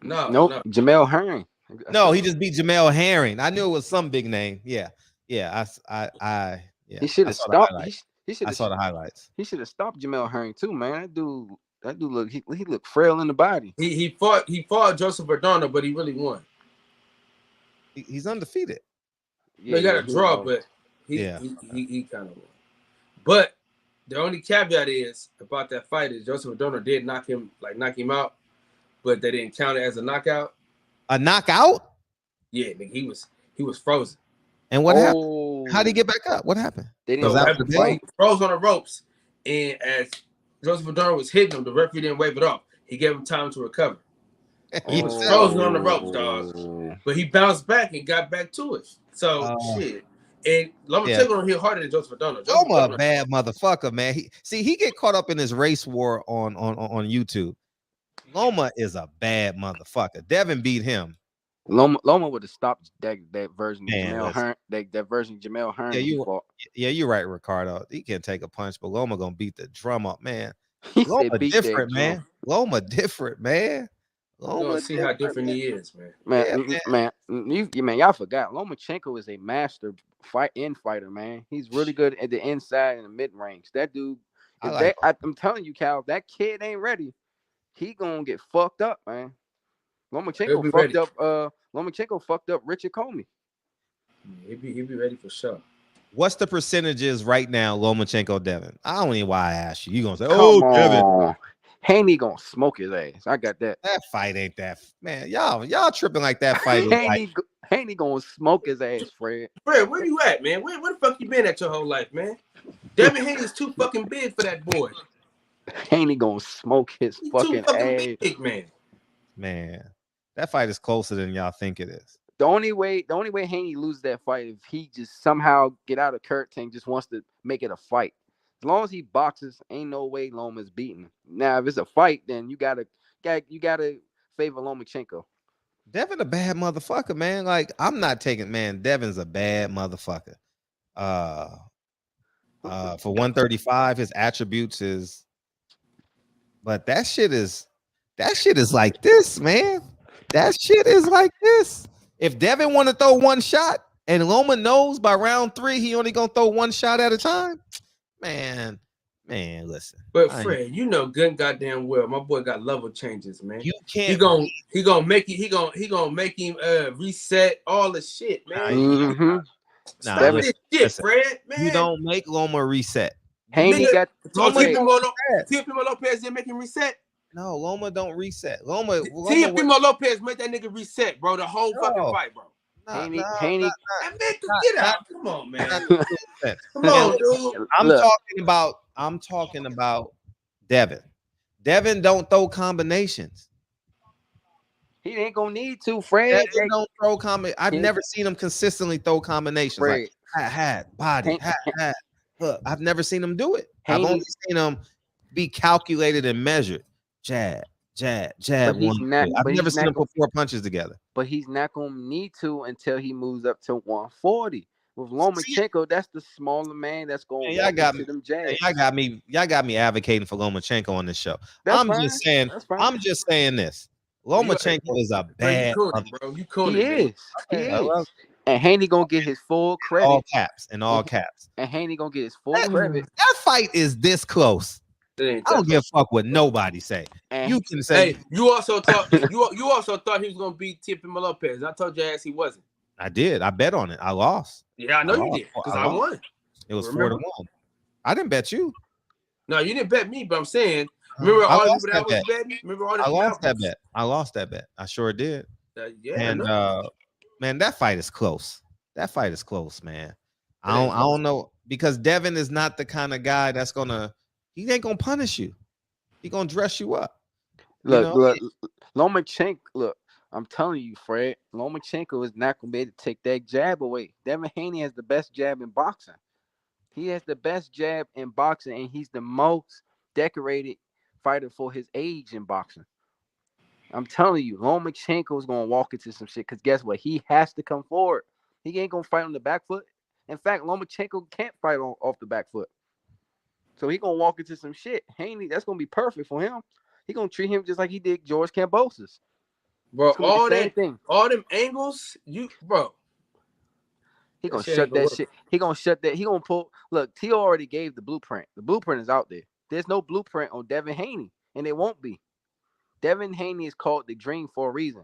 Nope. Jamel Herring. No, he just beat Jamel Herring. I knew it was some big name. Yeah. I he should have stopped. I saw the highlights. He should have stopped Jamel Herring too, man. That dude look he looked frail in the body. He fought Joseph Verdano, but he really won. He's undefeated. Yeah, he got a draw, but he kind of won. But the only caveat is about that fight is Joseph Verdano did knock him out, but they didn't count it as a knockout. A knockout? Yeah, nigga, he was frozen. And what happened? How did he get back up? What happened? They didn't he froze on the ropes, and as Joseph Verdano was hitting him, the referee didn't wave it off. He gave him time to recover. He was frozen on the ropes, dog. But he bounced back and got back to it. So shit. And Lomachenko don't hit harder than Joseph Verdano. Loma a bad motherfucker, man. He get caught up in this race war on YouTube. Loma is a bad motherfucker. Devin beat him. Loma would have stopped that version of Jamel Hearn. That version of Jamel Hearn. Yeah, you're right, Ricardo. He can't take a punch, but Loma gonna beat the drum up, man. Loma different, man. Loma different, man. Loma see how different he is, man. Man, y'all forgot. Lomachenko is a master fighter, man. He's really good at the inside and the mid range. That dude, I'm telling you, Cal, that kid ain't ready. He gonna get fucked up, man. Lomachenko fucked up Richard Comey. He'd be ready for sure. What's the percentages right now, Lomachenko Devin? I don't even why I asked you. You gonna say, Devin. Haney gonna smoke his ass. I got that. That fight ain't that, man. Y'all tripping like that fight. Haney gonna smoke his ass, Fred. Fred, where you at, man? Where the fuck you been at your whole life, man? Devin Haney's too fucking big for that boy. Haney gonna smoke his fucking ass, big, man. Man, that fight is closer than y'all think it is. The only way Haney loses that fight if he just somehow get out of curtain, just wants to make it a fight. As long as he boxes, ain't no way Loma's beating. Now, if it's a fight, then you gotta favor Lomachenko. Devin a bad motherfucker, man. Like, I'm not taking, man. Devin's a bad motherfucker. For 135, his attributes is, but that shit is like this, man. That shit is like this. If Devin want to throw one shot and Loma knows by round 3 he only gonna throw one shot at a time, man, listen. But Fred, you know good and goddamn well, my boy got level changes, man. You can't. He gonna make it. He gonna make him reset all the shit, man. Stop this shit, listen, Fred, man. You don't make Loma reset. Haney got Teofimo Lopez didn't make him reset. No, Loma don't reset. Teofimo Lopez made that nigga reset, bro. The whole fucking fight, bro. Haney. Get out. Come on, man. Come on, dude. I'm talking about Devin. Devin don't throw combinations. He ain't gonna need to, Fred. Devin don't throw I've never seen him consistently throw combinations. Fred. Like hat, body, hat. Look, I've never seen him do it. I've only seen him be calculated and measured. Jab. I've never seen him put 4 punches together. But he's not gonna need to until he moves up to 140. With Lomachenko, that's the smaller man that's going to walk into them jabs. Y'all got me advocating for Lomachenko on this show. I'm just saying this. Lomachenko is a bad bro. He is. And Haney gonna get his full credit. All caps. And Haney gonna get his full credit. That fight is this close. I don't give a fuck what nobody say. You can say. Hey, you also thought you also thought he was gonna beat Teofimo Lopez. I told your ass he wasn't. I did. I bet on it. I lost. Yeah, I know you did because I won. It was 4-1. I didn't bet you. No, you didn't bet me, but I'm saying. Remember all the people that was betting? Remember all the I lost that bet. I sure did. And man, that fight is close. Man. I don't know, because Devin is not the kind of guy that's he ain't gonna punish you. He gonna dress you up. Look, Lomachenko. Look, I'm telling you, Fred. Lomachenko is not gonna be able to take that jab away. Devin Haney has the best jab in boxing. He has the best jab in boxing, and he's the most decorated fighter for his age in boxing. I'm telling you, Lomachenko is gonna walk into some shit, because guess what? He has to come forward. He ain't gonna fight on the back foot. In fact, Lomachenko can't fight off the back foot. So he gonna walk into some shit. Haney, that's gonna be perfect for him. He gonna treat him just like he did George Kambosos. Bro, all them angles, bro. He gonna shut that shit. He gonna shut that. He gonna pull. Look, T already gave the blueprint. The blueprint is out there. There's no blueprint on Devin Haney, and it won't be. Devin Haney is called the dream for a reason.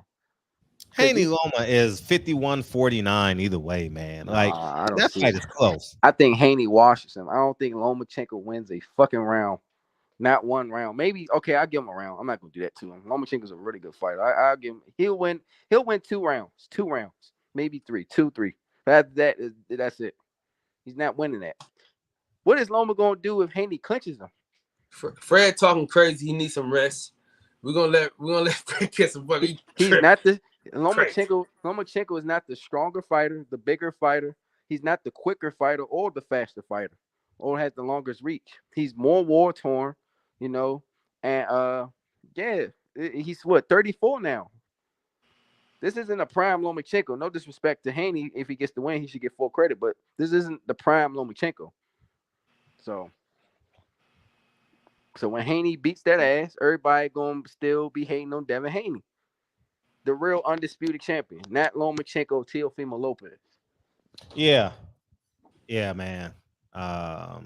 Haney Loma is 51-49 either way, man. Like, that fight is close. I think Haney washes him. I don't think Lomachenko wins a fucking round. Not one round. Maybe, okay, I'll give him a round. I'm not gonna do that to him. Lomachenko's a really good fighter. I'll give him. He'll win 2 rounds. 2 rounds. Maybe 3. 2-3. But after that's it. He's not winning that. What is Loma gonna do if Haney clinches him? Fred talking crazy. He needs some rest. We're gonna let Fred get some fuck. He's not the Lomachenko is not the stronger fighter, the bigger fighter. He's not the quicker fighter or the faster fighter, or has the longest reach. He's more war torn, and he's 34 now. This isn't a prime Lomachenko. No disrespect to Haney. If he gets the win, he should get full credit, but this isn't the prime Lomachenko. So when Haney beats that ass, everybody gonna still be hating on Devin Haney, the real undisputed champion, not Lomachenko, Teofimo Lopez. Yeah, man. Man,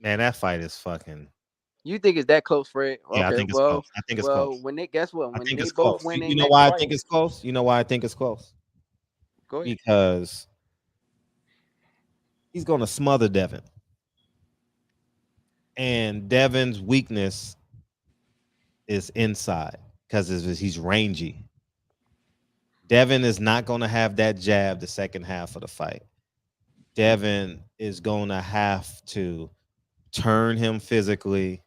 that fight is fucking. You think it's that close, Fred? Yeah, I think it's close. I think it's close. When they guess what? When they both win, you know why I think it's close? You know why I think it's close? Go ahead. Because he's gonna smother Devin. And Devin's weakness is inside because he's rangy. Devin is not going to have that jab the second half of the fight. Devin is going to have to turn him physically,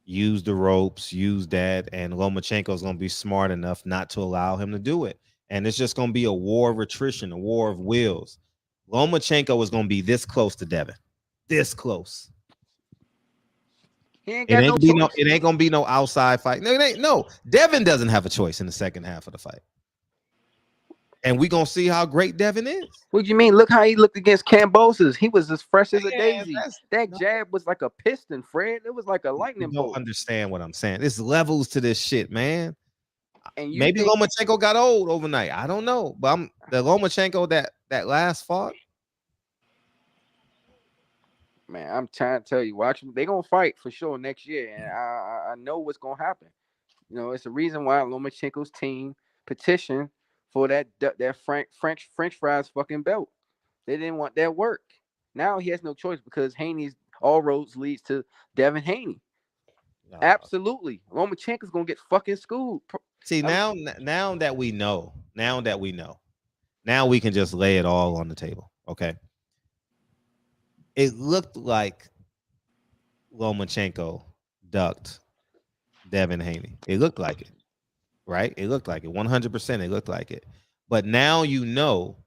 use the ropes, use that, and Lomachenko is going to be smart enough not to allow him to do it. And it's just going to be a war of attrition, a war of wills. Lomachenko is going to be this close to Devin. This close. It ain't gonna be no outside fight. No, it ain't. No, Devin doesn't have a choice in the second half of the fight. And we gonna see how great Devin is. What do you mean? Look how he looked against Cambosos. He was as fresh as a daisy. That jab was like a piston, Fred. It was like a lightning bolt. You don't understand what I'm saying. There's levels to this shit, man. And maybe Lomachenko got old overnight. I don't know. But the Lomachenko that last fought. Man, I'm trying to tell you, watch them. They're gonna fight for sure next year. And I know what's gonna happen. You know, it's the reason why Lomachenko's team petitioned for that French fries fucking belt. They didn't want that work. Now he has no choice because Haney's all roads leads to Devin Haney. No. Absolutely. Lomachenko's gonna get fucking schooled. See, now that we know, now we can just lay it all on the table. Okay. It looked like Lomachenko ducked Devin Haney. It looked like it. Right? It looked like it. 100%. It looked like it. But now you know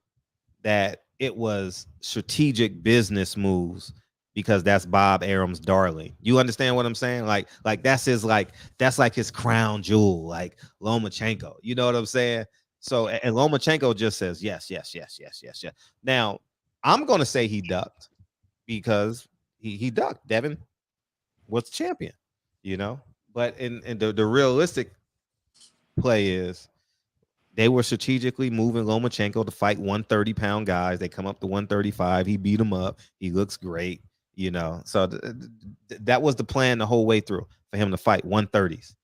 that it was strategic business moves because that's Bob Arum's darling. You understand what I'm saying? Like that's like his crown jewel, like Lomachenko. You know what I'm saying? So and Lomachenko just says yes. Now I'm gonna say he ducked because he ducked. Devin was champion, you know. But in the realistic play is they were strategically moving Lomachenko to fight 130-pound guys. They come up to 135. He beat him up. He looks great, you know. So that was the plan the whole way through for him to fight 130s.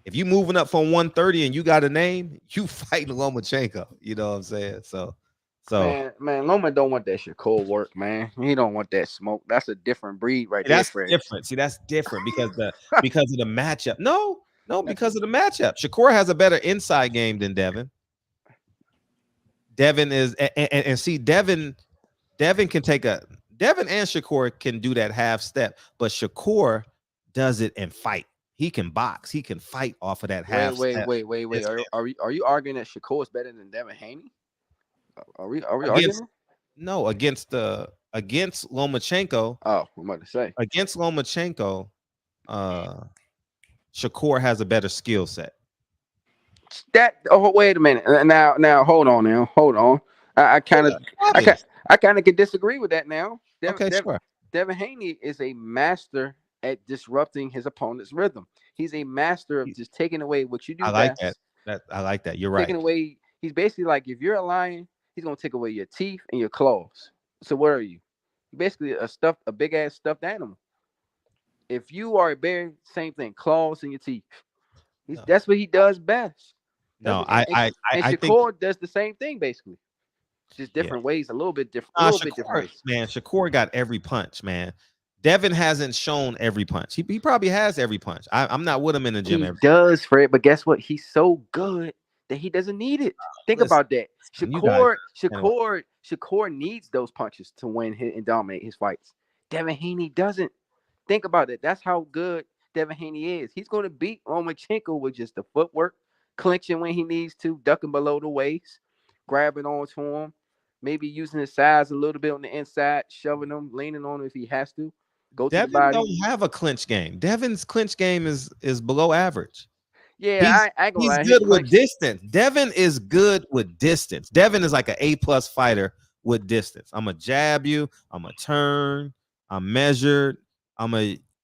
If you moving up from 130 and you got a name, you fighting Lomachenko. You know what I'm saying? So man, Loma don't want that Shakur work, man. He don't want that smoke. That's a different breed, right? That's different. See, that's different because of the matchup. No, because of the matchup. Shakur has a better inside game than Devin. Devin is and see Devin can take Devin and Shakur can do that half step, but Shakur does it and fight. He can box. He can fight off of that half step. Wait. Are you arguing that Shakur is better than Devin Haney? Are we arguing? No, against Lomachenko. Oh, I'm about to say against Lomachenko. Shakur has a better skill set. Wait a minute. Now hold on. I kind of can disagree with that now. Sure. Devin Haney is a master at disrupting his opponent's rhythm. He's a master of just taking away what you do. I like that. I like that. You're right. Taking away. He's basically like, if you're a lion, he's gonna take away your teeth and your claws. So what are you? Basically a big ass stuffed animal. If you are a bear, same thing, claws in your teeth. That's what he does best. I Shakur think does the same thing basically, just different ways, a little bit different. Man, Shakur got every punch, man. Devin hasn't shown every punch. He probably has every punch. I'm not with him in the gym. He does, Fred, but guess what? He's so good that he doesn't need it. Think about that. Shakur needs those punches to win and dominate his fights. Devin Haney doesn't. Think about it. That's how good Devin Haney is. He's going to beat Lomachenko with just the footwork, clinching when he needs to, ducking below the waist, grabbing onto him, maybe using his size a little bit on the inside, shoving him, leaning on him if he has to. Devin don't have a clinch game. Devin's clinch game is below average. Yeah, he's good with distance. Devin is good with distance. Devin is like an A+ fighter with distance. I'm gonna jab you. I'm gonna turn. I'm measured.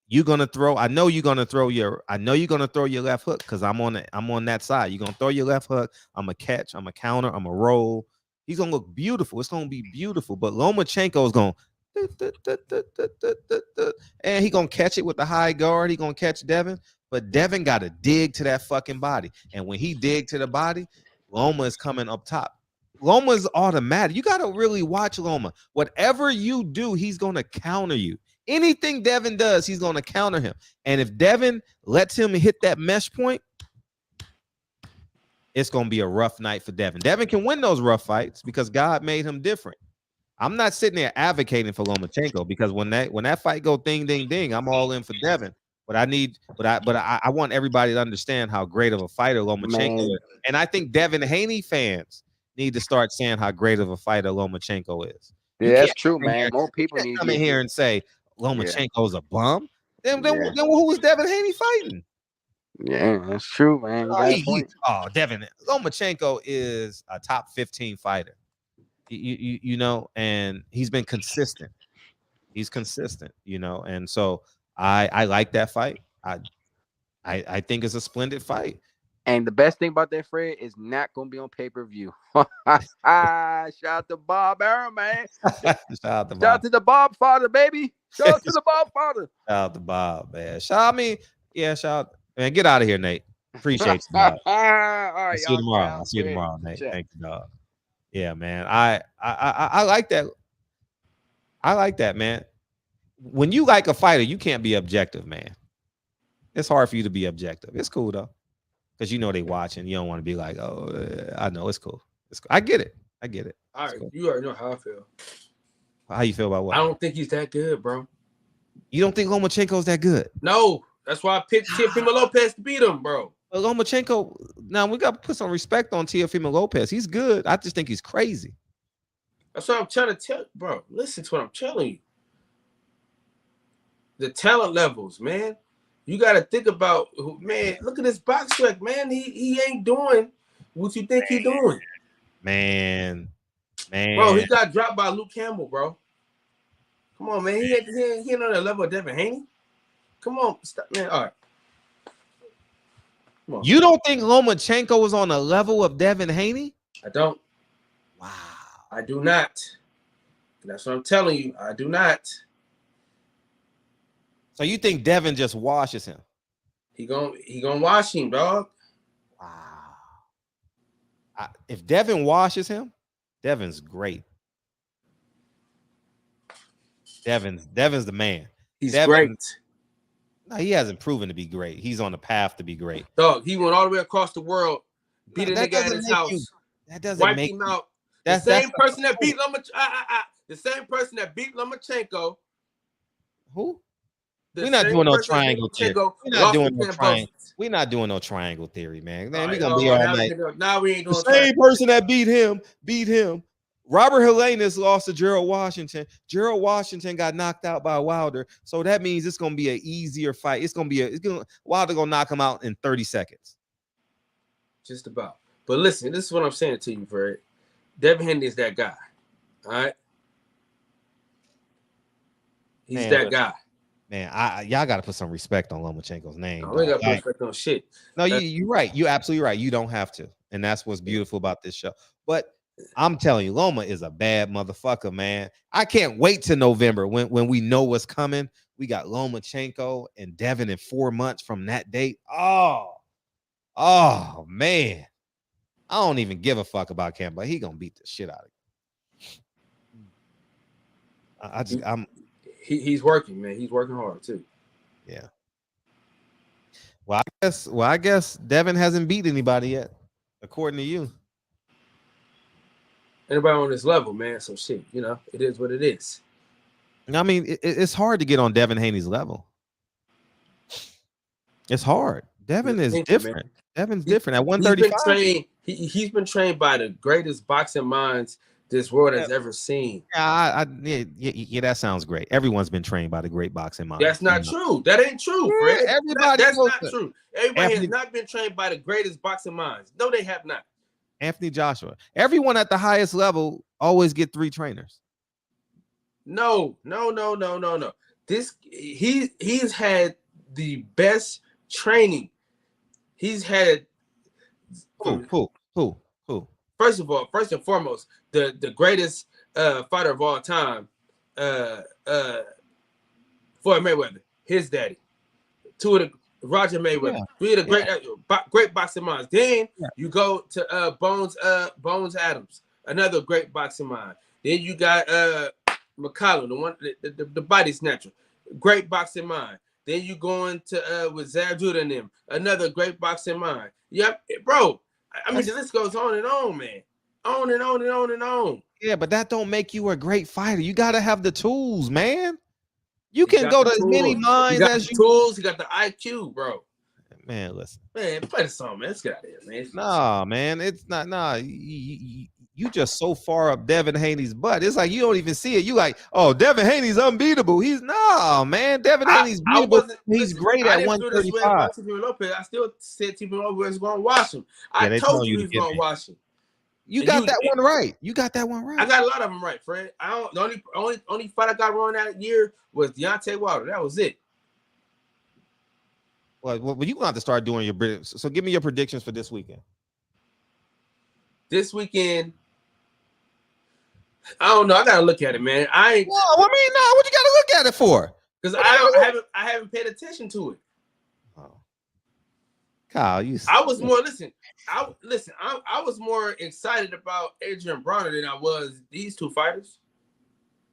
You gonna throw. I know you're gonna throw your left hook because I'm on that side. You're gonna throw your left hook. I'm gonna catch. I'm gonna counter. I'm gonna roll. He's gonna look beautiful. It's gonna be beautiful. But Lomachenko is gonna and he gonna catch it with the high guard. He gonna catch Devin. But Devin got to dig to that fucking body. And when he dig to the body, Loma is coming up top. Loma is automatic. You got to really watch Loma. Whatever you do, he's going to counter you. Anything Devin does, he's going to counter him. And if Devin lets him hit that mesh point, it's going to be a rough night for Devin. Devin can win those rough fights because God made him different. I'm not sitting there advocating for Lomachenko because when that fight go ding, ding, ding, I'm all in for Devin. But I want everybody to understand how great of a fighter Lomachenko is. And I think Devin Haney fans need to start saying how great of a fighter Lomachenko is. Yeah, that's true, man. More people need to come in here and say Lomachenko's a bum. Then who was Devin Haney fighting? Yeah, that's true, man. You got a point. Devin Lomachenko is a top 15 fighter. You know, and he's been consistent. He's consistent, you know, and so I like that fight. I think it's a splendid fight. And the best thing about that, Fred, is not gonna be on pay-per-view. Shout out to Bob Aaron, man. Shout out to the Bob father, baby. Shout out to the Bob father. Shout out to Bob, man. Shout out. Man, get out of here, Nate. Appreciate you. All right, I'll see you tomorrow. I'll see you tomorrow, Nate. Thank you, dog. Yeah, man. I like that. I like that, man. When you like a fighter, you can't be objective, man. It's hard for you to be objective. It's cool though, because you know they watching. You don't want to be like, oh, I know it's cool. It's cool. I get it. All right, cool. You already know how I feel. How you feel about what? I don't think he's that good, bro. You don't think Lomachenko's that good? No, that's why I picked Teofimo Lopez to beat him, bro. But Lomachenko, now we got to put some respect on Teofimo Lopez. He's good. I just think he's crazy. That's what I'm trying to tell, bro. Listen to what I'm telling you. The talent levels, man. You got to think about, man, look at this box rec, man. He ain't doing what you think he's doing. Man. Bro, he got dropped by Luke Campbell, bro. Come on, man. He ain't on the level of Devin Haney. Come on. Stop, man. All right. Come on. You don't think Lomachenko was on the level of Devin Haney? I don't. Wow. I do not. That's what I'm telling you. I do not. So you think Devin just washes him? He gonna wash him, dog. Wow. If Devin washes him, Devin's great. Devin's the man. He's great. No, he hasn't proven to be great. He's on the path to be great. Dog, he went all the way across the world, beat a nigga at his house. That doesn't wiped make him out. The same person that beat Lomachenko. Who? We're not doing no triangle theory. We're not doing no triangle theory, man. Man, we're gonna be all night. Now we ain't doing the same person that beat him. Robert Helenius lost to Gerald Washington. Gerald Washington got knocked out by Wilder, so that means it's gonna be an easier fight. Wilder gonna knock him out in 30 seconds. Just about. But listen, this is what I'm saying to you, Fred. Devin Haney is that guy. All right, he's that guy. Man, y'all got to put some respect on Lomachenko's name. We got to put respect on shit. No, you're right. You're absolutely right. You don't have to, and that's what's beautiful about this show. But I'm telling you, Loma is a bad motherfucker, man. I can't wait till November when we know what's coming. We got Lomachenko and Devin in 4 months from that date. Oh man, I don't even give a fuck about Campbell. He gonna beat the shit out of him. He's working, man. He's working hard too. Yeah. Well, I guess Devin hasn't beat anybody yet, according to you. Anybody on this level, man. So shit, you know, it is what it is. I mean, it's hard to get on Devin Haney's level. It's hard. Devin is different. Man. Devin's different at 135. He's been trained by the greatest boxing minds this world has ever seen. Yeah, that sounds great. Everyone's been trained by the great boxing minds. That's not true. That ain't true, Fred. That's not true. Everybody has not been trained by the greatest boxing minds. No, they have not. Anthony Joshua. Everyone at the highest level always get 3 trainers. No. He's had the best training. He's had who? First and foremost, the greatest fighter of all time, Floyd Mayweather, his daddy. 2 of the Roger Mayweather, 3 of the great boxing minds. Then you go to Bones Adams, another great boxing mind. Then you got McCollum, the one the body snatcher, great boxing mind. Then you go into with Zab Judah and them, another great boxing mind. Yep, bro. I mean, the list goes on and on, man. On and on and on and on. Yeah, but that don't make you a great fighter. You got to have the tools, man. You can go to as many minds as you tools. You got the IQ, bro. Man, listen. Man, play the song, man. Let's get out of here, man. Nah, man. It's not. Nah. you just so far up Devin Haney's butt. It's like you don't even see it. You like, oh, Devin Haney's unbeatable. He's man. Devin Haney's beatable. He's great at 135. I still said T.P. Lopez was going to watch him. I told you he was going to watch him. You got that one right. You got that one right. I got a lot of them right, Fred. The only fight I got wrong that year was Deontay Wilder. That was it. Well, you going to have to start doing your predictions. So give me your predictions for this weekend. This weekend, I don't know. I gotta look at it, man. What you gotta look at it for? Because I haven't paid attention to it. Oh. Kyle, I was more I was more excited about Adrian Bronner than I was these two fighters.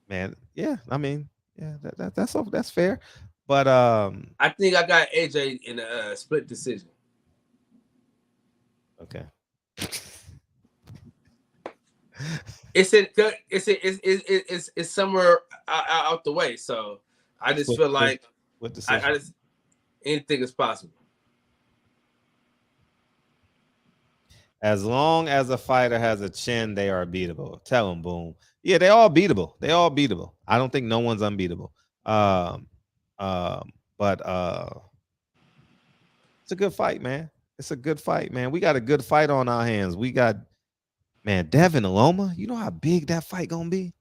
Man, yeah, I mean, yeah, that's fair. But I think I got AJ in a split decision. Okay. It's somewhere out the way, so I just feel like I just anything is possible. As long as a fighter has a chin, they are beatable. Tell them, boom. Yeah, they all beatable. They all beatable. I don't think no one's unbeatable. But it's a good fight, man. It's a good fight, man. We got a good fight on our hands. We got. Man, Devin Loma, you know how big that fight gonna be?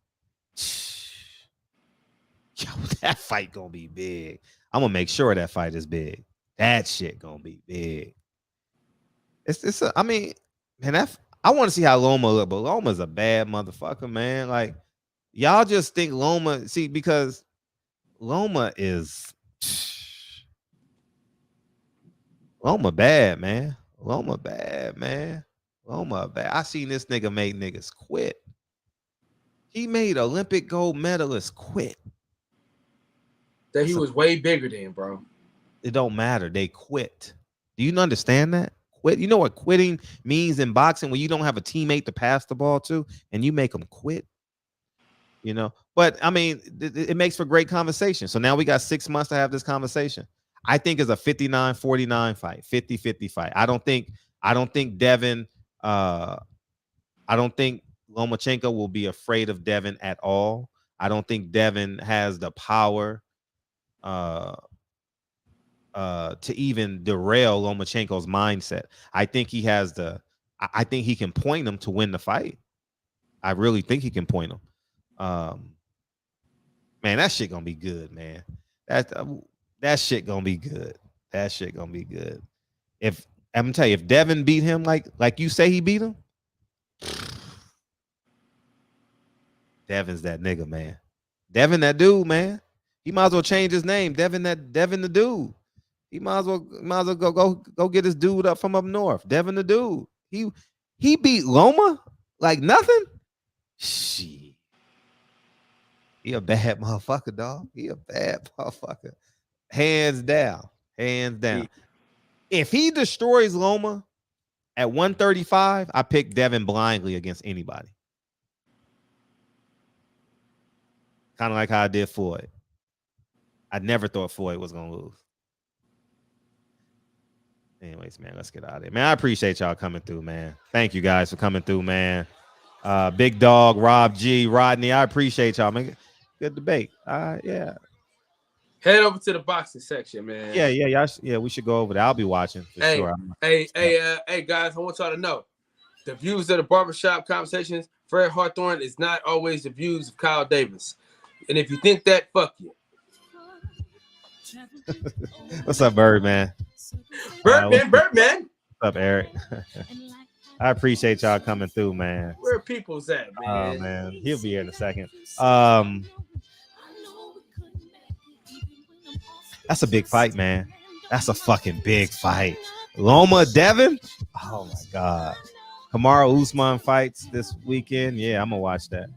Yo, that fight gonna be big. I'm gonna make sure that fight is big. That shit gonna be big. I mean, man, I want to see how Loma look, but Loma's a bad motherfucker, man. Like, y'all just think Loma, because Loma is Loma bad, man. Loma bad, man. Loma bad. I seen this nigga make niggas quit. He made Olympic gold medalists quit. That he was way bigger than, bro. It don't matter. They quit. Do you understand that? Quit. You know what quitting means in boxing when you don't have a teammate to pass the ball to and you make them quit? You know, but I mean, it makes for great conversation. So now we got 6 months to have this conversation. I think it's a 59-49 fight, 50-50 fight. I don't think Devin, I don't think Lomachenko will be afraid of Devin at all. I don't think Devin has the power to even derail Lomachenko's mindset. I think he has I think he can point him to win the fight. I really think he can point him. Man, that shit gonna be good, man. That shit gonna be good. That shit gonna be good. If I'm gonna tell you, if Devin beat him like you say he beat him, Devin's that nigga, man. Devin that dude, man. He might as well change his name. Devin the dude. He might as well go get his dude up from up north. Devin the dude. He beat Loma like nothing. Shit. He a bad motherfucker, dog. He a bad motherfucker. Hands down. Hands down. If he destroys Loma at 135, I pick Devin blindly against anybody. Kind of like how I did Floyd. I never thought Floyd was going to lose. Anyways, man, let's get out of here. Man, I appreciate y'all coming through, man. Thank you guys for coming through, man. Big Dog, Rob G, Rodney, I appreciate y'all, man. Good debate. Yeah. Head over to the boxing section, man. Yeah, we should go over there. I'll be watching for sure. Hey, guys, I want y'all to know the views of the barbershop conversations, Fred Hawthorne is not always the views of Kyle Davis. And if you think that, fuck you. What's up, Birdman? Birdman. What's up, Eric? I appreciate y'all coming through, man. Where people's at, man? Oh, man. He'll be here in a second. That's a big fight, man. That's a fucking big fight. Loma Devin? Oh, my God. Kamaru Usman fights this weekend. Yeah, I'm going to watch that.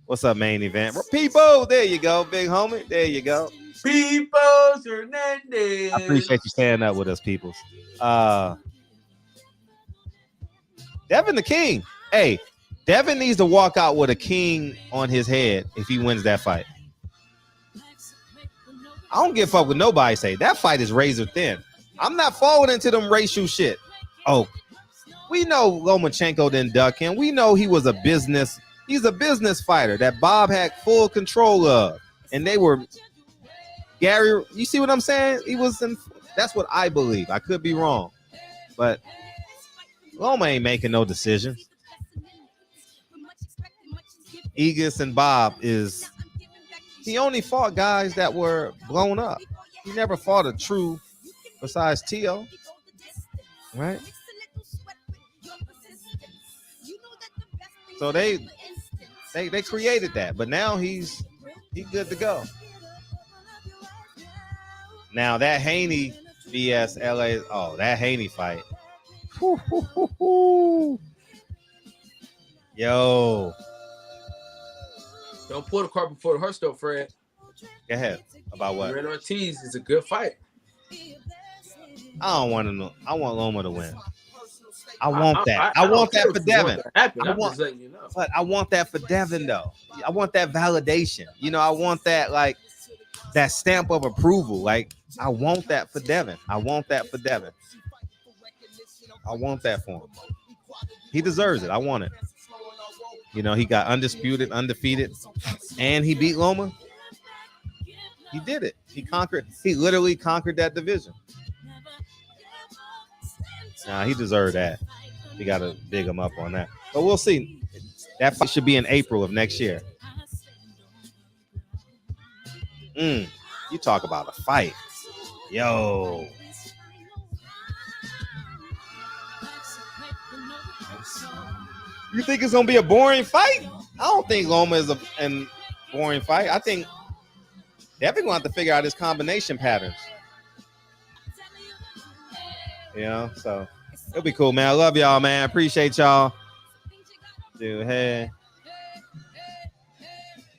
What's up, main event? People, there you go, big homie. There you go. Peoples Hernandez. I appreciate you staying up with us, peoples. Devin the King. Hey, Devin needs to walk out with a king on his head if he wins that fight. I don't give a fuck what nobody say. That fight is razor thin. I'm not falling into them racial shit. Oh, We know Lomachenko didn't duck him. We know he's a business fighter that Bob had full control of. And they were Gary, you see what I'm saying? That's what I believe. I could be wrong. But Loma ain't making no decisions. Aegis and Bob he only fought guys that were blown up. He never fought a true besides Tio. Right? So they created that, but now he's good to go. Now that Haney vs LA, that Haney fight. Yo. Don't pull the cart before the horse, though, Fred. Go ahead. About what? Ren Ortiz is a good fight. I don't want to know. I want Loma to win. I want that. I want that for Devin. But I want that for Devin, though. I want that validation. I want that, like, that stamp of approval. Like, I want that for Devin. I want that for Devin. I want that for him. He deserves it. I want it. He got undisputed, undefeated, and he beat Loma. He did it. He literally conquered that division. Nah, he deserved that. We got to dig him up on that. But we'll see. That fight should be in April of next year. You talk about a fight. Yo. You think it's going to be a boring fight? I don't think Loma is a boring fight. I think Devin going to have to figure out his combination patterns. So it'll be cool, man. I love y'all, man. Appreciate y'all. Dude, hey.